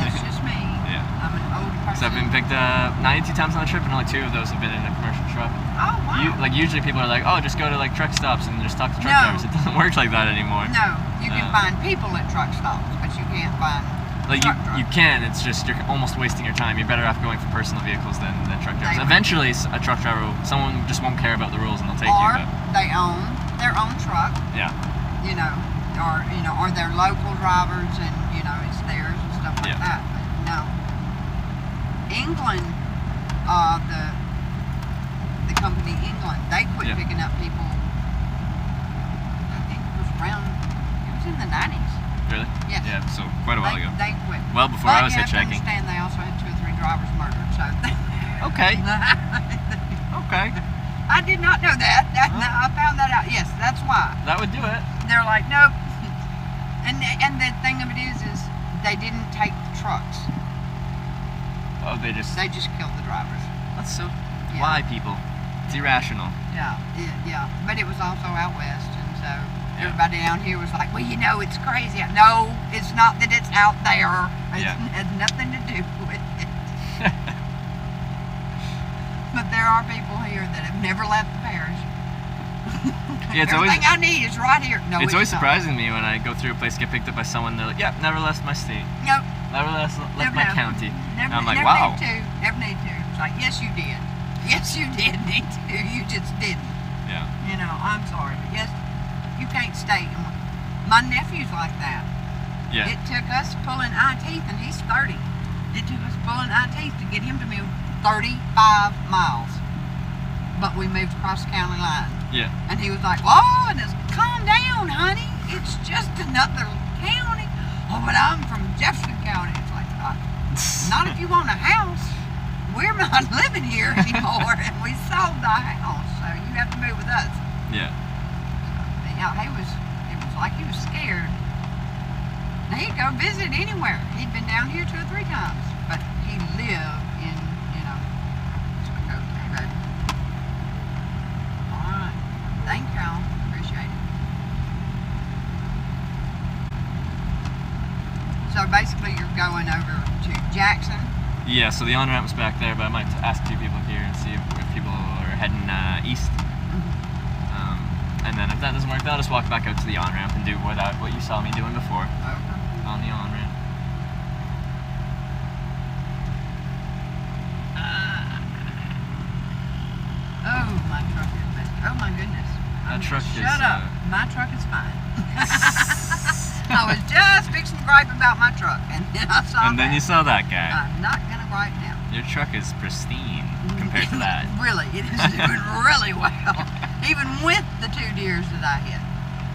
that's just me. Yeah. I'm an old person. So I've been picked up 92 times on the trip, and only 2 of those have been in a commercial truck. Oh, wow. Usually people are like, oh, just go to like truck stops and just talk to truck No. drivers. It doesn't work like that anymore. No, you can find people at truck stops, but you can't find Like truck you drivers. can. It's just you're almost wasting your time. You're better off going for personal vehicles than truck drivers. They- Eventually, a truck driver, someone just won't care about the rules and they'll take Or you. they own their own truck, Yeah. or they're local drivers and it's theirs and stuff like Yeah. that. But no, England, the company England, they quit Yeah. picking up people. I think it was in the 90s. Really? Yes. Yeah. So quite a while ago. They quit. Well before But I was you have to hitchhiking. understand they also had 2 or 3 drivers murdered. So. Okay. Okay. I did not know that. Huh? I found that out. Yes, that's why. That would do it. They're like, nope. And the thing of it is they didn't take the trucks. Oh, they just. They just killed the drivers. That's so. Yeah. Why, people? It's irrational. Yeah, yeah. But it was also out west, and so Yeah. everybody down here was like, well, it's crazy. No, it's not that it's out there. It Yeah. has nothing to do with it. But there are people here that have never left the parish. Yeah, it's always. Everything I need is right here. No, It's always not. surprising to me when I go through a place, get picked up by someone, they're like, yep, never left my state. Nope. Never left Never my left. county. Never, And I'm like, never wow. need to. Never need to. It's like, yes, you did. Yes, you did need to. You just didn't. Yeah. I'm sorry, but yes, you can't stay. My nephew's like that. Yeah. It took us pulling eye teeth, and he's 30. It took us pulling eye teeth to get him to move 35 miles. But we moved across the county line. Yeah. And he was like, whoa, and it's, calm down, honey. It's just another county. Oh, but I'm from Jefferson County. It's like, not if you want a house. We're not living here anymore, and we sold the house, so you have to move with us. Yeah. Yeah, it was like he was scared. Now, he'd go visit anywhere. He'd been down here 2 or 3 times, but he lived in, so we go, okay, baby. All right. Thank y'all. Appreciate it. So basically, you're going over to Jackson. Yeah, so the on-ramp's back there, but I might ask a few people here and see if people are heading east. And then if that doesn't work, then I'll just walk back out to the on-ramp and do what you saw me doing before on the on-ramp. Oh, my truck is bad. Oh, my goodness. That truck is, Shut up. My truck is fine. I was just fixing to gripe about my truck, and then I saw And then you saw that guy. I'm not going to gripe now. Your truck is pristine compared to that. Really, it is doing really well. Even with the 2 deers that I hit.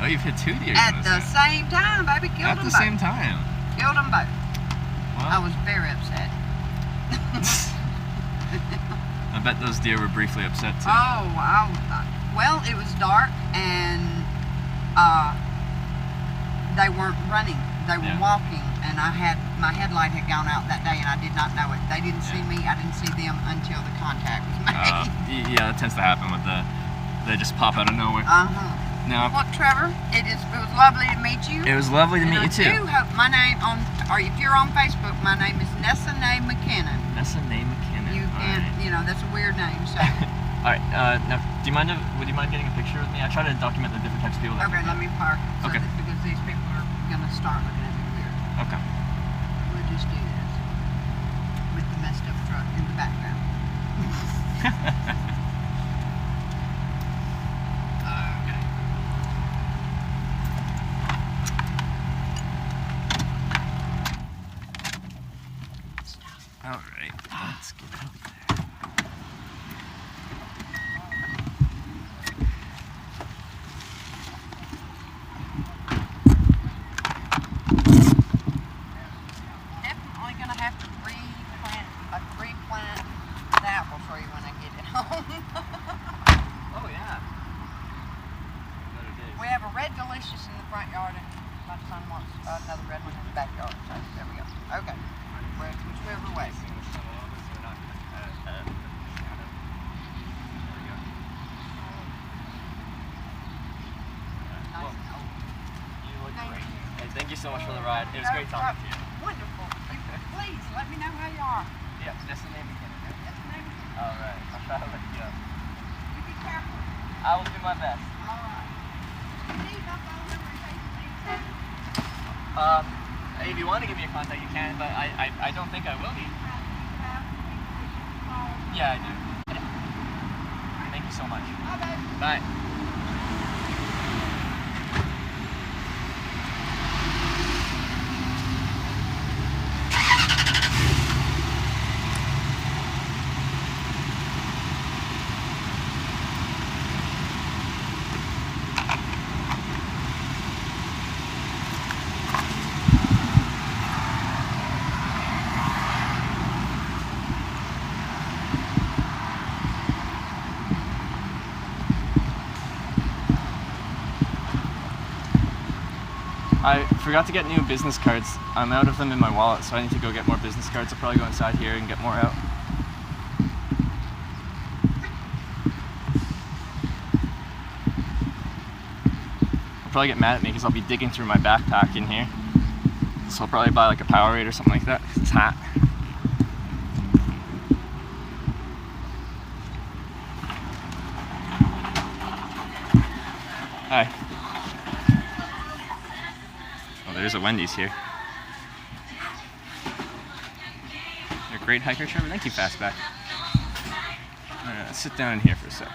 Oh, you've hit 2 deer. At the same time, baby. Killed At them the both. same time. Killed them both. I Wow. was very upset. I bet those deer were briefly upset too. Oh, well, it was dark, and they weren't running. They were Yeah. walking, and my headlight had gone out that day, and I did not know it. They didn't see me. I didn't see them until the contact was made. Yeah, that tends to happen with they just pop out of nowhere. Now, Well, Trevor, it was lovely to meet you. it was lovely to meet you And I too. do hope my name or if you're on Facebook, my name is Nessa Nay McKinnon. Nessa Nay McKinnon. You can, that's a weird name. So, All right. Now, would you mind getting a picture with me? I try to document the different types of people. That okay, let me park. Okay. Because these people are gonna start looking at me weird. Okay. We'll just do this with the messed up truck in the background. Okay. All right. Let's get out there. another red one in the backyard. So there we go. Okay. Whichever way. Hey, thank you so much for the ride. It was great talking to you. Wonderful. Please let me know how you are. Yeah, just the name again. Yes, ma'am. All right, I'll try to look you up. You be careful. I will do my best. All right. Need my phone number in case you need something. If you want to give me a contact, you can, but I don't think I will need. Yeah, I do. Thank you so much. Bye, babe. Bye. I forgot to get new business cards. I'm out of them in my wallet, so I need to go get more business cards. I'll probably go inside here and get more out. They'll probably get mad at me because I'll be digging through my backpack in here. So I'll probably buy like a Powerade or something like that. It's hot. Hi. Oh, there's a Wendy's here. You're a great hiker, Trevor. Thank you, Fastback. Alright, let's sit down in here for a sec.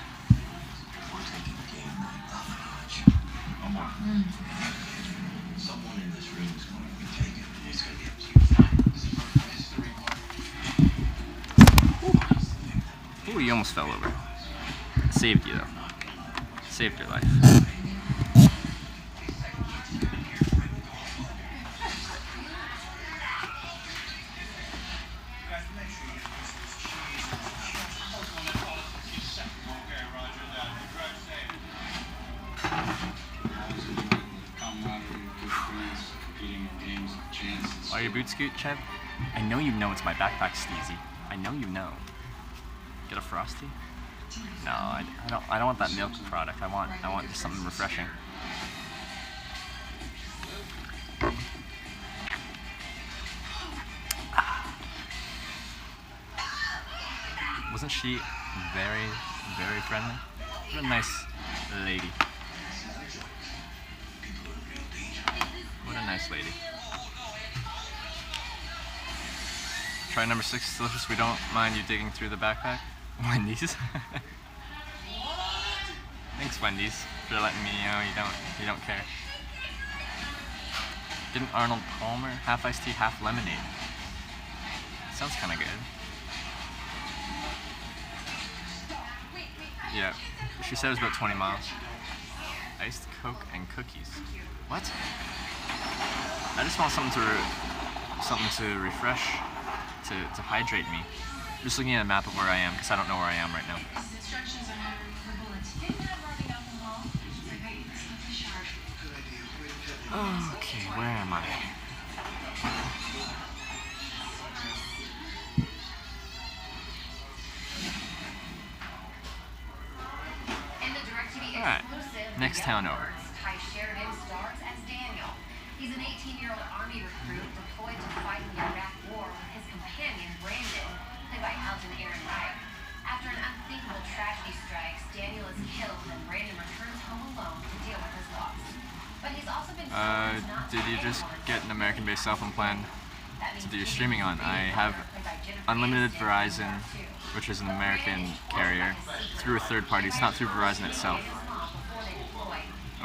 Someone in this room is going to be taken. It's going to be up to you. Ooh, you almost fell over. Saved you, though. Saved your life. Are your boots scoot, Chev? I know you know it's my backpack, Steezy. I know you know. Get a Frosty? No, I don't want that milk product. I want just something refreshing. Wasn't she very, very friendly? What a nice lady. What a nice lady. Try number 6, Delicious. We don't mind you digging through the backpack. Wendy's. Thanks, Wendy's, for letting me know you don't care. Didn't Arnold Palmer half iced tea, half lemonade? Sounds kind of good. Yeah, she said it was about 20 miles. Iced Coke and cookies. What? I just want something to refresh, to hydrate me. I'm just looking at a map of where I am because I don't know where I am right now. Okay, where am I? Alright, next town over. He's an 18-year-old Army recruit deployed to fight in the Iraq War with his companion, Brandon, played by Alton Aaron Wright. After an unthinkable tragedy strikes, Daniel is killed and Brandon returns home alone to deal with his loss. But he's also been did you just get an American-based cell phone plan to do your streaming on? I have unlimited Verizon, which is an American carrier, through a third party. It's not through Verizon itself.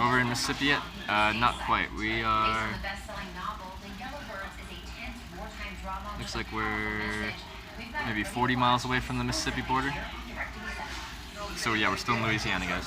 Over in Mississippi yet? Not quite. We are... Looks like we're maybe 40 miles away from the Mississippi border. So yeah, we're still in Louisiana, guys.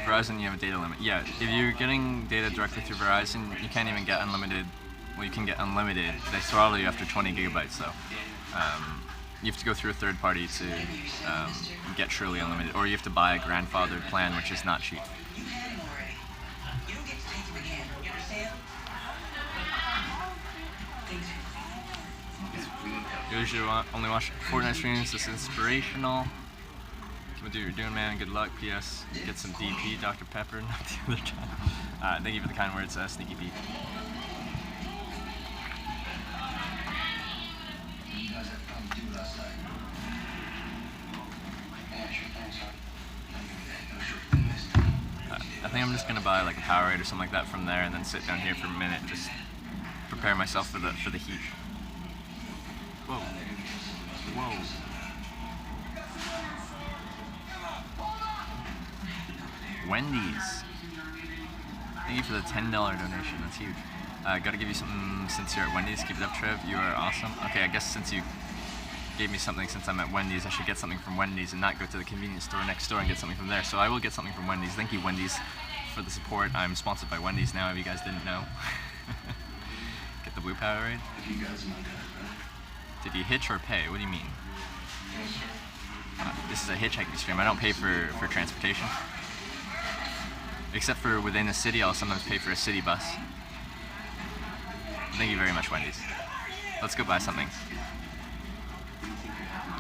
Verizon, you have a data limit. Yeah, if you're getting data directly through Verizon, you can't even get unlimited. Well, you can get unlimited. They throttle you after 20 gigabytes, though. You have to go through a third party to get truly unlimited, or you have to buy a grandfathered plan, which is not cheap. You had him already. You don't get to take him again. You understand? You usually only watch Fortnite streams. This is inspirational. Keep doing what you're doing, man. Good luck. P.S. Get some DP, Dr. Pepper, not the other time. Thank you for the kind words, Sneaky Pete. You guys have fun to do last night. Yeah, sure thing, son. I'll give you that. No sure thing this time. I think I'm just gonna buy like a Powerade or something like that from there, and then sit down here for a minute, just prepare myself for the heat. Whoa. Whoa. Wendy's. Thank you for the $10 donation. That's huge. Gotta give you something since you're at Wendy's. Keep it up, Trev. You are awesome. Okay, I guess since you gave me something since I'm at Wendy's, I should get something from Wendy's and not go to the convenience store next door and get something from there. So I will get something from Wendy's. Thank you, Wendy's, for the support. I'm sponsored by Wendy's now, if you guys didn't know. Get the blue Powerade. You guys are my guys, right? Did you hitch or pay? What do you mean? This is a hitchhiking stream. I don't pay for transportation. Except for within a city, I'll sometimes pay for a city bus. Thank you very much, Wendy's. Let's go buy something.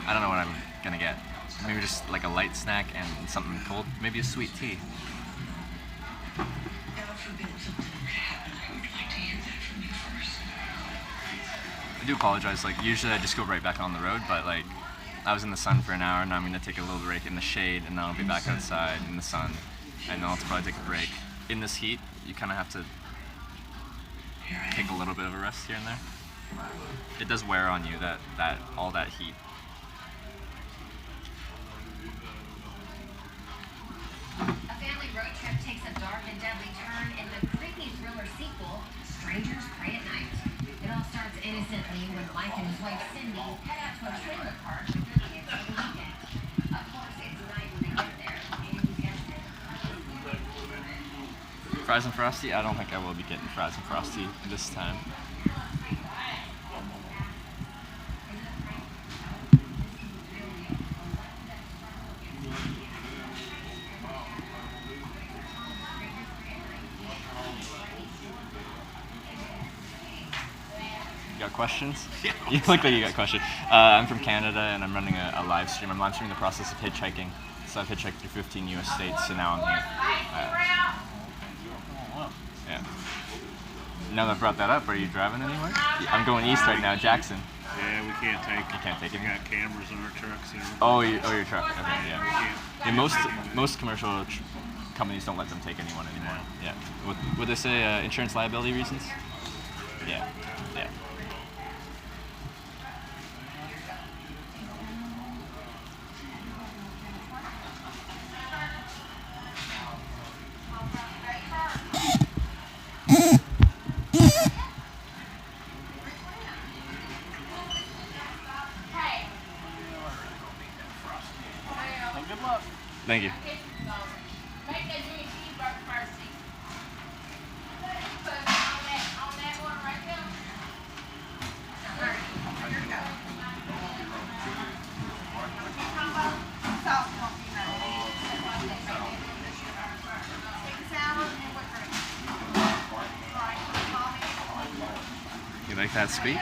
I don't know what I'm gonna get. Maybe just like a light snack and something cold. Maybe a sweet tea. God forbid something happened. I would like to hear that from you first. I do apologize. Like usually I just go right back on the road, but like I was in the sun for an hour, and now I'm gonna take a little break in the shade, and then I'll be back outside in the sun, and then I'll probably take a break. In this heat, you kind of have to take a little bit of a rest here and there. It does wear on you, all that heat. A family road trip takes a dark and deadly turn in the creepy thriller sequel, Strangers Pray at Night. It all starts innocently when Mike and his wife Cindy head out to a trailer park with their kids for the weekend. Of course, it's night when they get there, and you guessed it. Fries and Frosty? I don't think I will be getting Fries and Frosty this time. Got questions? Yeah. You look like you got questions. I'm from Canada, and I'm running a live stream. I'm live streaming the process of hitchhiking. So I've hitchhiked through 15 U.S. states, so now I'm here. Yeah. Now that I've brought that up, are you driving anywhere? I'm going east right now, Jackson. Yeah, we can't take it. You can't take it? We got cameras on our trucks and everything. Oh, your truck. Okay, yeah. Can't- Most commercial companies don't let them take anyone anymore. Yeah. Would they say insurance liability reasons? Yeah. Yeah. Thank you. You like that squeak?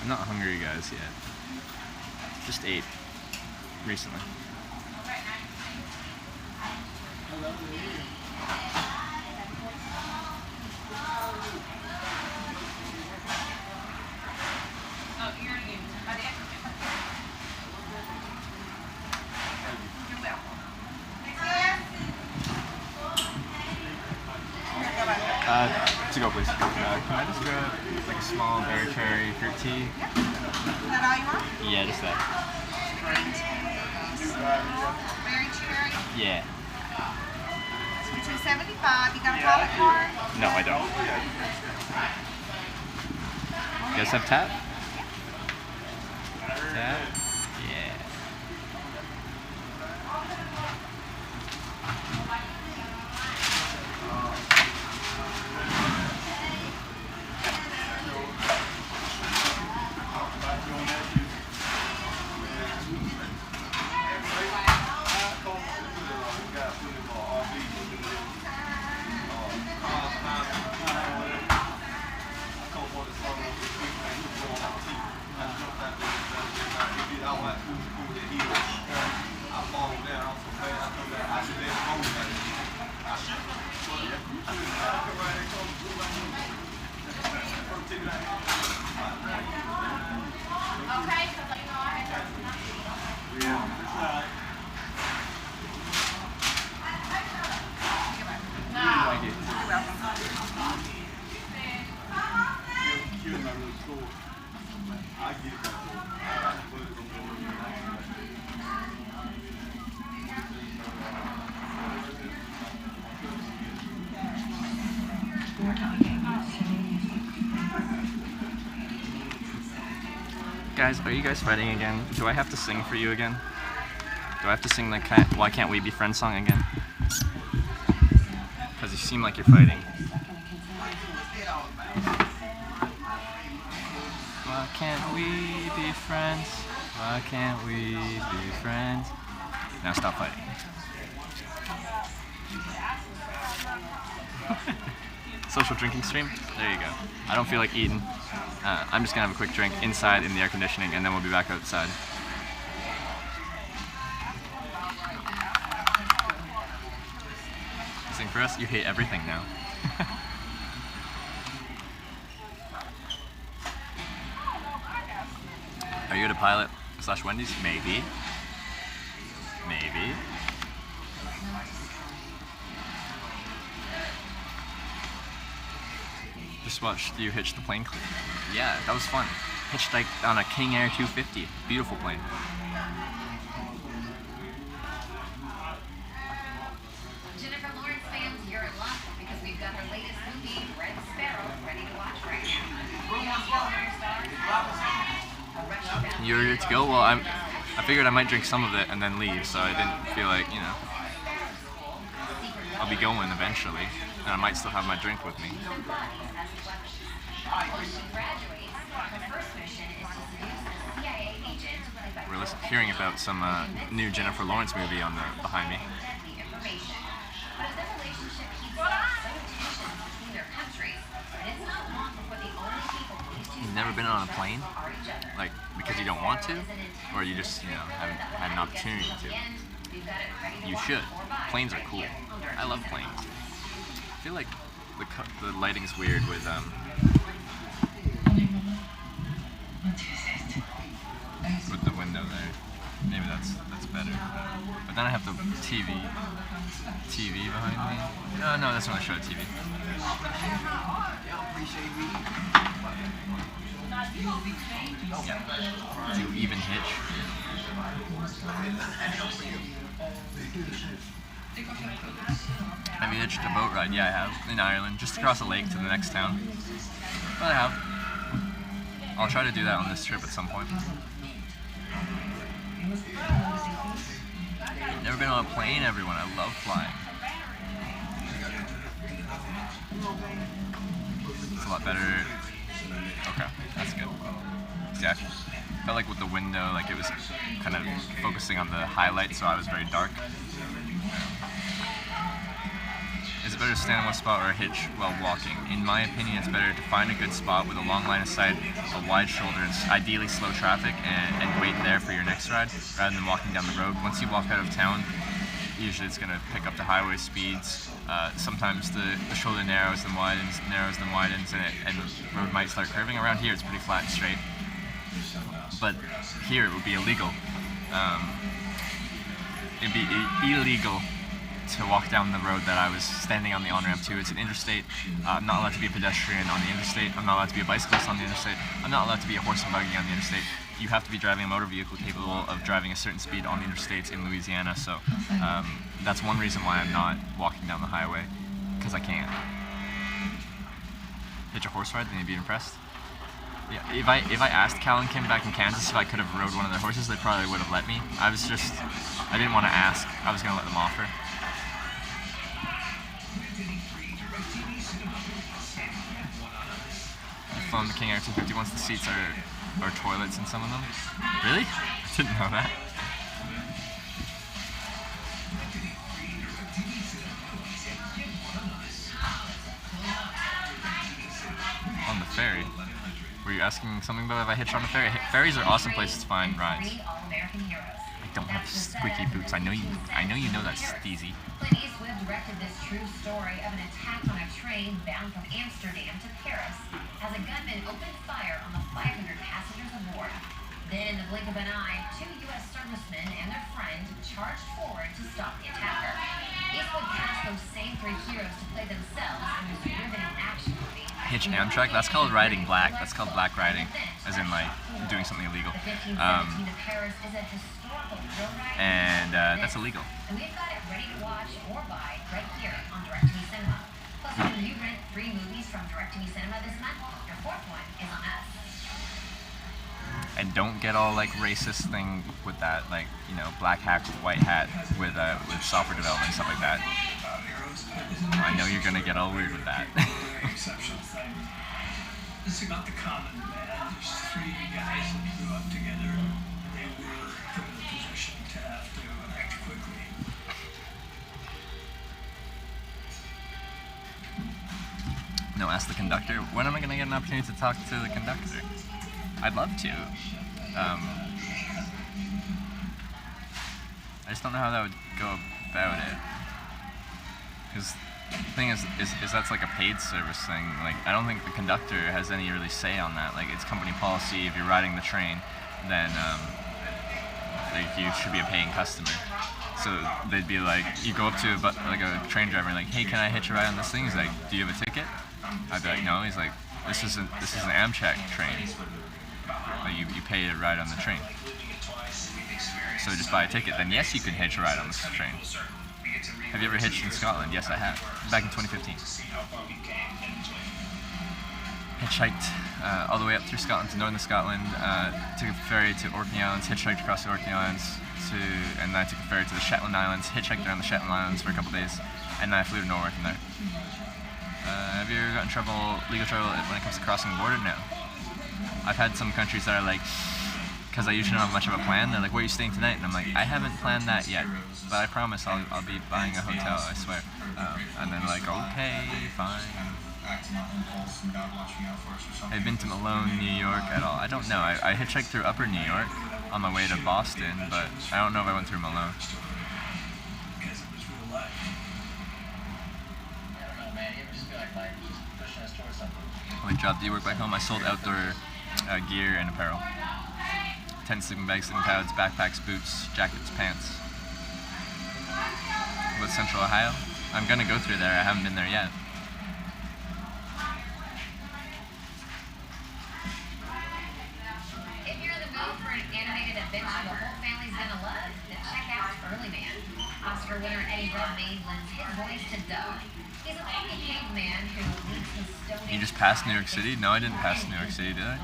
I'm not hungry, guys, yet. Just ate recently. To go, please. Can I just grab like a small berry cherry fruit tea? Is that all you want? Yeah, just that. Berry cherry. Yeah. $2.75. You got a wallet card? No, I don't. You guys have tap? Tap? Yeah. Guys, are you guys fighting again? Do I have to sing for you again? Do I have to sing the Why Can't We Be Friends song again? Because you seem like you're fighting. Why can't we be friends? Why can't we be friends? Now stop fighting. Social drinking stream? There you go. I don't feel like eating. I'm just gonna have a quick drink inside in the air conditioning and then we'll be back outside. Sing for us? You hate everything now. Are you at a Pilot / Wendy's? Maybe. Maybe. Just watched you hitch the plane clip. Yeah, that was fun. Hitched like on a King Air 250. Beautiful plane. Jennifer Lawrence fans, you're in luck because we've got her latest movie, Red Sparrow, ready to watch right now. You're ready to go? Well, I figured I might drink some of it and then leave, so I didn't feel like, you know. I'll be going eventually, and I might still have my drink with me. When she graduates, her first mission is to seduce a CIA agent played by We're hearing about some new Jennifer Lawrence movie on the behind me. deadly information. But as their relationship heats up, so do tensions between their countries, and it's not long before the only people these two You've never been on a plane? are each other. Like, because you don't want to? Or you just, you know, haven't had an opportunity to? You should. Planes are cool. I love planes. I feel like the lighting's weird with the window there. Maybe that's better. But then I have the TV behind me. No, that's not a show TV. Yeah. Do you even hitch? Have you hitched a boat ride? Yeah, I have. In Ireland, just across a lake to the next town. But I have. I'll try to do that on this trip at some point. Never been on a plane, everyone. I love flying. It's a lot better. Okay, that's good. Yeah, I felt like with the window, like it was kind of focusing on the highlights, so I was very dark. Is it better to stand in one spot or hitch while walking. In my opinion, it's better to find a good spot with a long line of sight, a wide shoulder, and ideally slow traffic, and wait there for your next ride rather than walking down the road. Once you walk out of town, usually it's going to pick up the highway speeds. Sometimes the shoulder narrows then widens, and the road might start curving. Around here, it's pretty flat and straight. But here, it would be illegal. It'd be illegal to walk down the road that I was standing on the on-ramp to. It's an interstate. I'm not allowed to be a pedestrian on the interstate. I'm not allowed to be a bicyclist on the interstate. I'm not allowed to be a horse and buggy on the interstate. You have to be driving a motor vehicle capable of driving a certain speed on the interstates in Louisiana, so that's one reason why I'm not walking down the highway, because I can't. Hitch a horse ride, then you'd be impressed. Yeah, if I asked Cal and Kim back in Kansas if I could have rode one of their horses, they probably would have let me. I didn't want to ask. I was going to let them offer. Phone the King Air 250 once the seats are toilets in some of them. Really? I didn't know that. On the ferry. Were you asking something about if I hitched on a ferry? Ferries are awesome places to find rides. I don't have squeaky boots. I know you know that's steezy. Clint Eastwood directed this true story of an attack on a train bound from Amsterdam to Paris as a gunman opened fire on the 500 passengers aboard. Then, in the blink of an eye, 2 U.S. servicemen and their friend charged forward to stop the attacker. Eastwood cast those same 3 heroes to play themselves in this riveting action movie. Hitch Amtrak? That's called riding black. That's called black riding, as in like doing something illegal. And that's illegal. And we've got it ready to watch or buy right here on DirecTV Cinema. Plus, when you rent 3 movies from DirecTV Cinema this month, your 4th one is on us. And don't get all like racist thing with that, like, you know, black hat with white hat with software development and stuff like that. I know you're gonna get all weird with that. It's about the common man. There's 3 guys that grew up together. They were put in a position to have to act quickly. No, ask the conductor. When am I gonna get an opportunity to talk to the conductor? I'd love to. I just don't know how that would go about it. Because the thing is that's like a paid service thing. Like, I don't think the conductor has any really say on that. Like, it's company policy. If you're riding the train, then like you should be a paying customer. So they'd be like, you go up to a train driver and like, hey, can I hitch a ride on this thing? He's like, do you have a ticket? I'd be like, no. He's like, this is an Amtrak train. Like, you pay to ride on the train. So just buy a ticket. Then yes, you can hitch a ride on this train. Have you ever hitched in Scotland? Yes, I have. Back in 2015. Hitchhiked all the way up through Scotland to northern Scotland. Took a ferry to Orkney Islands. Hitchhiked across the Orkney Islands and then I took a ferry to the Shetland Islands. Hitchhiked around the Shetland Islands for a couple days, and then I flew to Norway from there. Have you ever gotten legal trouble when it comes to crossing the border? No. I've had some countries that are like, because I usually don't have much of a plan, they're like, where are you staying tonight? And I'm like, I haven't planned that yet, but I promise I'll be buying a hotel, I swear. And then like, okay, fine. I've been to Malone, New York at all. I don't know. I hitchhiked through upper New York on my way to Boston, but I don't know if I went through Malone. What job do you work back home? I sold outdoor gear and apparel. Tent, sleeping bags, sleeping pads, backpacks, boots, jackets, pants. What about Central Ohio? I'm gonna go through there. I haven't been there yet. If you're in the mood for an animated adventure the whole family's gonna love, then check out Early Man. Oscar winner Eddie Redmayne lends his voice to Doug. He's a funky caveman who leads his stone. You just passed New York City? No, I didn't pass New York City, did I?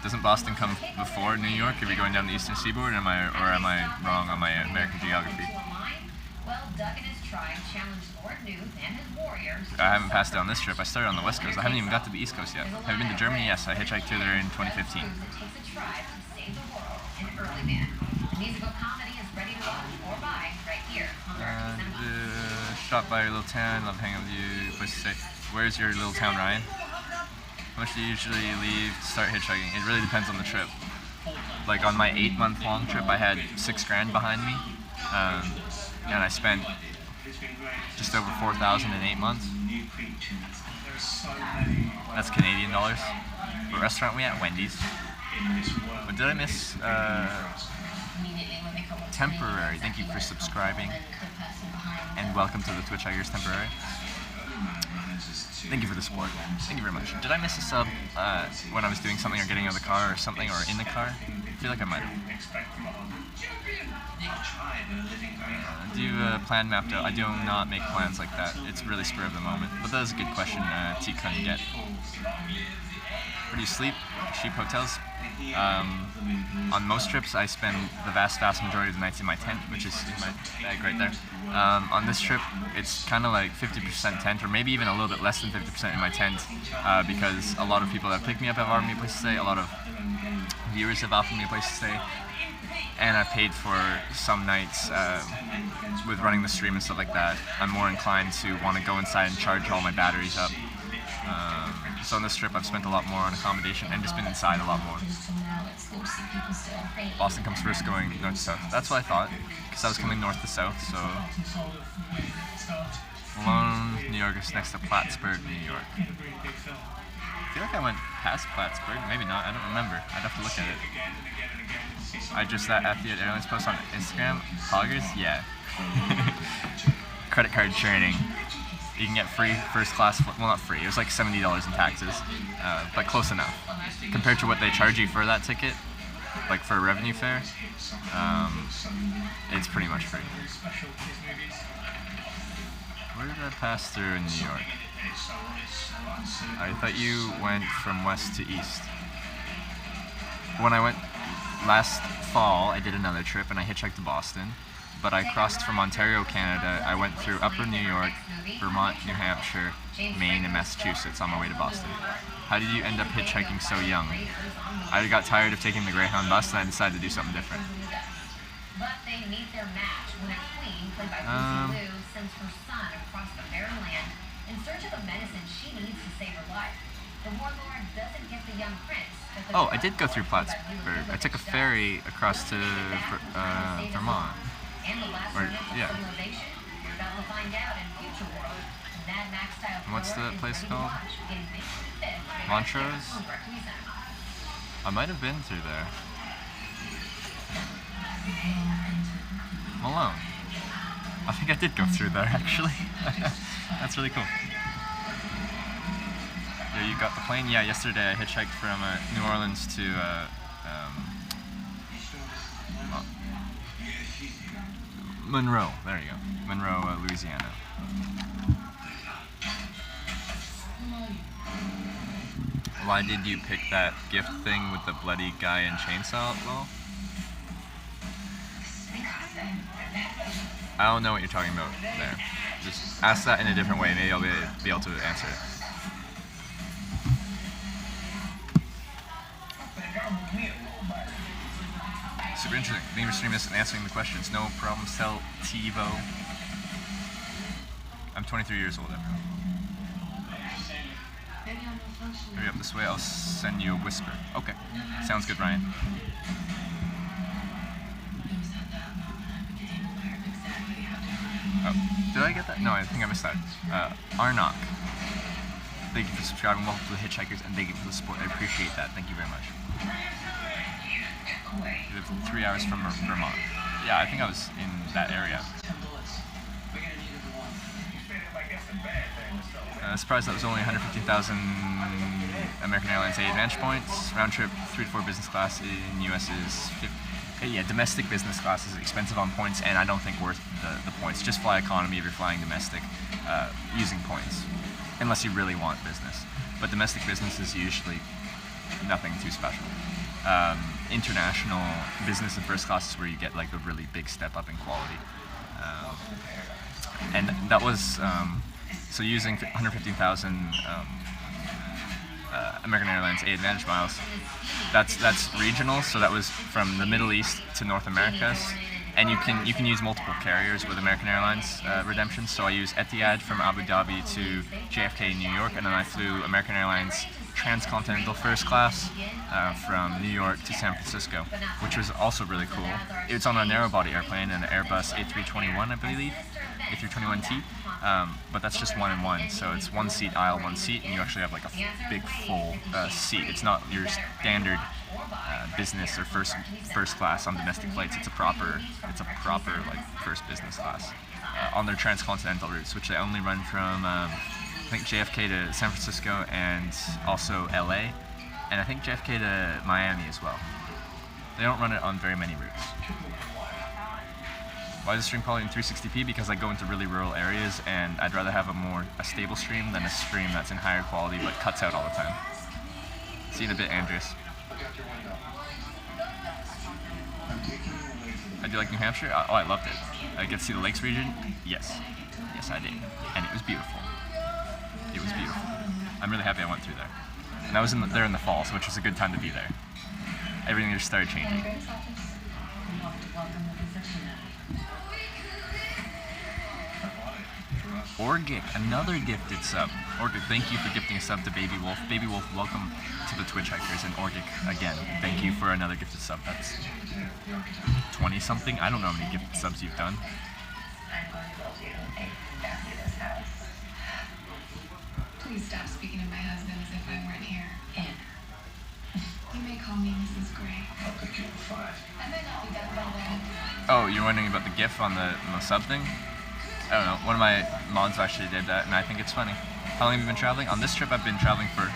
Doesn't Boston come before New York if you're going down the eastern seaboard, or am I wrong on my American geography? Well, Doug and his tribe challenged Lord Newt and his warriors. I haven't passed it on this trip. I started on the West Coast. I haven't even got to the East Coast yet. Have you been to Germany? Yes, I hitchhiked through there in 2015. It takes a tribe to save the world in Early Man. The musical comedy is ready to watch or buy right here on DirecTV Cinema. Drop by your little town. Love hanging out with you. Place to stay. Where's your little town, Ryan? How much do you usually leave to start hitchhiking? It really depends on the trip. Like on my 8-month-long trip, I had $6,000 behind me, and I spent just over $4,000 in 8 months. That's Canadian dollars. What restaurant we at? Wendy's. But did I miss Temporary? Thank you for subscribing, and welcome to the Twitch Hikers Temporary. Thank you for the support. Thank you very much. Did I miss a sub when I was doing something or getting out of the car or something, or in the car? I feel like I might have. Do you plan mapped out? I do not make plans like that. It's really spur of the moment. But that is a good question T couldn't get. Where do you sleep? Cheap hotels? On most trips, I spend the vast majority of the nights in my tent, which is in my bag right there. On this trip, it's kind of like 50% tent, or maybe even a little bit less than 50% in my tent, because a lot of people that pick me up have offered me a place to stay, a lot of viewers have offered me a place to stay, and I paid for some nights with running the stream and stuff like that. I'm more inclined to want to go inside and charge all my batteries up. So on this trip, I've spent a lot more on accommodation and just been inside a lot more. Boston comes first, going north to south. That's what I thought, because I was coming north to south, so... Malone, New York is next to Plattsburgh, New York. I feel like I went past Plattsburgh, maybe not, I don't remember. I'd have to look at it. I just that Etihad Airlines post on Instagram. Poggers? Yeah. Credit card training. You can get free first class, well not free, it was like $70 in taxes, but close enough. Compared to what they charge you for that ticket, like for a revenue fare, it's pretty much free. Where did I pass through in New York? I thought you went from west to east. When I went last fall, I did another trip and I hitchhiked to Boston. But I crossed from Ontario, Canada. I went through Upper New York, Vermont, New Hampshire, Maine, and Massachusetts on my way to Boston. How did you end up hitchhiking so young? I got tired of taking the Greyhound bus and I decided to do something different. But they meet their match when a queen, played by Lucy Liu, sends her son across the barren land in search of the medicine she needs to save her life. The warlord doesn't get the young prince. Oh, I did go through Plattsburgh. I took a ferry across to Vermont. And the last civilization, you're about to find out in future world. Mad Max style. What's the place called? Montrose? I might have been through there. Malone. I think I did go through there actually. That's really cool. Yeah, you got the plane? Yeah, yesterday I hitchhiked from New Orleans to Monroe. There you go. Monroe, Louisiana. Why did you pick that gift thing with the bloody guy and chainsaw? Well, I don't know what you're talking about there. Just ask that in a different way. Maybe I'll be able to answer it. Super interesting. Thank you for streaming this and answering the questions. No problem. Tell TiVo. I'm 23 years old. Hurry up this way. I'll send you a whisper. Okay. Sounds good, Ryan. Oh, did I get that? No, I think I missed that. Arnok. Thank you for subscribing. Welcome to the Hitchhikers, and thank you for the support. I appreciate that. Thank you very much. You live 3 hours from Vermont. Yeah, I think I was in that area. Surprised that was only 115,000 American Airlines A Advantage points. Round trip 3 to 4 business class in US is 50. Yeah, domestic business class is expensive on points, and I don't think worth the points. Just fly economy if you're flying domestic using points, unless you really want business. But domestic business is usually nothing too special. International business and first class is where you get like a really big step up in quality. And that was, so using 115,000 American Airlines A Advantage miles, that's regional, so that was from the Middle East to North Americas, and you can use multiple carriers with American Airlines redemptions. So I use Etihad from Abu Dhabi to JFK in New York, and then I flew American Airlines transcontinental first class from New York to San Francisco, which was also really cool. It's on a narrow body airplane, an Airbus A321, I believe, A321T. But that's just 1-in-1, so it's one seat aisle, one seat, and you actually have like a big full seat. It's not your standard business or first class on domestic flights. It's a proper like first business class on their transcontinental routes, which they only run from I think JFK to San Francisco and also LA, and I think JFK to Miami as well. They don't run it on very many routes. Why is the stream quality in 360p? Because I go into really rural areas and I'd rather have a stable stream than a stream that's in higher quality but cuts out all the time. See you in a bit, Andreas. I do like New Hampshire? Oh, I loved it. I get to see the Lakes region? Yes. Yes, I did. And it was beautiful. It was beautiful. I'm really happy I went through there. And I was there in the fall, so which was a good time to be there. Everything just started changing. Orgic, another gifted sub. Orgic, thank you for gifting a sub to Baby Wolf. Baby Wolf, welcome to the Twitch Hikers, and Orgic, again, thank you for another gifted sub. That's 20-something? I don't know how many gifted subs you've done. Please stop speaking of my husband as if I weren't here. You may call me Mrs. Gray. I'll pick you for 5. I might not be done by then. Oh, you're wondering about the GIF on the sub thing? I don't know. One of my mods actually did that, and I think it's funny. How long have you been traveling? On this trip, I've been traveling for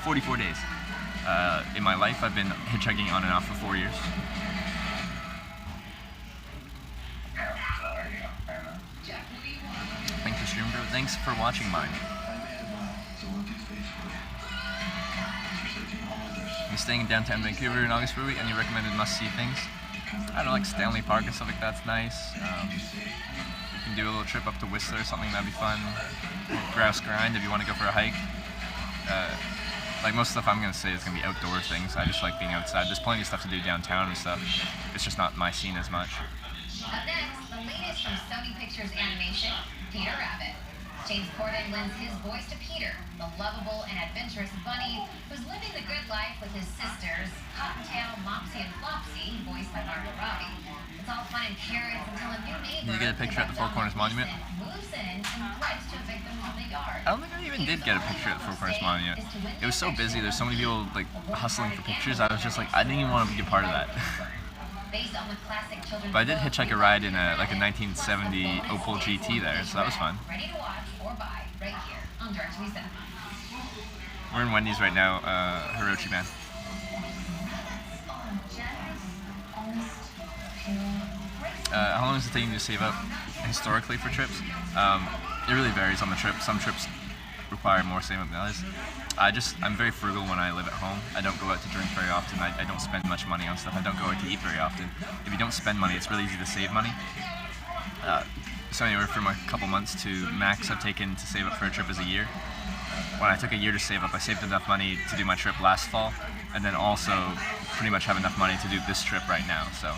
44 days. In my life, I've been hitchhiking on and off for 4 years. Thanks for streaming, bro. Thanks for watching mine. I'm staying in downtown Vancouver in August for a week. Any recommended must-see things? I don't know, like Stanley Park and stuff like that's nice. You can do a little trip up to Whistler or something, that'd be fun. Grouse Grind if you want to go for a hike. Like most stuff I'm going to say is going to be outdoor things. I just like being outside. There's plenty of stuff to do downtown and stuff. It's just not my scene as much. Up next, the latest from Sony Pictures Animation, Peter Rabbit. James Corden lends his voice to Peter, the lovable and adventurous bunny who's living the good life with his sisters, Cottontail, Mopsy, and Flopsy, voiced by Margot Robbie. It's all fun and carrots until a new neighbor Did you get a picture at the Four Corners Monument? moves in and threats to evict them from the yard. I don't think I even did get a picture at the Four Corners Monument. It was so busy, there's so many people like hustling for pictures, I was just like, I didn't even want to be a part of that. Based on the classic children's But I did book, hitchhike a ride in a 1970 Opel GT there, so that was fun. Ready to watch or buy right here on Direct to Me 7. We're in Wendy's right now, Hirochi man. How long is it taking you to save up historically for trips? It really varies on the trip. Some trips require more saving than others. I'm very frugal when I live at home. I don't go out to drink very often. I don't spend much money on stuff. I don't go out to eat very often. If you don't spend money, it's really easy to save money. So anywhere from a couple months to max I've taken to save up for a trip is a year. When I took a year to save up, I saved enough money to do my trip last fall, and then also pretty much have enough money to do this trip right now. So.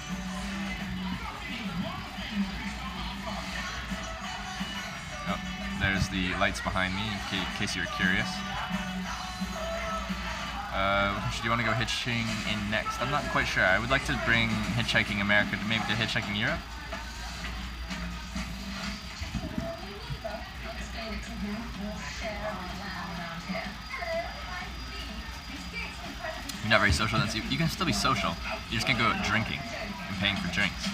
Oh, there's the lights behind me, in case you were curious. Do you want to go hitchhiking in next? I'm not quite sure. I would like to bring Hitchhiking America to maybe to Hitchhiking Europe. You're not very social. You can still be social. You just can't go out drinking and paying for drinks.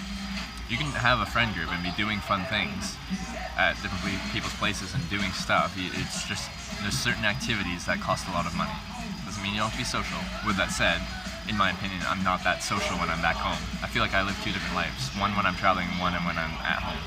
You can have a friend group and be doing fun things at different people's places and doing stuff. It's just, there's certain activities that cost a lot of money. Doesn't mean you don't have to be social. With that said, in my opinion, I'm not that social when I'm back home. I feel like I live two different lives. One when I'm traveling, one when I'm at home.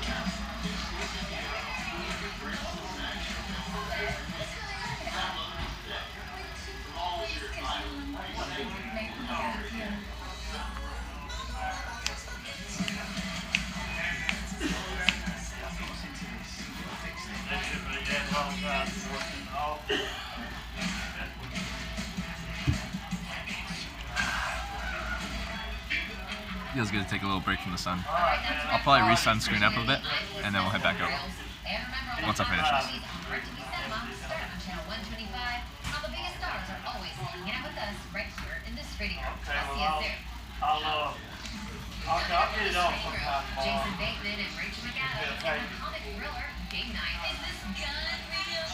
Feels good to take a little break from the sun. I'll probably re-sunscreen up a bit, and then we'll head back out once I finish this. I'll get it off sometime Jason Bateman and Rachel McAdams and the comic thriller Game Night. Is this gun real?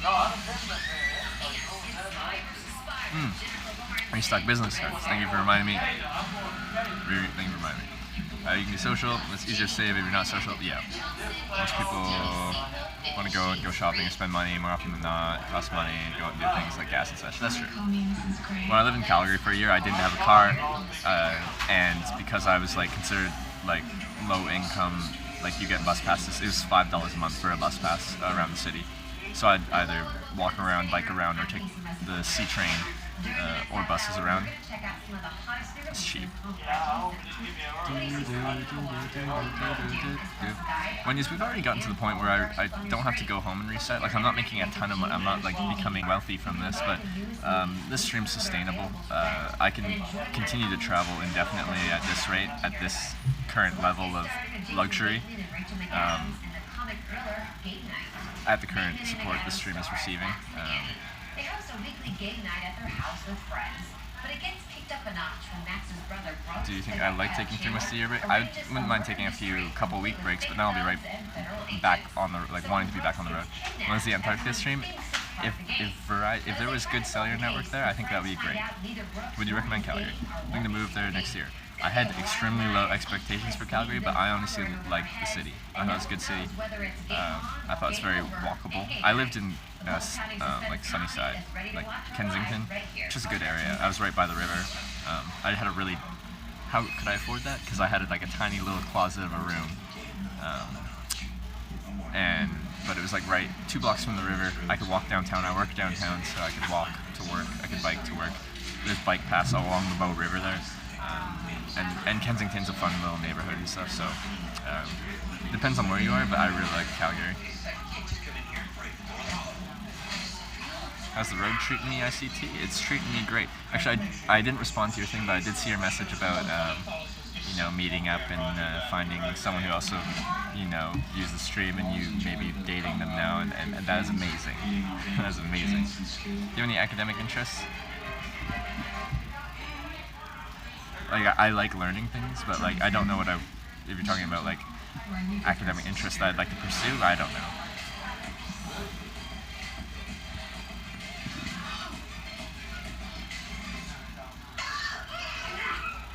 No, I don't think that's Restock business cards. Thank you for reminding me. Thank you for reminding me. You can be social. It's easier to save if you're not social. Yeah. Most people want to go shopping and spend money more often than not. It costs money and go out and do things like gas and such. That's true. When I lived in Calgary for a year, I didn't have a car, and because I was like considered like low income, like you get bus passes. It was $5 a month for a bus pass around the city. So I'd either walk around, bike around, or take the C train or buses around. It's cheap. Wendy's, we've already gotten to the point where I don't have to go home and reset. Like, I'm not making a ton of money. I'm not like becoming wealthy from this, but this stream's sustainable. I can continue to travel indefinitely at this rate, at this current level of luxury. At the current support the stream is receiving. They host a weekly game night at their house with friends, but it gets picked up a notch when Max's brother Brooks. Do you think I like taking 3 months a year break? I wouldn't mind taking a couple week breaks, but then I'll be right back on the wanting to be back on the road. When's the Antarctica stream? If there was good cellular network there, I think that would be great. Would you recommend Calgary? I'm going to move there next year. I had extremely low expectations for Calgary, but I honestly liked the city. I thought it was a good city. I thought it's very walkable. I lived in like Sunnyside, like Kensington, which is a good area. I was right by the river. I had a really, how could I afford that? Because I had like a tiny little closet of a room, but it was like right 2 blocks from the river. I could walk downtown. I work downtown, so I could walk to work. I could bike to work. There's bike paths all along the Bow River there. And Kensington's a fun little neighborhood and stuff, so depends on where you are, but I really like Calgary. How's the road treating me, ICT? It's treating me great. Actually, I didn't respond to your thing, but I did see your message about meeting up and finding someone who also used the stream and you maybe dating them now, and that is amazing. That is amazing. Do you have any academic interests? Like, I like learning things, but like I don't know if you're talking about like academic interests that I'd like to pursue, I don't know.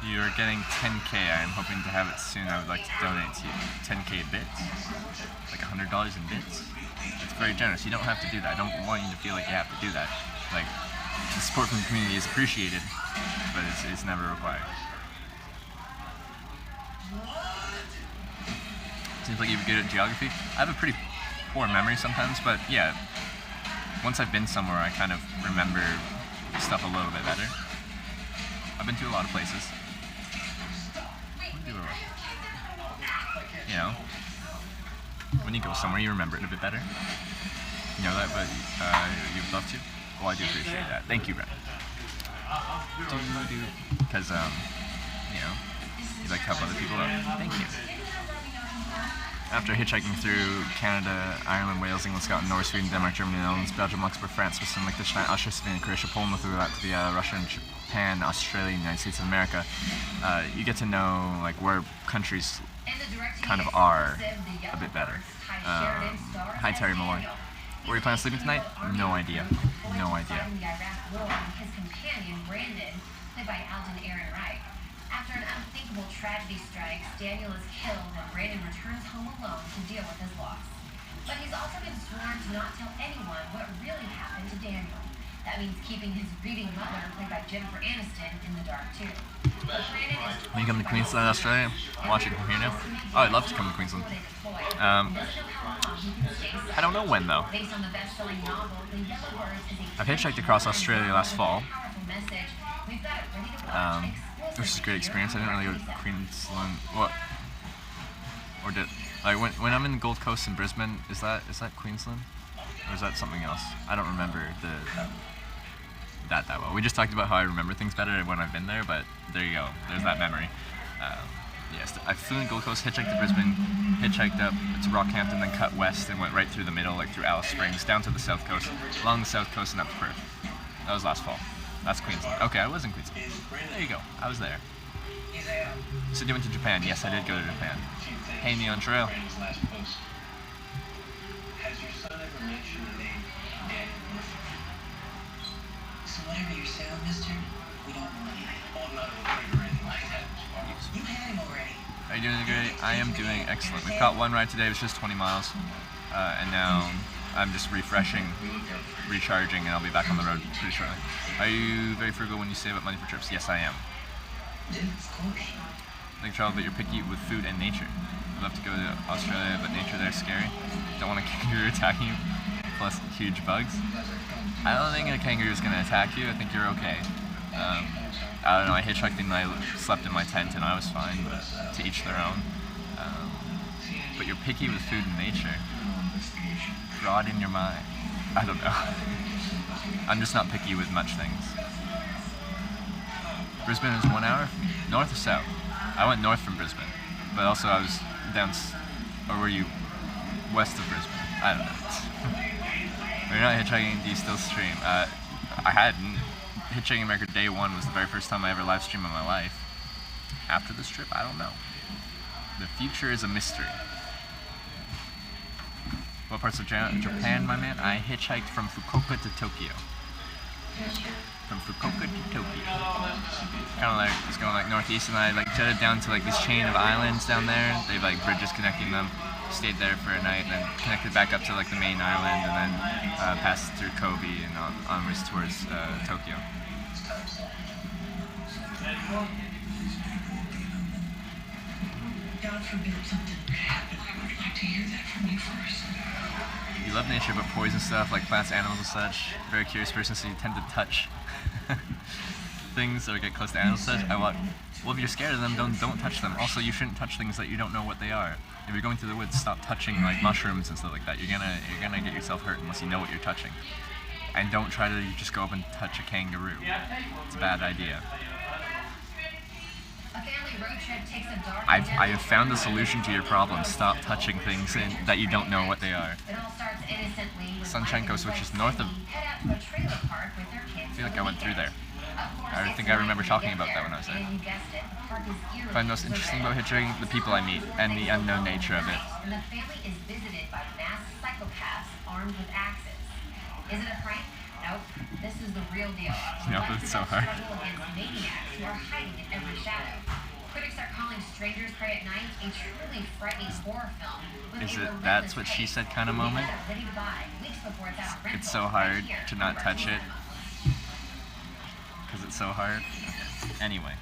You're getting 10K. I am hoping to have it soon. I would like to donate to you 10K bits, like $100 in bits. It's very generous. You don't have to do that. I don't want you to feel like you have to do that. Like, the support from the community is appreciated, but it's never required. Seems like you're good at geography. I have a pretty poor memory sometimes, but yeah, once I've been somewhere, I kind of remember stuff a little bit better. I've been to a lot of places. You know, when you go somewhere, you remember it a bit better. You know that, but you'd love to? Well, I do appreciate that. Thank you, Brett. Because, you like to help other people out. Thank you. After hitchhiking through Canada, Ireland, Wales, England, Scotland, Norway, Sweden, Denmark, Germany, Netherlands, Belgium, Luxembourg, France, Switzerland, Liechtenstein, Austria, Slovenia, Croatia, Poland, Lithuania, Latvia, Russia, and Japan, Australia, United States of America, you get to know like where countries kind of are a bit better. Hi, Terry Malloy. Where are you planning on sleeping tonight? No idea. No idea. After an unthinkable tragedy strikes, Daniel is killed and Brandon returns home alone to deal with his loss. But he's also been sworn to not tell anyone what really happened to Daniel. That means keeping his grieving mother, played by Jennifer Aniston, in the dark too. When you come to Queensland, Australia, watching from here now. Oh, I'd love to come to Queensland. I don't know when though. I've hitchhiked across Australia last fall, which is a great experience. I didn't really go to Queensland. What? Or did like when I'm in the Gold Coast in Brisbane? Is that Queensland, or is that something else? I don't remember that well. We just talked about how I remember things better when I've been there, but there you go. There's that memory. Yes, I flew in Gold Coast, hitchhiked to Brisbane, hitchhiked up to Rockhampton, then cut west and went right through the middle, like through Alice Springs, down to the south coast, along the south coast and up to Perth. That was last fall. That's Queensland. Okay, I was in Queensland. There you go. I was there. So you went to Japan. Yes, I did go to Japan. Hey, Neon Trail. Has your son ever mentioned the name Danny Murphy? So whatever you're saying, mister, we don't want you. Oh, I'm not a recruiter or anything like that. You had him already. Are you doing great? I am doing excellent. We've caught one ride today. It was just 20 miles. And now I'm just refreshing, recharging, and I'll be back on the road pretty shortly. Are you very frugal when you save up money for trips? Yes, I am. Of course. Like travel, but you're picky with food and nature. I'd love to go to Australia, but nature there's scary. Don't want a kangaroo attacking you, plus huge bugs. I don't think a kangaroo is going to attack you. I think you're okay. I don't know, I hitchhiked and I slept in my tent and I was fine, but to each their own. But you're picky with food and nature. Broaden your mind. I don't know. I'm just not picky with much things. Brisbane is 1 hour from me. North or south? I went north from Brisbane, but also I was down, or were you west of Brisbane? I don't know. When you're not hitchhiking, do you still stream? I hadn't. Hitchhiking Record Day 1 was the very first time I ever live streamed in my life. After this trip, I don't know. The future is a mystery. What parts of Japan, my man? I hitchhiked from Fukuoka to Tokyo. From Fukuoka to Tokyo. Kind of like, just going like northeast, and I like jetted down to like this chain of islands down there. They have like bridges connecting them. Stayed there for a night, and then connected back up to like the main island, and then passed through Kobe and onwards towards Tokyo. God forbid something happened. I would like to hear that from you first. You love nature, but poison stuff like plants, animals, and such. Very curious person, so you tend to touch things or get close to animals and such. Well, if you're scared of them, don't touch them. Also, you shouldn't touch things that you don't know what they are. If you're going through the woods, stop touching like mushrooms and stuff like that. You're gonna get yourself hurt unless you know what you're touching. And don't try to just go up and touch a kangaroo. It's a bad idea. A family road trip takes a dark I have found the solution to your problem. Stop touching things that you don't know what they are. It all starts innocently with Sunshine Coast, which is north of... head out to a trailer park with their kids. I feel like I went through there. I think I remember talking about that when I was there. And you guessed it, the park is eerie. I find most interesting about hitchhiking the people I meet and the unknown nature of it. And the family is visited by masked psychopaths armed with axes. Is it a prank? Nope. This is the real deal. No, it's so hard. Struggle against maniacs who are hiding in every shadow. Critics are calling Strangers Pray at Night a truly frightening horror film. Is it that's what she said kind of moment? It's so hard to not touch it. Because it's so hard. Anyway.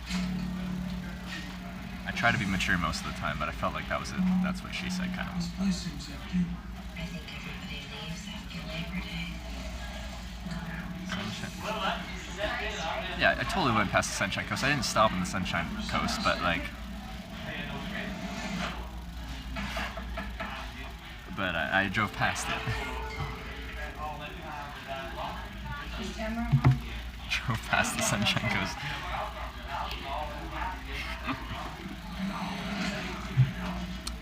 I try to be mature most of the time, but I felt like that was it. That's what she said kind of. I think everybody leaves after Labor Day. Sunshine. Yeah, I totally went past the Sunshine Coast. I didn't stop on the Sunshine Coast, but like... But I drove past it. Drove past the Sunshine Coast.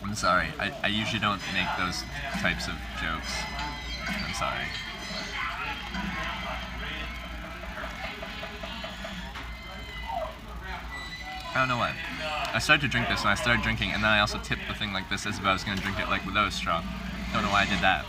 I'm sorry. I usually don't make those types of jokes. I'm sorry. I don't know why. I started to drink this and I started drinking, and then I also tipped the thing like this as if I was going to drink it like without a straw. Don't know why I did that.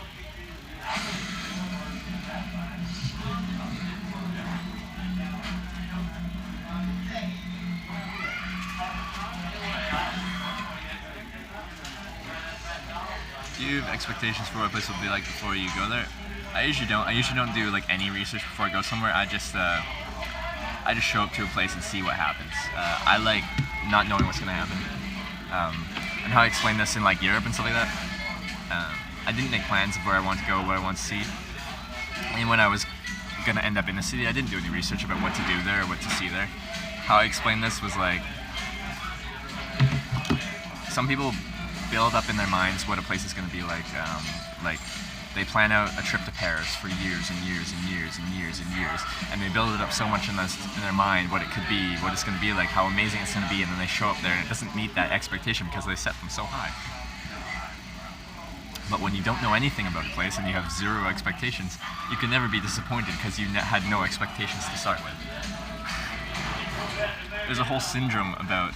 Do you have expectations for what a place will be like before you go there? I usually don't. I usually don't do like any research before I go somewhere. I just show up to a place and see what happens. I like not knowing what's gonna happen. And how I explain this in like Europe and stuff like that. I didn't make plans of where I want to go, what I want to see. And when I was gonna end up in a city, I didn't do any research about what to do there or what to see there. How I explained this was like, some people build up in their minds what a place is gonna be like they plan out a trip to Paris for years and years and years and years and years, and they build it up so much in their mind what it could be, what it's going to be like, how amazing it's going to be, and then they show up there and it doesn't meet that expectation because they set them so high. But when you don't know anything about a place and you have zero expectations, you can never be disappointed because you had no expectations to start with. There's a whole syndrome about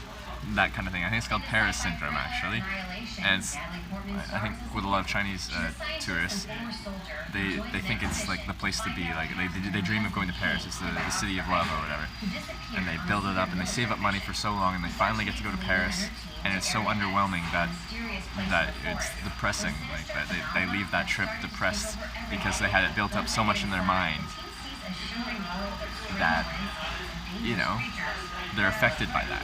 that kind of thing. I think it's called Paris syndrome, actually. And it's, I think with a lot of Chinese tourists, they think it's like the place to be. Like they dream of going to Paris. It's the city of love or whatever. And they build it up and they save up money for so long and they finally get to go to Paris. And it's so underwhelming that it's depressing. Like that they leave that trip depressed because they had it built up so much in their mind that, you know, they're affected by that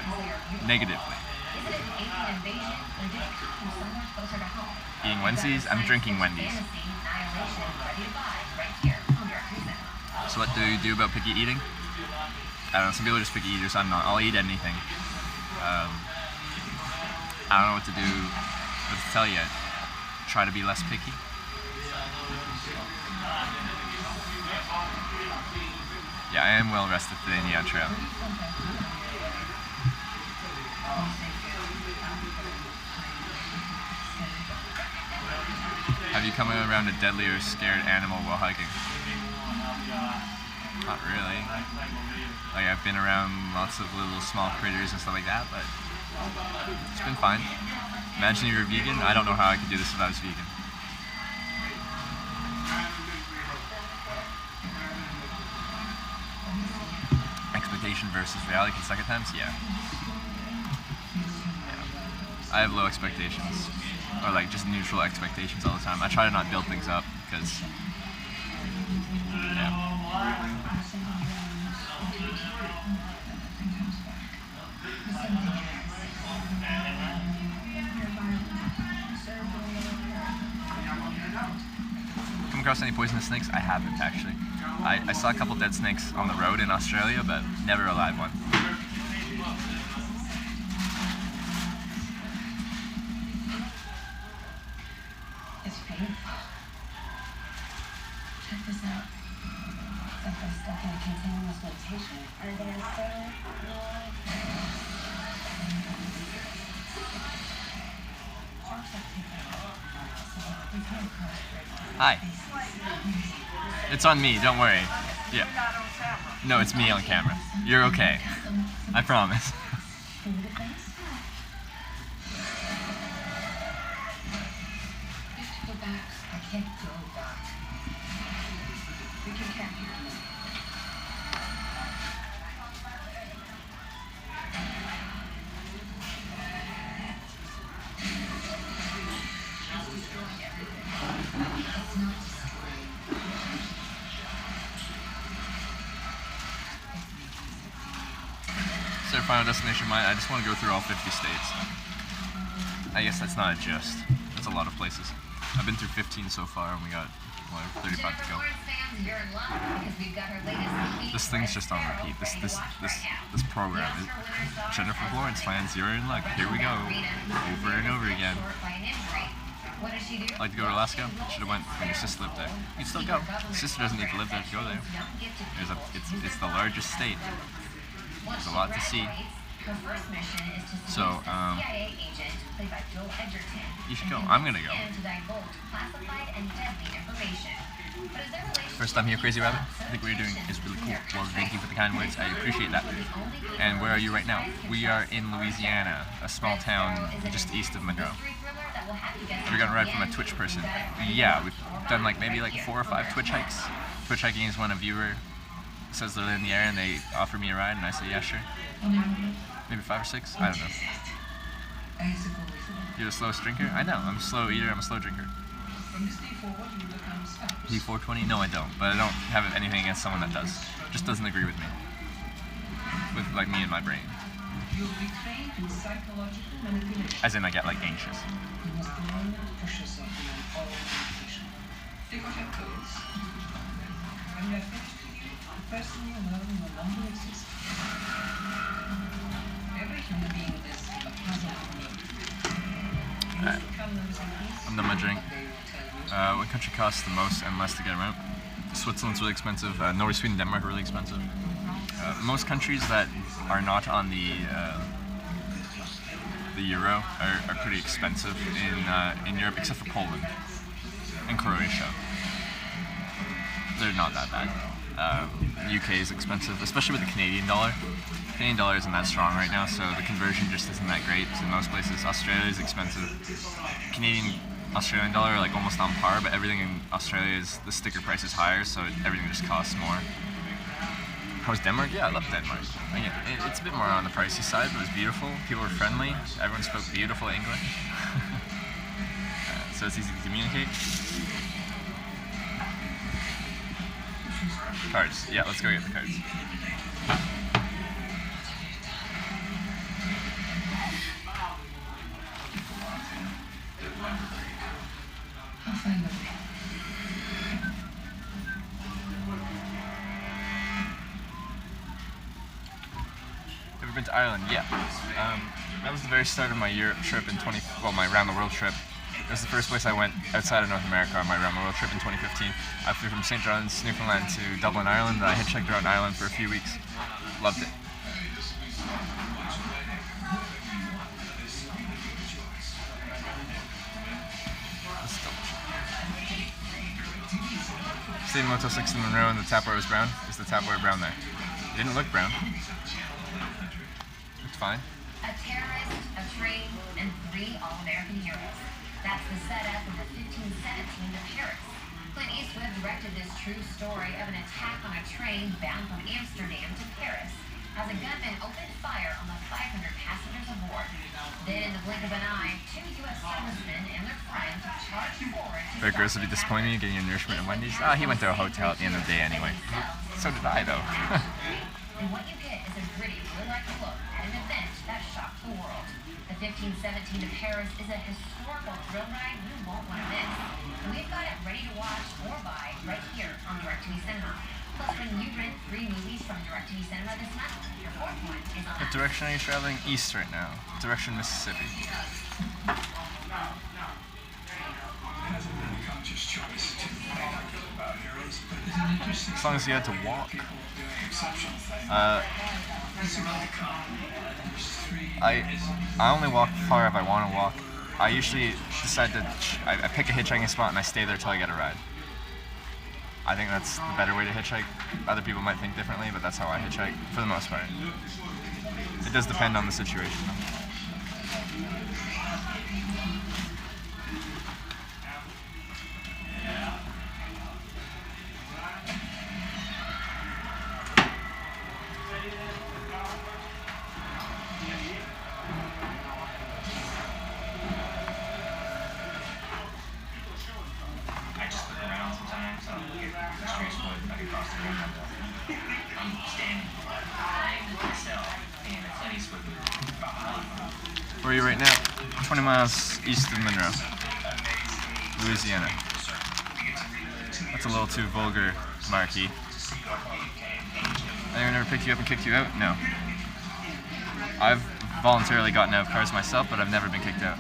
negatively. Eating Wednesdays? I'm drinking Wendy's. So what do you do about picky eating? I don't know, some people are just picky eaters, I'm not. I'll eat anything. I don't know what to do, what to tell you. Try to be less picky. Yeah, I am well rested today in the trail. Have you come around a deadly or scared animal while hiking? Not really. Like I've been around lots of little small critters and stuff like that, but it's been fine. Imagine you're a vegan. I don't know how I could do this if I was vegan. Expectation versus reality can suck at times? Yeah. I have low expectations. Or like just neutral expectations all the time. I try to not build things up because, yeah. Come across any poisonous snakes? I haven't actually. I saw a couple dead snakes on the road in Australia, but never a live one. It's painful. Check this out. It's like they're stuck in a continuous meditation. Are they still? Hi. It's on me, don't worry. Yeah. No, it's me on camera. You're okay. I promise. I can't go back. We can camp here tonight. Is there a final destination in mind? I just want to go through all 50 states. I guess that's not a just. That's a lot of places. I've been through 15 so far, and we got 35 to go. This thing's just on repeat. This program. Jennifer Lawrence fans, you're in luck. Here we go, over and over again. Like to go to Alaska? Should have went when your sister lived there. You still go. Your sister doesn't need to live there to go there. It's the largest state. There's a lot to see. So, you should go. I'm gonna go. First time here, Crazy Rabbit. I think what you're doing is really cool. Well, thank you for the kind words. I appreciate that. And where are you right now? We are in Louisiana, a small town just east of Monroe. Have you gotten a ride from a Twitch person? Yeah, we've done maybe 4 or 5 Twitch hikes. Twitch hiking is when a viewer says they're in the air and they offer me a ride and I say, yeah, sure. Maybe 5 or 6? I don't know. You're the slowest drinker? I know, I'm a slow eater, I'm a slow drinker. D420? No, I don't. But I don't have anything against someone that does. Just doesn't agree with me. With me and my brain. As in I get anxious. Alright. I'm done my drink. What country costs the most and less to get around? Switzerland's really expensive. Norway, Sweden, Denmark are really expensive. Most countries that are not on the euro are pretty expensive in Europe, except for Poland and Croatia. They're not that bad. UK is expensive, especially with the Canadian dollar. Canadian dollar isn't that strong right now, so the conversion just isn't that great in most places. Australia is expensive. Canadian Australian dollar are like almost on par, but everything in Australia is, the sticker price is higher, so everything just costs more. How was Denmark? Yeah, I love Denmark. Again, it's a bit more on the pricey side, but it was beautiful. People were friendly. Everyone spoke beautiful English. So it's easy to communicate. Cards. Yeah, let's go get the cards. I'll find them. Ever been to Ireland? Yeah. That was the very start of my Europe trip in my round the world trip. It was the first place I went outside of North America on my round the world trip in 2015. I flew from St. John's, Newfoundland to Dublin, Ireland, and I hitchhiked around Ireland for a few weeks. Loved it. Stayed in Motel 6 in Monroe, and the tap water was brown. Is the tap water brown there? It didn't look brown. Looked fine. A terrorist, a train, and 3 All-American heroes. That's the setup of the 1517 to Paris. Clint Eastwood directed this true story of an attack on a train bound from Amsterdam to Paris as a gunman opened fire on the 500 passengers aboard. Then, in the blink of an eye, 2 U.S. servicemen and their friends charged forward to Very gross to be disappointing you getting your nourishment at Wendy's. He went to a hotel at the end of the day anyway. So did I, though. And what you get is a gritty, real-life look at an event that shocked the world. The 1517 to Paris is a historical thrill ride you won't want to miss. And we've got it ready to watch or buy right here on DirecTV Cinema. Plus, when you rent 3 movies from DirecTV Cinema this month, your 4th one is on What us. direction are you traveling? East right now. Direction Mississippi. Hasn't been a conscious choice to make about heroes, but it's an interesting As long as you had to walk. people doing exceptional things. It's a really common. There's 3 I only walk far if I want to walk. I usually decide to, I pick a hitchhiking spot and I stay there till I get a ride. I think that's the better way to hitchhike. Other people might think differently, but that's how I hitchhike for the most part. It does depend on the situation. I just look around sometimes. I'll get streets foot back across the room. I'm standing myself, and a Clint Eastwood movie behind me. Where are you right now? 20 miles east of Monroe, Louisiana. That's a little too vulgar, Marky. Anyone ever picked you up and kicked you out? No. I've voluntarily gotten out of cars myself, but I've never been kicked out.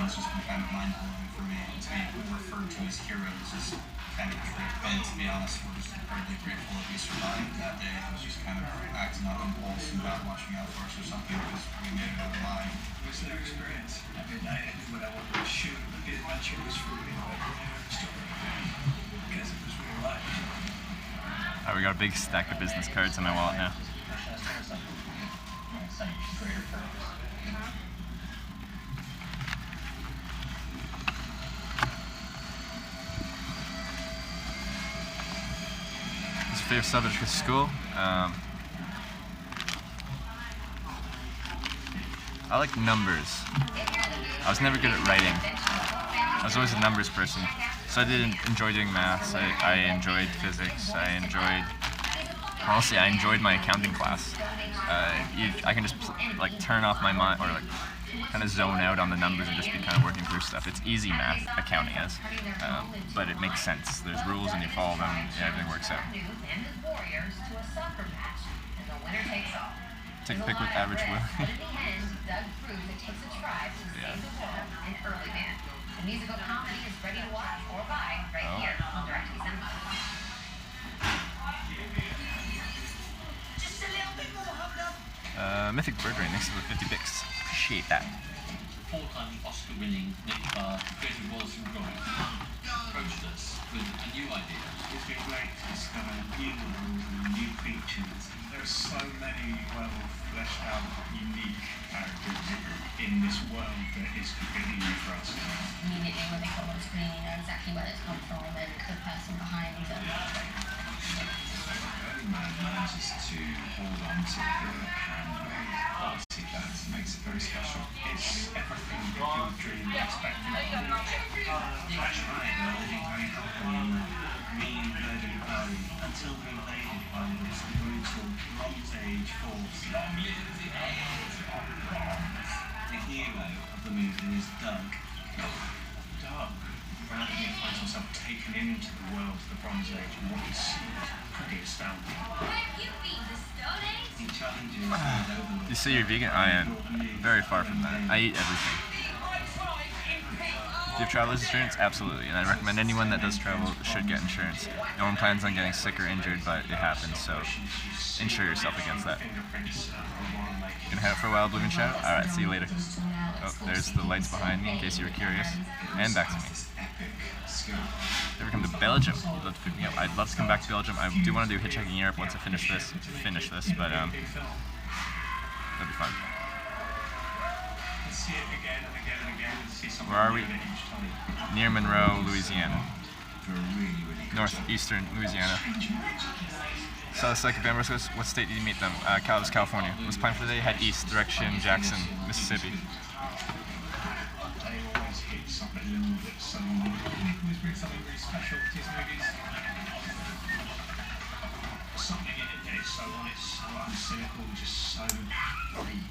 It's just been kind of mind-blowing for me to be referred to as heroes is kind of a trick. And to be honest, we're just incredibly grateful that we survived that day. It was just kind of acting on impulse and not watching out for us or something because we made it out alive. It was their experience. I mean, I knew what I wanted to shoot, but the adventure was for me. Because it was real life. Alright, we got a big stack of business cards in my wallet now. What's your favorite subject at school? I like numbers. I was never good at writing. I was always a numbers person. So I did enjoy doing maths. I enjoyed physics. Honestly, I enjoyed my accounting class. I can just like turn off my mind, or like kind of zone out on the numbers and just be kind of working through stuff. It's easy math, accounting is, but it makes sense. There's rules and you follow them, and everything works out. Take a pick with average will. The musical comedy is ready to watch or buy right here on DirecTV Cinema. Mythic Bird Rain, next to the 50 picks. Appreciate that. Four-time Oscar-winning Nick Creative Wallace and Gromit approached us with a new idea. It's been great to discover new worlds and new creatures. There are so many well fleshed out, unique characters in this world that is completely new for us. Immediately when they come on screen, you know exactly where it's come from and the person behind them. Early Man manages to hold on to the handmade quality that makes it very special. It's everything that you would dream and expect from a That's right, they're living very happily, re-invaded Bali until they're invaded by this brutal Bronze Age force. The hero of the movie is Doug. Randomly finds himself taken into the world of the Bronze Age, and what he sees is pretty astounding. He challenges his overlords. You say you're vegan? I am very far from that. I eat everything. Do you have traveler's insurance? Absolutely, and I recommend anyone that does travel should get insurance. No one plans on getting sick or injured, but it happens, so insure yourself against that. Gonna head out for a wild blooming shout? Alright, see you later. Oh, there's the lights behind me in case you were curious. And back to me. Ever come to Belgium? You'd love to pick me up. I'd love to come back to Belgium. I do want to do Hitchhiking Europe once I finish this, but that'd be fun. See it again and again and again and see something Where are we? new each time. Near Monroe, Louisiana. Northeastern Louisiana. Saw the second Bambos. What state did you meet them? California. Was planned for today. Head east, direction Jackson, Mississippi. They always hit something that's so unique. Always bring something really special to his movies. Something in it that is so honest, so uncynical, just so free.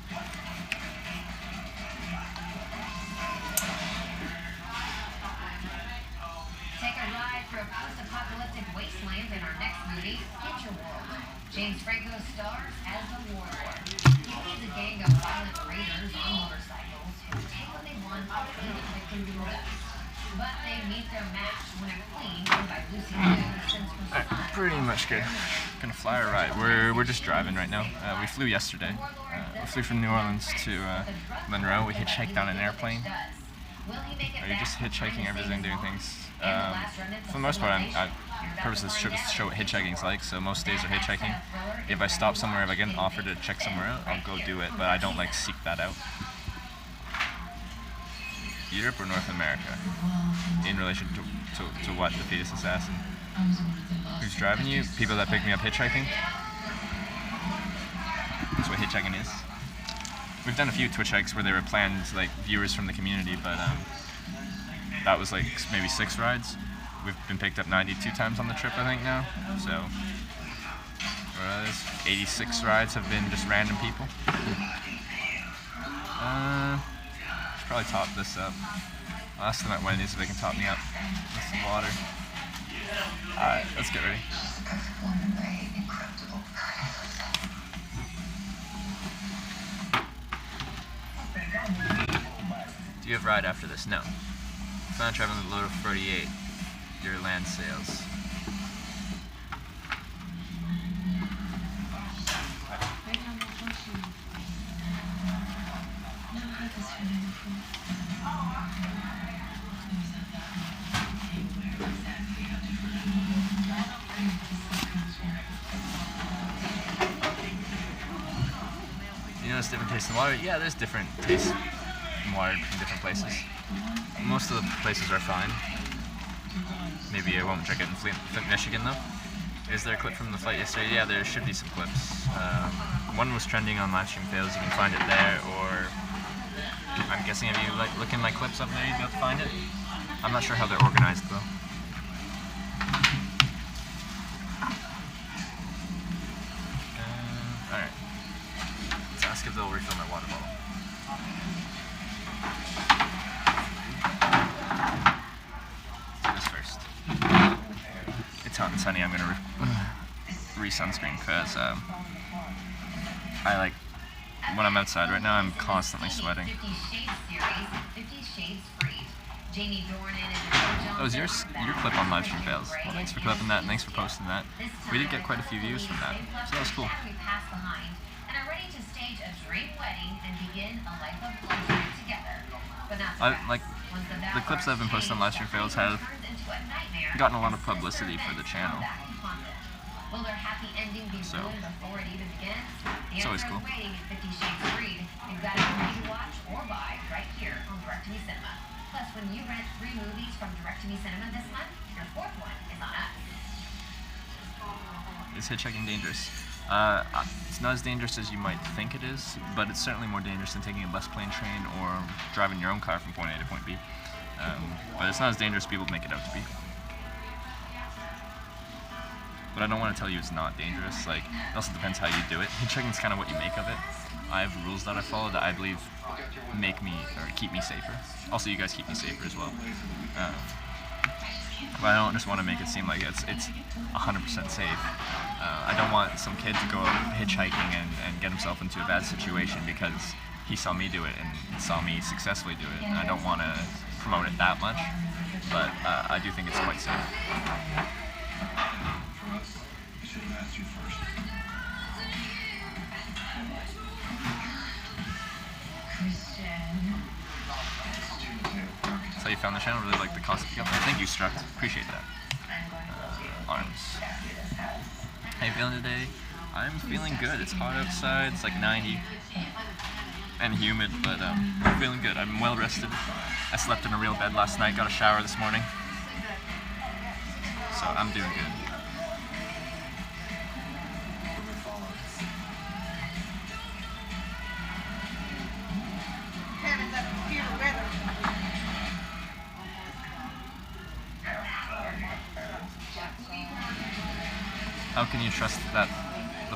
Take a ride through a post-apocalyptic wasteland in our next movie, Future World. James Franco stars as the warlord. He leads a gang of violent raiders on motorcycles who take what they want and leave the victims in the dust. But they meet their match when a queen, played by Lucy Liu, sends her son. Pretty much good. Gonna fly or ride. We're just driving right now. We flew yesterday. We flew from New Orleans to Monroe. We hitchhiked on an airplane. Are you just hitchhiking everything, doing things? For the most part, purpose of this trip is to show what hitchhiking's like, so most days are hitchhiking. If I stop somewhere, if I get an offer to check somewhere out, I'll go do it, but I don't like seek that out. Europe or North America? In relation to what? The fetus assassin? Who's driving you? People that pick me up hitchhiking? That's what hitchhiking is. We've done a few Twitch hikes where they were planned, like, viewers from the community, but that was like maybe 6 rides. We've been picked up 92 times on the trip, I think, now. So, what is 86 rides have been just random people. Should probably top this up. I'll ask them at Wendy's if they can top me up with some water. Alright, let's get ready. Do you have ride after this? No. Plan on traveling with a load of 48. Your land sales. You notice different tastes in water? Yeah, there's different tastes in water from different places. Most of the places are fine. Maybe I won't check it in Flint, Michigan though. Is there a clip from the flight yesterday? Yeah, there should be some clips. One was trending on Livestream Fails. You can find it there, or I'm guessing if you look in my clips up there, you'll be able to find it. I'm not sure how they're organized though. Alright. Let's ask if they'll refill my water bottle. This first. It's hot and sunny. I'm gonna re-sunscreen because I like when I'm outside right now. I'm constantly sweating. That was your clip on Livestream Fails. Well, thanks for clipping that, and thanks for posting that. We did get quite a few views from that, so that was cool. Like the clips that have been posted on Livestream Fails have gotten a lot of publicity for the channel. So it's always cool. Plus, when you rent 3 movies from Direct-to-Me Cinema this month, your 4th one is on us. Is hitchhiking dangerous? It's not as dangerous as you might think it is, but it's certainly more dangerous than taking a bus, plane, train, or driving your own car from point A to point B. But it's not as dangerous as people make it out to be. But I don't want to tell you it's not dangerous. Like, it also depends how you do it. Hitchhiking is kind of what you make of it. I have rules that I follow that I believe make me, or keep me safer. Also, you guys keep me safer as well. But I don't just want to make it seem like it's 100% safe. I don't want some kid to go out hitchhiking and get himself into a bad situation because he saw me do it and saw me successfully do it. And I don't want to promote it that much, but I do think it's quite safe. So you found the channel, really like the concept you got there. Thank you, Struct. Appreciate that. Arms. How you feeling today? I'm feeling good. It's hot outside. It's like 90 and humid, but I'm feeling good. I'm well rested. I slept in a real bed last night. Got a shower this morning. So I'm doing good. How can you trust that the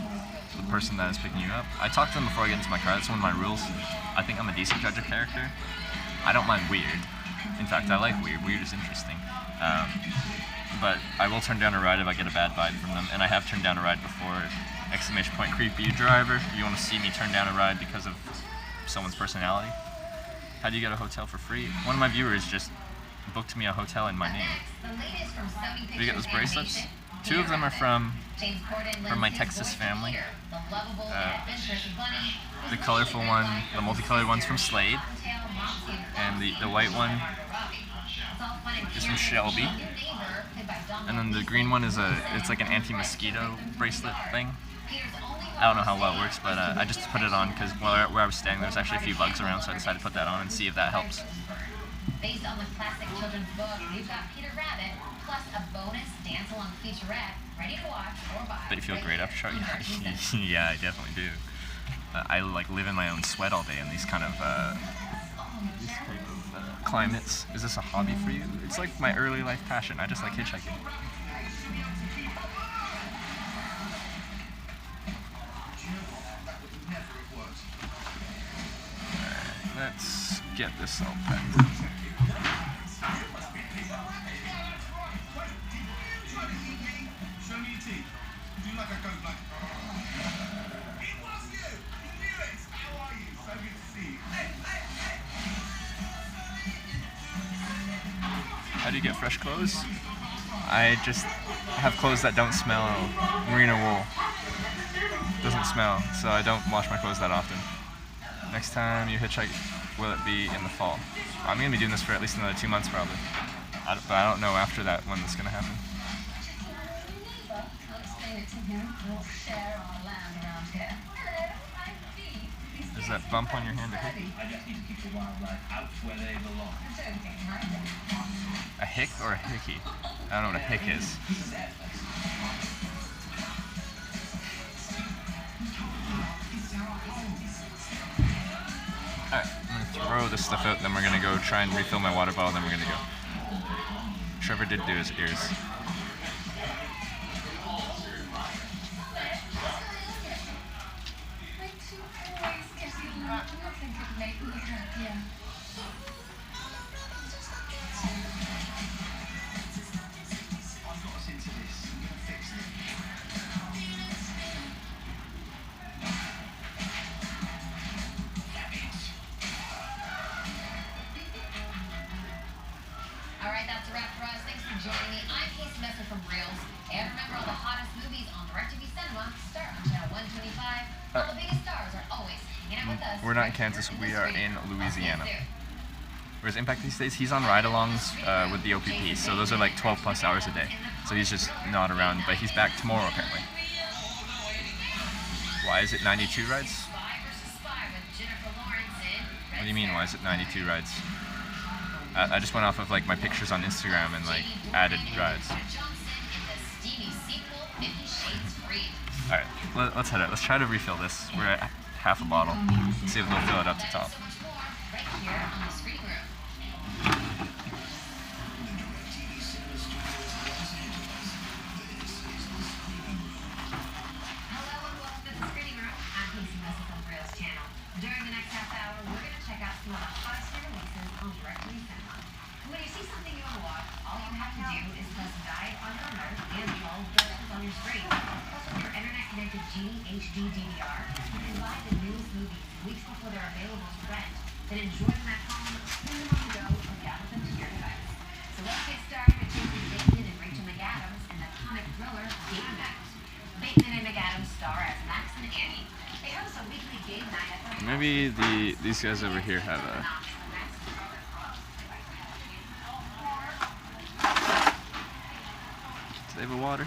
person that is picking you up? I talk to them before I get into my car. That's one of my rules. I think I'm a decent judge of character. I don't mind weird. In fact, I like weird. Weird is interesting. But I will turn down a ride if I get a bad vibe from them. And I have turned down a ride before. Exclamation point, creepy driver. You want to see me turn down a ride because of someone's personality? How do you get a hotel for free? One of my viewers just booked me a hotel in my name. Do you get those bracelets? 2 of them are from my Texas family. The colorful one, the multicolored one's from Slade, and the white one is from Shelby. And then the green one is it's like an anti-mosquito bracelet thing. I don't know how well it works, but I just put it on because where I was staying there was actually a few bugs around, so I decided to put that on and see if that helps. Based on the classic children's book, we've got Peter Rabbit, plus a bonus dance-along featurette, ready to watch or buy. But you feel great after shower? Yeah, I definitely do. I like live in my own sweat all day in these kind of climates. Is this a hobby for you? It's like my early life passion. I just like hitchhiking. Alright, let's get this all packed. How do you get fresh clothes? I just have clothes that don't smell merino wool. Doesn't smell, so I don't wash my clothes that often. Next time you hitchhike, will it be in the fall? I'm going to be doing this for at least another 2 months probably. But I don't know after that when it's going to happen. Is that bump on your hand a hickey? A hick or a hickey? I don't know what a hick is. Alright, I'm gonna throw this stuff out, then we're gonna go try and refill my water bottle, then we're gonna go. Trevor did do his ears. we're not in Kansas, we are in Louisiana. Whereas Impact these days, he's on ride-alongs with the OPP, so those are like 12 plus hours a day. So he's just not around, but he's back tomorrow apparently. Why is it 92 rides? What do you mean, why is it 92 rides? I just went off of like my pictures on Instagram and like added rides. Alright, let's head out. Let's try to refill this. We're at half a bottle. Let's see if they'll fill it up to top. During the next half hour, we're going to check out some of the hottest releases on Directory Cinema. When you see something you want to watch, all you have to do is press guide on your remote and follow directions on your screen. Plus, with your internet-connected Genie HD DVR, you can buy the newest movies weeks before they're available to rent. Then enjoy them at home, stream them on the go, or download them to your device. So let's get started with Jason Bateman and Rachel McAdams in the comic thriller Game Night. Bateman and McAdams star as Max and Annie. They host a weekly game night at the Maybe these guys over here have a... Do they have a water?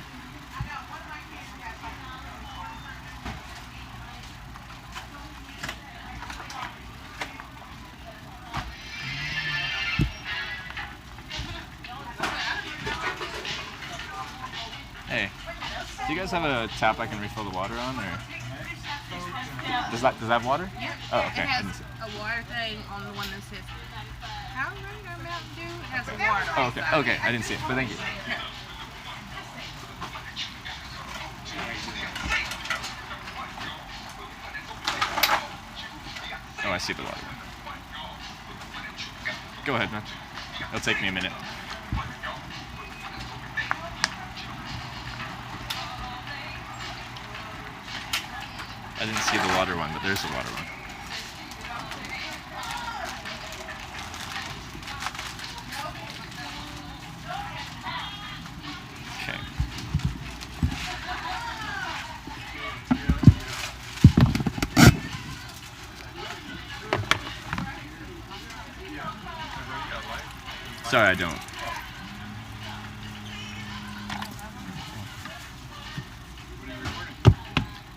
Hey, do you guys have a tap I can refill the water on, or does that have water? Yeah. Oh, okay. It has a water thing on the one that says, "How are you going Mountain Dew?" It has a water. Oh, okay. Okay, I didn't see it, but thank you. Oh, I see the water. Go ahead, man. It'll take me a minute. I didn't see the water one, but there's the water one. Okay. Sorry, I don't.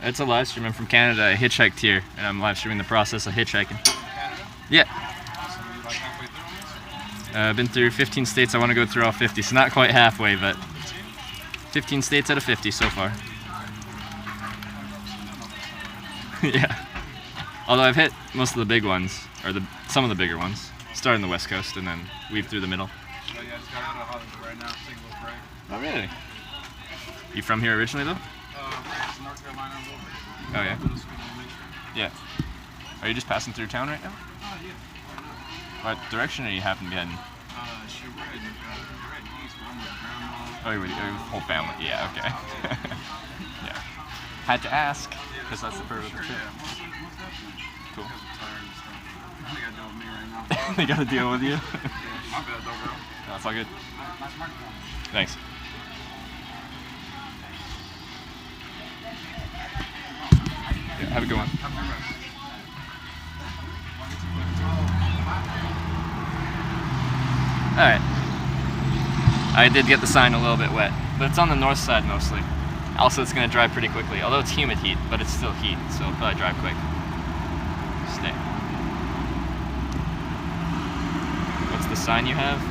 It's a live stream. I'm from Canada. I hitchhiked here, and I'm live streaming the process of hitchhiking. Yeah. I've been through 15 states. I want to go through all 50. So not quite halfway, but 15 states out of 50 so far. Yeah. Although I've hit most of the big ones, or some of the bigger ones. Start on the West Coast and then weave through the middle. Oh yeah, I just got out of Hollywood right now. Taking a little break. Oh really? You from here originally though? North Carolina a little bit. Oh yeah? Middle school elementary. Yeah. Are you just passing through town right now? Oh yeah. What direction are you happen to be heading? Shit, we're heading east. I'm with grandma. Oh, your whole family. Yeah, okay. Yeah. Had to ask, because that's the purpose of the trip. Yeah, most definitely. Cool. They got to deal with me right now. They gotta deal with you? Yeah, my bad though, bro. No, it's all good. Nice microphone. Thanks. Yeah, have a good one. Alright. I did get the sign a little bit wet, but it's on the north side mostly. Also, it's going to dry pretty quickly, although it's humid heat, but it's still heat, so it'll probably dry quick. Stay. What's the sign you have?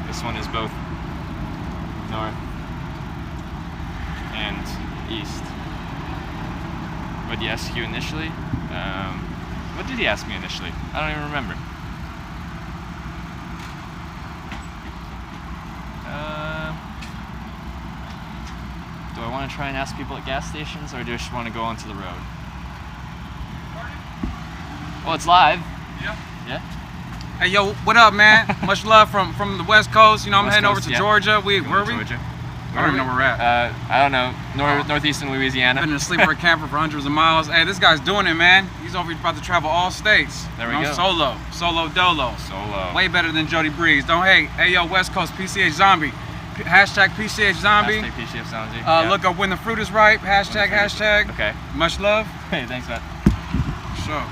This one is both north and east. What did he ask you initially? What did he ask me initially? I don't even remember. Do I want to try and ask people at gas stations, or do I just want to go onto the road? Well, it's live. Yeah. Yeah? Hey, yo, what up, man? Much love from the West Coast. You know, I'm West heading Coast, over to yeah. Georgia. Where are we? Georgia. I don't even know where we're at. I don't know. Northeastern Louisiana. Been in a sleeper camper for hundreds of miles. Hey, this guy's doing it, man. He's over here about to travel all states. There we You know, go. Solo dolo. Solo. Way better than Jody Breeze. Don't hate. Hey, yo, West Coast, PCH Zombie. Hashtag PCH Zombie. Hashtag PCH Zombie. Yeah. Look up When the Fruit is Ripe. Hashtag. Okay. Much love. Hey, thanks, man. Sure.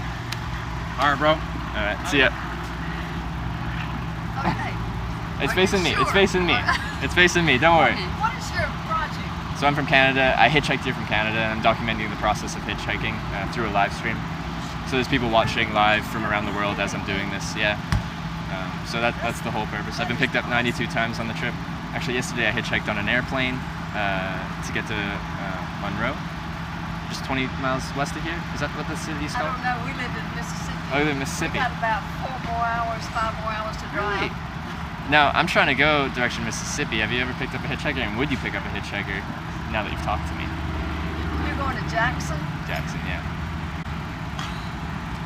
All right, bro. All right. See ya. Okay. It's Are facing you me. sure? It's facing me. It's facing me. Don't worry. What is your project? So I'm from Canada. I hitchhiked here from Canada, and I'm documenting the process of hitchhiking through a live stream. So there's people watching live from around the world as I'm doing this. Yeah. So that's the whole purpose. I've been picked up 92 times on the trip. Actually, yesterday I hitchhiked on an airplane to get to Monroe, just 20 miles west of here. Is that what the city is I called? don't know. We live in Mississippi. Oh, you live in Mississippi. We got about 5 more hours to drive. Really? Now, I'm trying to go direction Mississippi. Have you ever picked up a hitchhiker? And would you pick up a hitchhiker now that you've talked to me? You're going to Jackson? Jackson, yeah.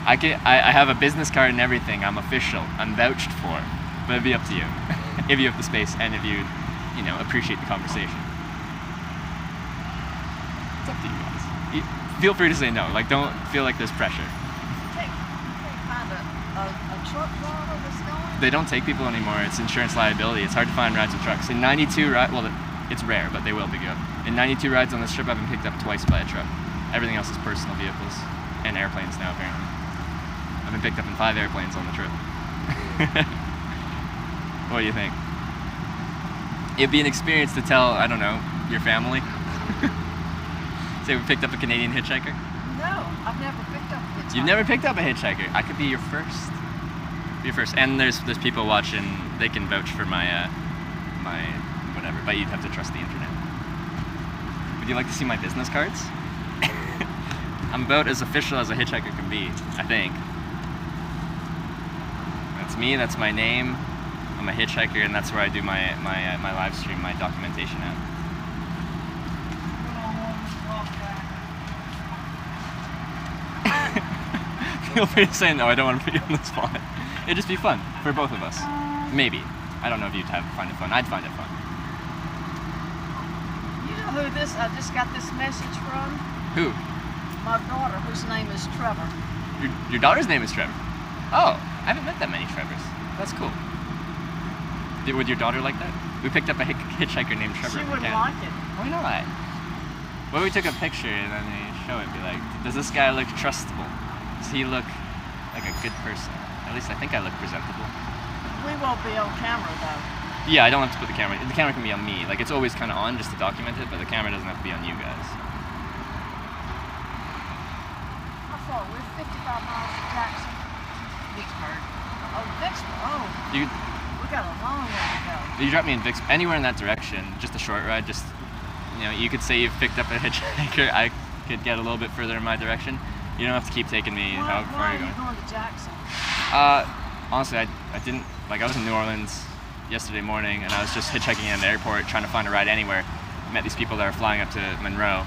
I have a business card and everything. I'm official. I'm vouched for. But it'd be up to you. If you have the space and if you appreciate the conversation. It's up to you guys. Feel free to say no. Like, don't feel like there's pressure. You can't find a truck driver that's going? They don't take people anymore. It's insurance liability. It's hard to find rides with trucks. In 92 rides, well, it's rare, but they will be good. In 92 rides on this trip, I've been picked up twice by a truck. Everything else is personal vehicles and airplanes now, apparently. I've been picked up in 5 airplanes on the trip. What do you think? It'd be an experience to tell, I don't know, your family. Say we picked up a Canadian hitchhiker. No, I've never picked up a hitchhiker. You've never picked up a hitchhiker. I could be your first. Be your first. And there's people watching. They can vouch for my my whatever. But you'd have to trust the internet. Would you like to see my business cards? I'm about as official as a hitchhiker can be, I think. That's me. That's my name. I'm a hitchhiker, and that's where I do my live stream, my documentation at. Feel free to say no. I don't want to put you on the spot. It'd just be fun for both of us. Maybe. I don't know if you'd find it fun. I'd find it fun. You know who this? I just got this message from. Who? My daughter, whose name is Trevor. Your daughter's name is Trevor. Oh, I haven't met that many Trevors. That's cool. Would your daughter like that? We picked up a hitchhiker named Trevor. She wouldn't like it. Why not? Well, we took a picture and then we show it. Be like, does this guy look trustable? Does he look like a good person? At least I think I look presentable. We won't be on camera though. Yeah, I don't have to put the camera. The camera can be on me. Like, it's always kind of on just to document it, but the camera doesn't have to be on you guys. How far? We're 55 miles from Jackson. Vicksburg. Oh, Vicksburg. Oh. We got a long way to go. You drop me in Vicks, anywhere in that direction, just a short ride, just, you could say you've picked up a hitchhiker, I could get a little bit further in my direction. You don't have to keep taking me how far you're going. Why are you going to Jackson? Honestly, I didn't, I was in New Orleans yesterday morning, and I was just hitchhiking in the airport, trying to find a ride anywhere. Met these people that are flying up to Monroe,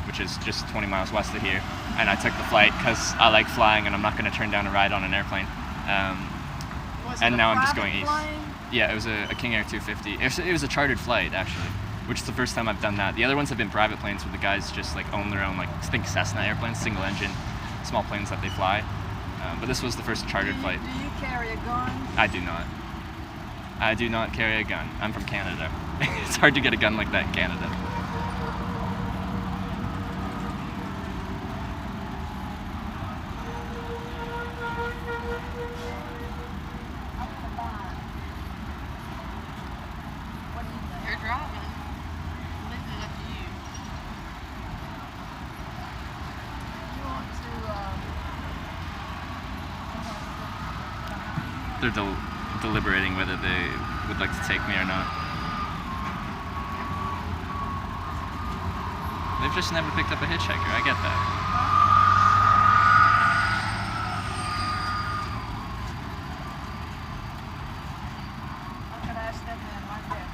which is just 20 miles west of here, and I took the flight because I like flying, and I'm not going to turn down a ride on an airplane. And now I'm just going east. Yeah, it was a King Air 250. It was a chartered flight, actually, which is the first time I've done that. The other ones have been private planes where the guys just own their own, think Cessna airplanes, single engine, small planes that they fly. But this was the first chartered flight. Do you carry a gun? I do not. I do not carry a gun. I'm from Canada. It's hard to get a gun like that in Canada. You're driving. I'm leaving it up to you. You want to, They're deliberating whether they would like to take me or not. They've just never picked up a hitchhiker. I get that. I could ask that man like that,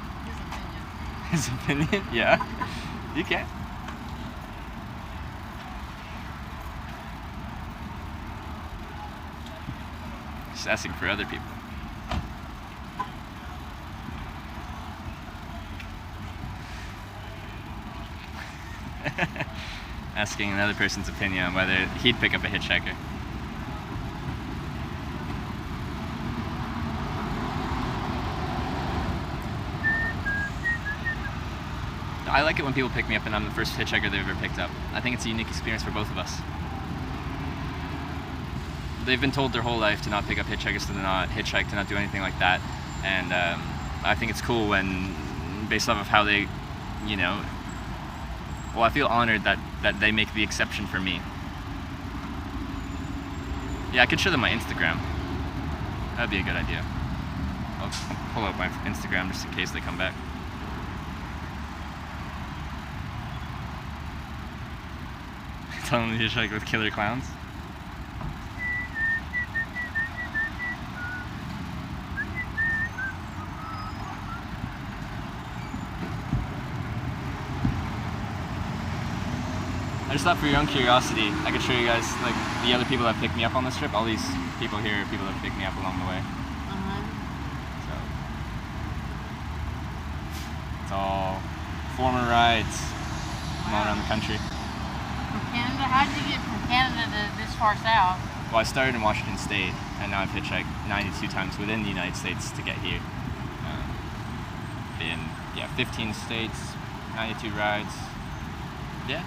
his opinion. His opinion? Yeah. You can. Just asking for other people. Asking another person's opinion on whether he'd pick up a hitchhiker. I like it when people pick me up and I'm the first hitchhiker they've ever picked up. I think it's a unique experience for both of us. They've been told their whole life to not pick up hitchhikers, to not hitchhike, to not do anything like that. And I think it's cool when, based off of how they, you know, well, I feel honored that they make the exception for me. Yeah, I could show them my Instagram. That'd be a good idea. I'll pull out my Instagram just in case they come back. Tell them to hitchhike with killer clowns. I just thought for your own curiosity, I could show you guys like the other people that picked me up on this trip. All these people here are people that picked me up along the way. So it's all former rides from all around the country. From Canada? How did you get from Canada to this far south? Well, I started in Washington State, and now I've hitchhiked 92 times within the United States to get here. Been 15 states, 92 rides. Yeah.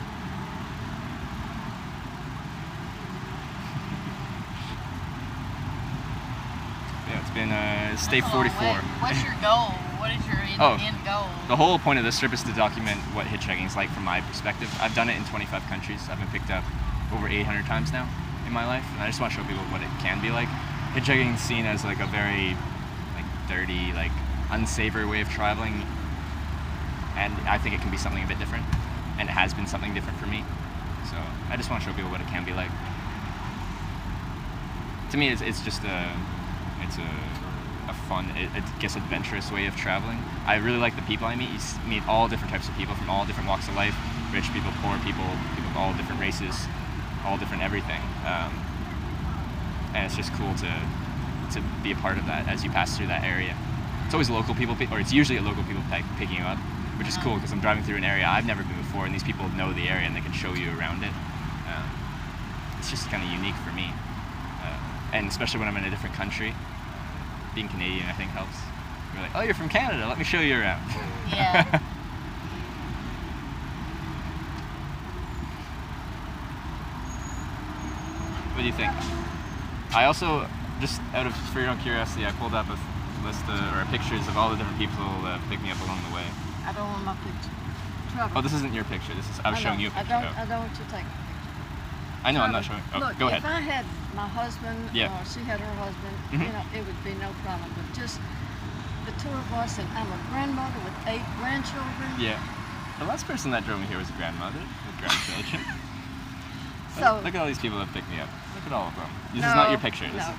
It's been state 44. What's your goal? What is your end goal? The whole point of this trip is to document what hitchhiking is like from my perspective. I've done it in 25 countries. I've been picked up over 800 times now in my life, and I just want to show people what it can be like. Hitchhiking is seen as like a very dirty, unsavory way of traveling, and I think it can be something a bit different, and it has been something different for me. So I just want to show people what it can be like. To me, it's just a fun, I guess, adventurous way of traveling. I really like the people I meet. You meet all different types of people from all different walks of life, rich people, poor people, people of all different races, all different everything. And it's just cool to be a part of that as you pass through that area. It's always local people, or it's usually local people picking you up, which is cool because I'm driving through an area I've never been before, and these people know the area and they can show you around it. It's just kind of unique for me. And especially when I'm in a different country. Being Canadian, I think, helps. You're like, oh, you're from Canada, let me show you around. Yeah. What do you think? I also, just for your own curiosity, I pulled up a list or pictures of all the different people that picked me up along the way. I don't want my picture. Trouble. Oh, this isn't your picture. I was showing you a picture. I don't want you to take a picture. I know, I'm not showing. Oh, look, go ahead. If I had my husband Yeah. or she had her husband, Mhm. you know, it would be no problem. But just the two of us, and I'm a grandmother with 8 grandchildren. Yeah. The last person that drove me here was a grandmother with grandchildren. So look at all these people that picked me up. Look at all of them. This is not your picture. No.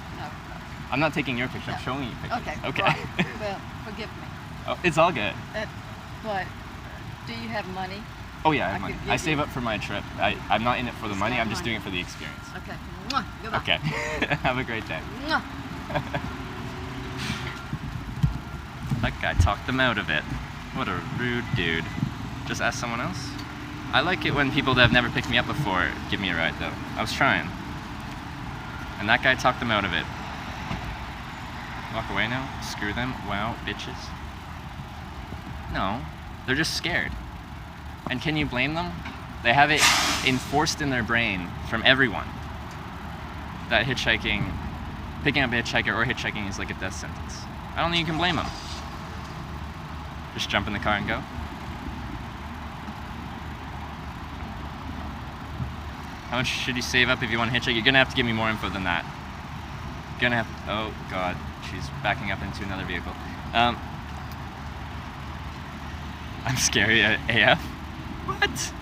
I'm not taking your picture. I'm showing you pictures. Okay. Okay. Well, forgive me. Oh, it's all good. But do you have money? Oh yeah, I have money. could give I save you- up for my trip. I'm not in it for the money. got I'm just money. doing it for the experience. Okay. Mwah. Goodbye. Okay. Have a great day. Mwah. That guy talked them out of it. What a rude dude. Just ask someone else. I like it when people that have never picked me up before give me a ride though. I was trying. And that guy talked them out of it. Walk away now? Screw them? Wow, bitches. No, they're just scared. And can you blame them? They have it enforced in their brain from everyone that hitchhiking, picking up a hitchhiker or hitchhiking is like a death sentence. I don't think you can blame them. Just jump in the car and go. How much should you save up if you want to hitchhike? You're gonna have to give me more info than that. You're gonna have to, oh God, she's backing up into another vehicle. I'm scary AF. What?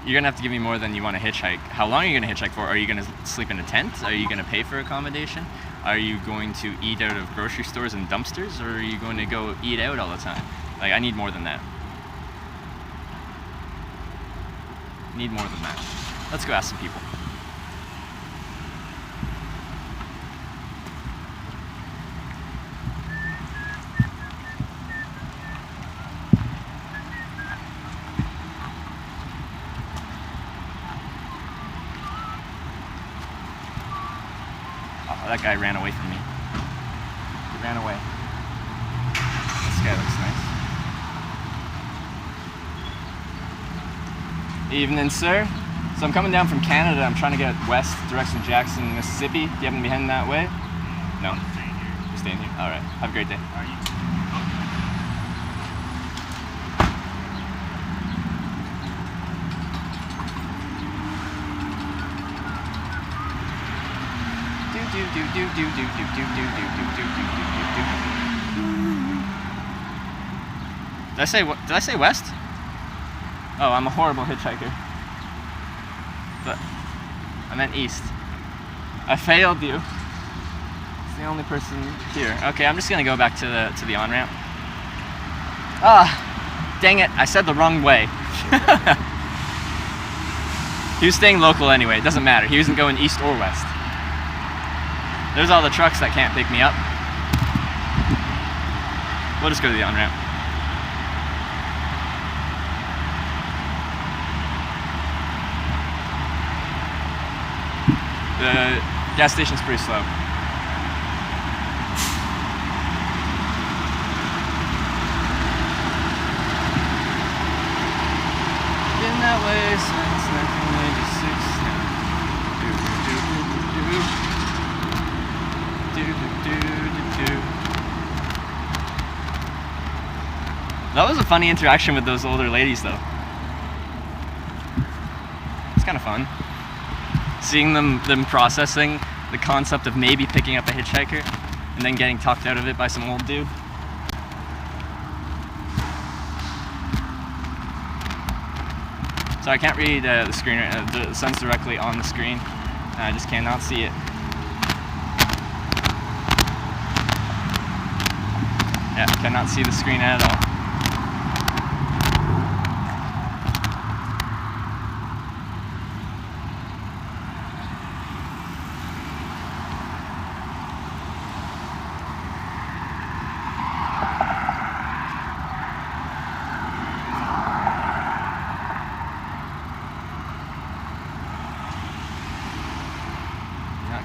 You're gonna have to give me more than you want to hitchhike. How long are you gonna hitchhike for? Are you gonna sleep in a tent? Are you gonna pay for accommodation? Are you going to eat out of grocery stores and dumpsters? Or are you going to go eat out all the time? Like, I need more than that. Need more than that. Let's go ask some people. Oh, that guy ran away from me. He ran away. This guy looks nice. Evening, sir. So I'm coming down from Canada. I'm trying to get west, direction Jackson, Mississippi. Do you happen to be heading that way? No. You're staying here? Alright. Have a great day. Did I say west? Oh, I'm a horrible hitchhiker. But I meant east. I failed you. It's the only person here. Okay, I'm just gonna go back to the on-ramp. Ah, dang it! I said the wrong way. He was staying local anyway. It doesn't matter. He wasn't going east or west. There's all the trucks that can't pick me up. We'll just go to the on-ramp. The gas station's pretty slow. Been that way since 1986. That was a funny interaction with those older ladies, though. It's kind of fun. Seeing them processing the concept of maybe picking up a hitchhiker and then getting talked out of it by some old dude. So I can't read the screen. The sun's directly on the screen. I just cannot see it. Yeah, cannot see the screen at all.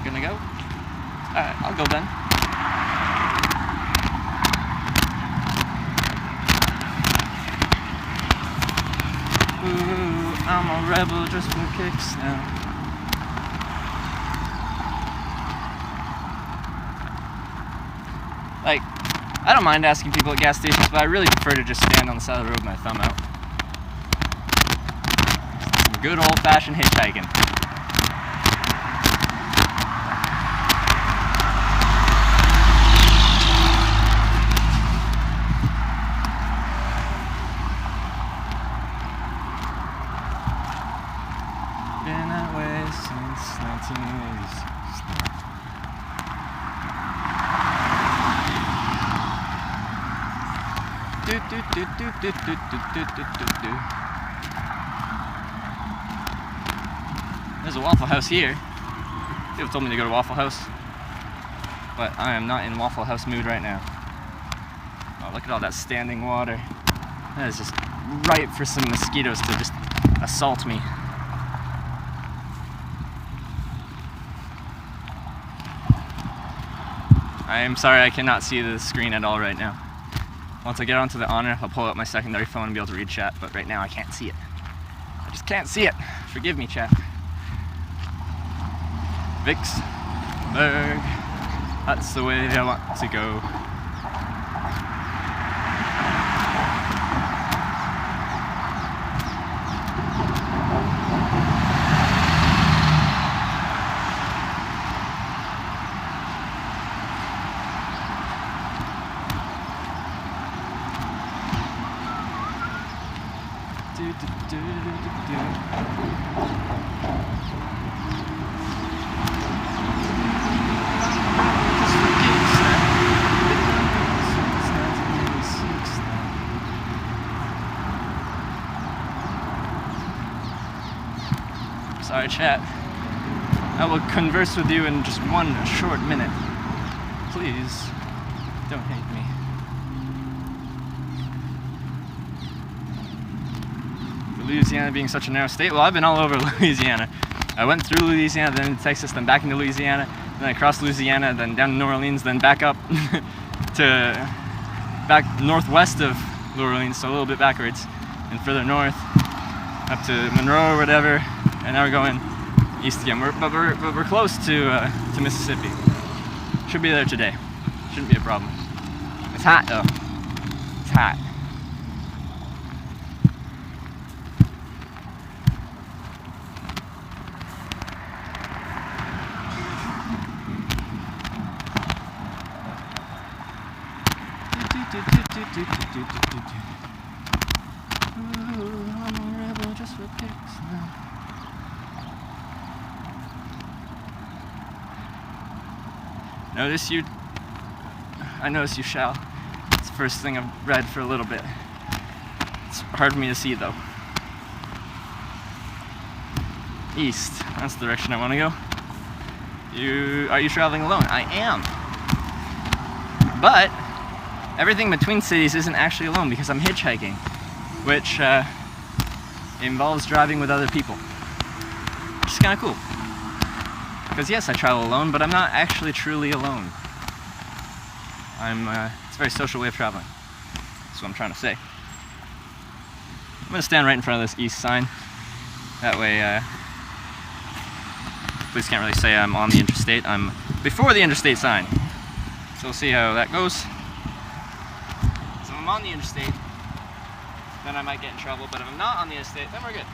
Gonna go? Alright, I'll go then. Ooh, I'm a rebel just for kicks now. Like, I don't mind asking people at gas stations, but I really prefer to just stand on the side of the road with my thumb out. Some good old-fashioned hitchhiking. Been that way since 1986. There's a Waffle House here. People told me to go to Waffle House, but I am not in Waffle House mood right now. Oh, look at all that standing water. That is just ripe for some mosquitoes to just assault me. I am sorry I cannot see the screen at all right now. Once I get onto the honor, I'll pull out my secondary phone and be able to read chat, but right now I can't see it. I just can't see it. Forgive me, chat. Vicksburg, that's the way I want to go. Sorry, chat. I will converse with you in just one short minute. Please, don't hate me. For Louisiana being such a narrow state, well, I've been all over Louisiana. I went through Louisiana, then into Texas, then back into Louisiana, then across Louisiana, then down to New Orleans, then back up to back northwest of New Orleans, so a little bit backwards, and further north. up to Monroe or whatever, and now we're going east again. But we're close to Mississippi. Should be there today. Shouldn't be a problem. It's hot though. It's hot. Ooh, I'm a rebel just for kicks now. I notice you shall. It's the first thing I've read for a little bit. It's hard for me to see though. East, that's the direction I want to go. Are you traveling alone? I am. But everything between cities isn't actually alone because I'm hitchhiking, which involves driving with other people, which is kind of cool. Because yes, I travel alone, but I'm not actually truly alone. It's a very social way of traveling. That's what I'm trying to say. I'm going to stand right in front of this east sign. That way, police can't really say I'm on the interstate. I'm before the interstate sign. So we'll see how that goes. So if I'm on the interstate, then I might get in trouble. But if I'm not on the interstate, then we're good.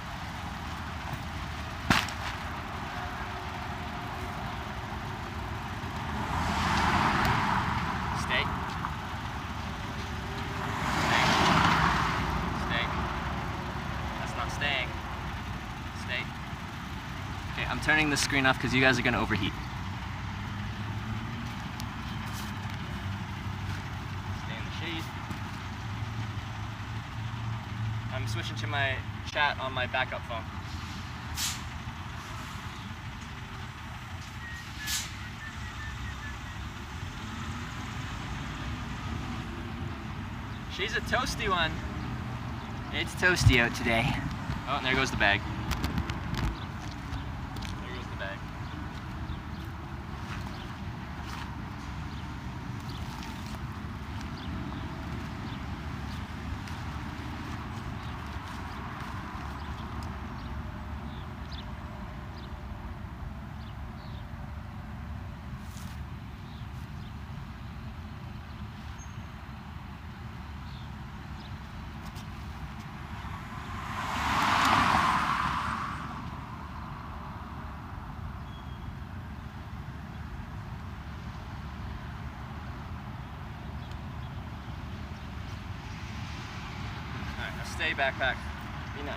I'm turning the screen off because you guys are going to overheat. Stay in the shade. I'm switching to my chat on my backup phone. She's a toasty one. It's toasty out today. Oh, and there goes the bag. Stay backpack. Be nice.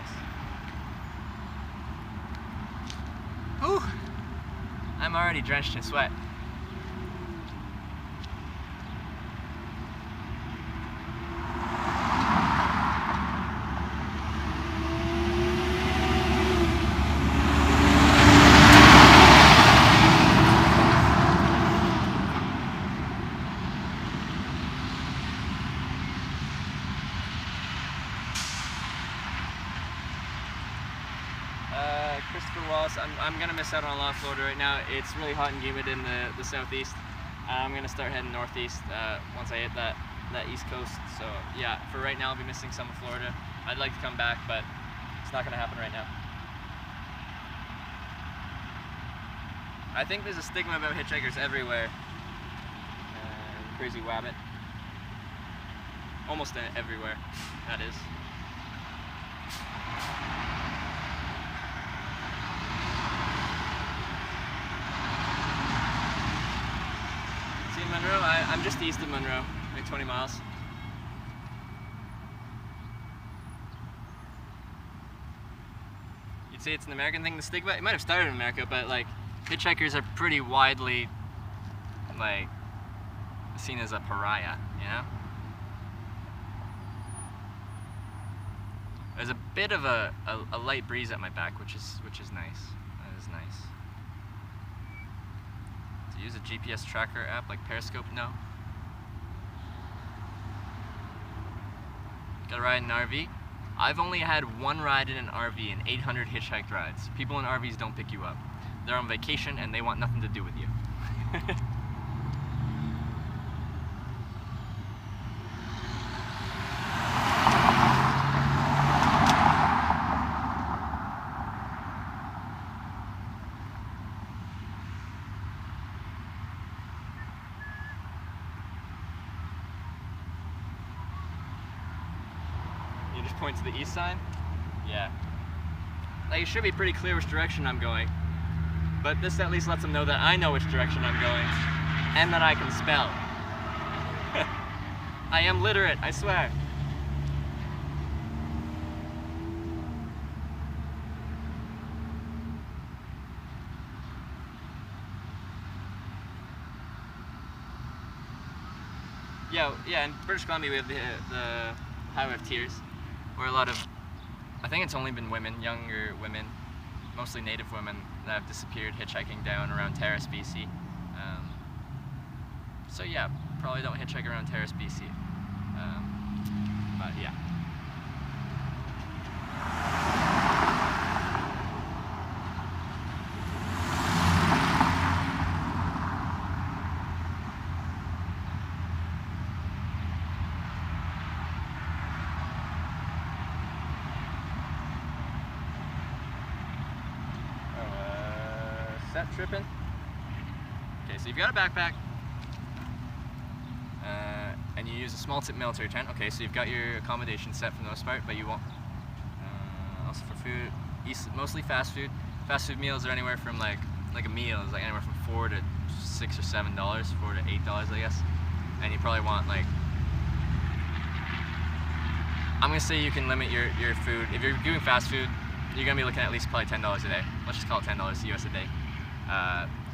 Ooh! I'm already drenched in sweat. I'm gonna miss out on a lot of Florida right now. It's really hot and humid in the southeast. I'm gonna start heading northeast once I hit that east coast. So yeah, for right now I'll be missing some of Florida. I'd like to come back, but it's not gonna happen right now. I think there's a stigma about hitchhikers everywhere. Crazy wabbit. Almost everywhere, that is. Monroe? I'm just east of Monroe, like 20 miles. You'd say it's an American thing, the stigma? It might have started in America, but like hitchhikers are pretty widely like seen as a pariah, you know? There's a bit of a light breeze at my back, which is nice. That is nice. Use a GPS tracker app like Periscope? No. Got a ride in an RV? I've only had one ride in an RV in 800 hitchhiked rides. People in RVs don't pick you up. They're on vacation and they want nothing to do with you. just point to the east sign? Yeah. Like, it should be pretty clear which direction I'm going. But this at least lets them know that I know which direction I'm going. And that I can spell. I am literate, I swear. Yeah, in British Columbia we have the highway of tears, where a lot of, I think it's only been women, younger women, mostly native women, that have disappeared hitchhiking down around Terrace, BC. So yeah, probably don't hitchhike around Terrace, BC. But yeah. Set tripping. Okay, so you've got a backpack, and you use a small tip military tent. Okay, so you've got your accommodation set for the most part, but you won't. Also for food, mostly fast food. Fast food meals are anywhere from like a meal is like anywhere from $4 to $6 or $7, $4 to $8, I guess. And you probably want like, I'm gonna say you can limit your food. If you're doing fast food, you're gonna be looking at least probably $10 a day. Let's just call it $10 US a day.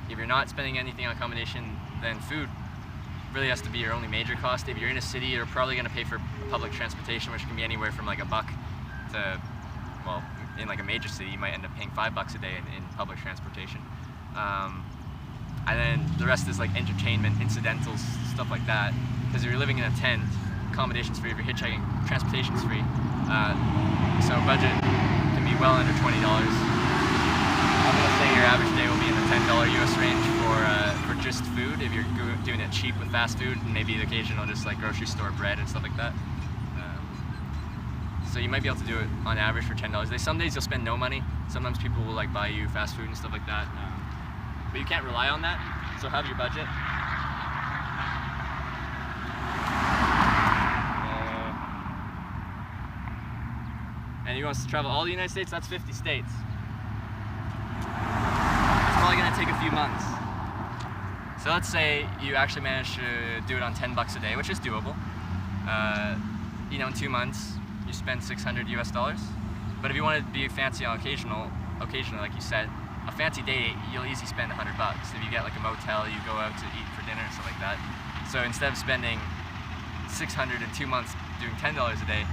If you're not spending anything on accommodation, then food really has to be your only major cost. If you're in a city, you're probably going to pay for public transportation, which can be anywhere from like $1 to, well, in like a major city, you might end up paying $5 a day in public transportation. And then the rest is like entertainment, incidentals, stuff like that. Because if you're living in a tent, accommodation's free. If you're hitchhiking, transportation's free. So budget can be well under $20. I'm gonna say your average day will be in the $10 US range for just food, if you're doing it cheap with fast food, and maybe the occasional just like grocery store bread and stuff like that. So you might be able to do it on average for $10. Some days you'll spend no money. Sometimes people will like buy you fast food and stuff like that. But you can't rely on that, so have your budget. And you want to travel all the United States, that's 50 states. It's probably going to take a few months. So let's say you actually manage to do it on $10 a day, which is doable. You know, in 2 months, you spend $600 US. But if you want to be fancy on occasionally, like you said, a fancy day, you'll easily spend $100. If you get like a motel, you go out to eat for dinner and stuff like that. So instead of spending $600 in 2 months doing $10 a day,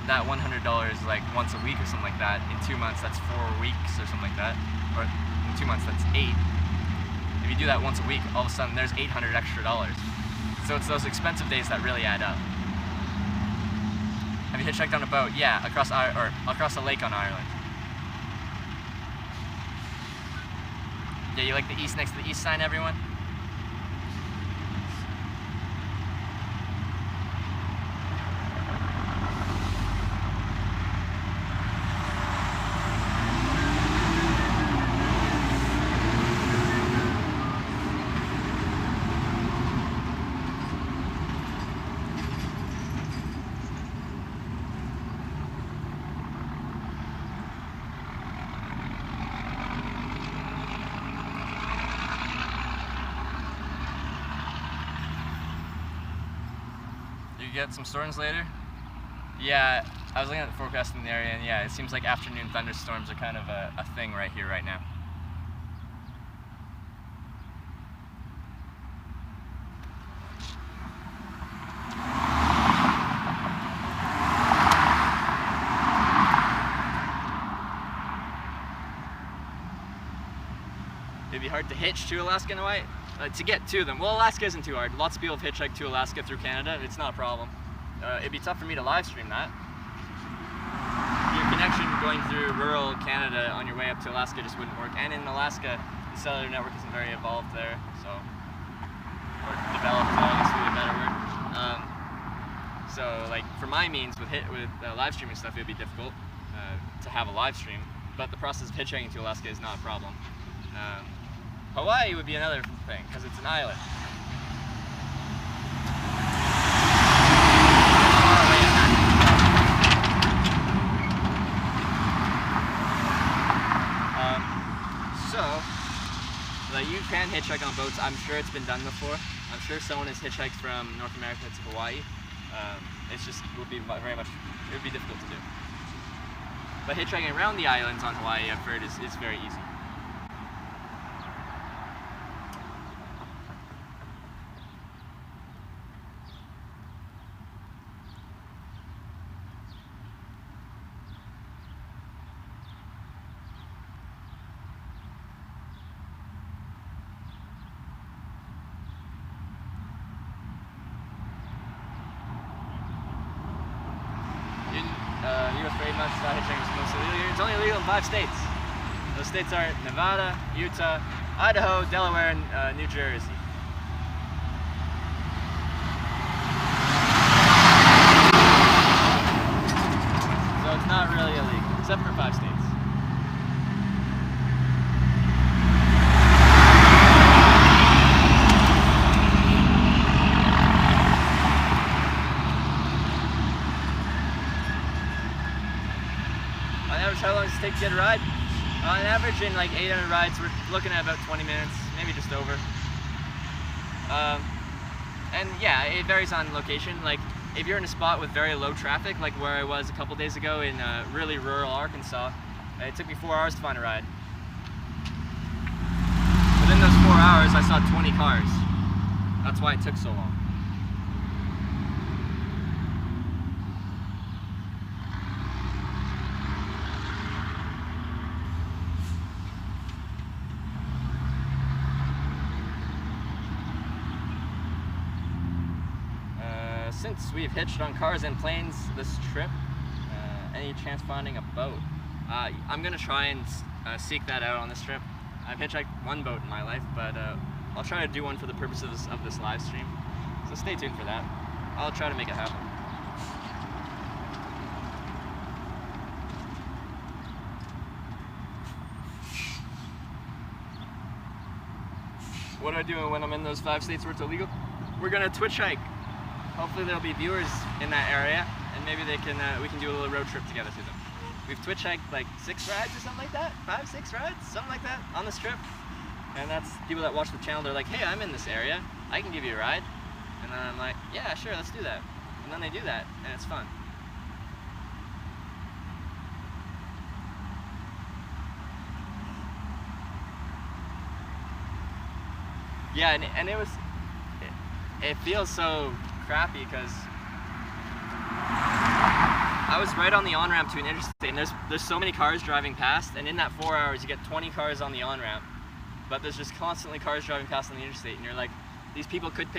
that $100 is like once a week or something like that. In 2 months, that's 4 weeks or something like that. Or in 2 months, that's 8. If you do that once a week, all of a sudden there's $800 extra. So it's those expensive days that really add up. Have you hitchhiked on a boat? Yeah, across a lake on Ireland. Yeah, you like the east next to the east sign, everyone? Get some storms later? Yeah, I was looking at the forecast in the area, and yeah, it seems like afternoon thunderstorms are kind of a thing right here, right now. It'd be hard to hitch to Alaska in Hawaii. To get to them. Well, Alaska isn't too hard. Lots of people have hitchhiked to Alaska through Canada. It's not a problem. It'd be tough for me to live stream that. Your connection going through rural Canada on your way up to Alaska just wouldn't work. And in Alaska, the cellular network isn't very evolved there, so, or developed, I guess would be a better word. So, like for my means with live streaming stuff, it'd be difficult to have a live stream. But the process of hitchhiking to Alaska is not a problem. Hawaii would be another thing, because it's an island. you can hitchhike on boats. I'm sure it's been done before. I'm sure someone has hitchhiked from North America to Hawaii. It's just would be very much, it would be difficult to do. But hitchhiking around the islands on Hawaii, I've heard, is very easy. U.S. trademark style hitchhiking is mostly illegal. It's only illegal in 5 states. Those states are Nevada, Utah, Idaho, Delaware, and New Jersey. So it's not really illegal, except for 5 states. How long does it take to get a ride? On average, in like 800 rides, we're looking at about 20 minutes, maybe just over. And yeah, it varies on location. Like if you're in a spot with very low traffic, like where I was a couple days ago in really rural Arkansas, it took me 4 hours to find a ride. Within those 4 hours, I saw 20 cars. That's why it took so long. Since we've hitched on cars and planes this trip, any chance finding a boat? I'm gonna try and seek that out on this trip. I've hitchhiked one boat in my life, but I'll try to do one for the purposes of this live stream. So stay tuned for that. I'll try to make it happen. What do I do when I'm in those 5 states where it's illegal? We're gonna Twitch hike. Hopefully there'll be viewers in that area, and maybe they can we can do a little road trip together to them. We've Twitch hiked like 6 rides or something like that, 5, 6 rides, something like that on this trip. And that's people that watch the channel. They're like, hey, I'm in this area, I can give you a ride. And then I'm like, yeah, sure, let's do that. And then they do that, and it's fun. Yeah, and it feels so crappy because I was right on the on-ramp to an interstate, and there's so many cars driving past, and in that 4 hours you get 20 cars on the on-ramp, but there's just constantly cars driving past on the interstate, and you're like, these people could pick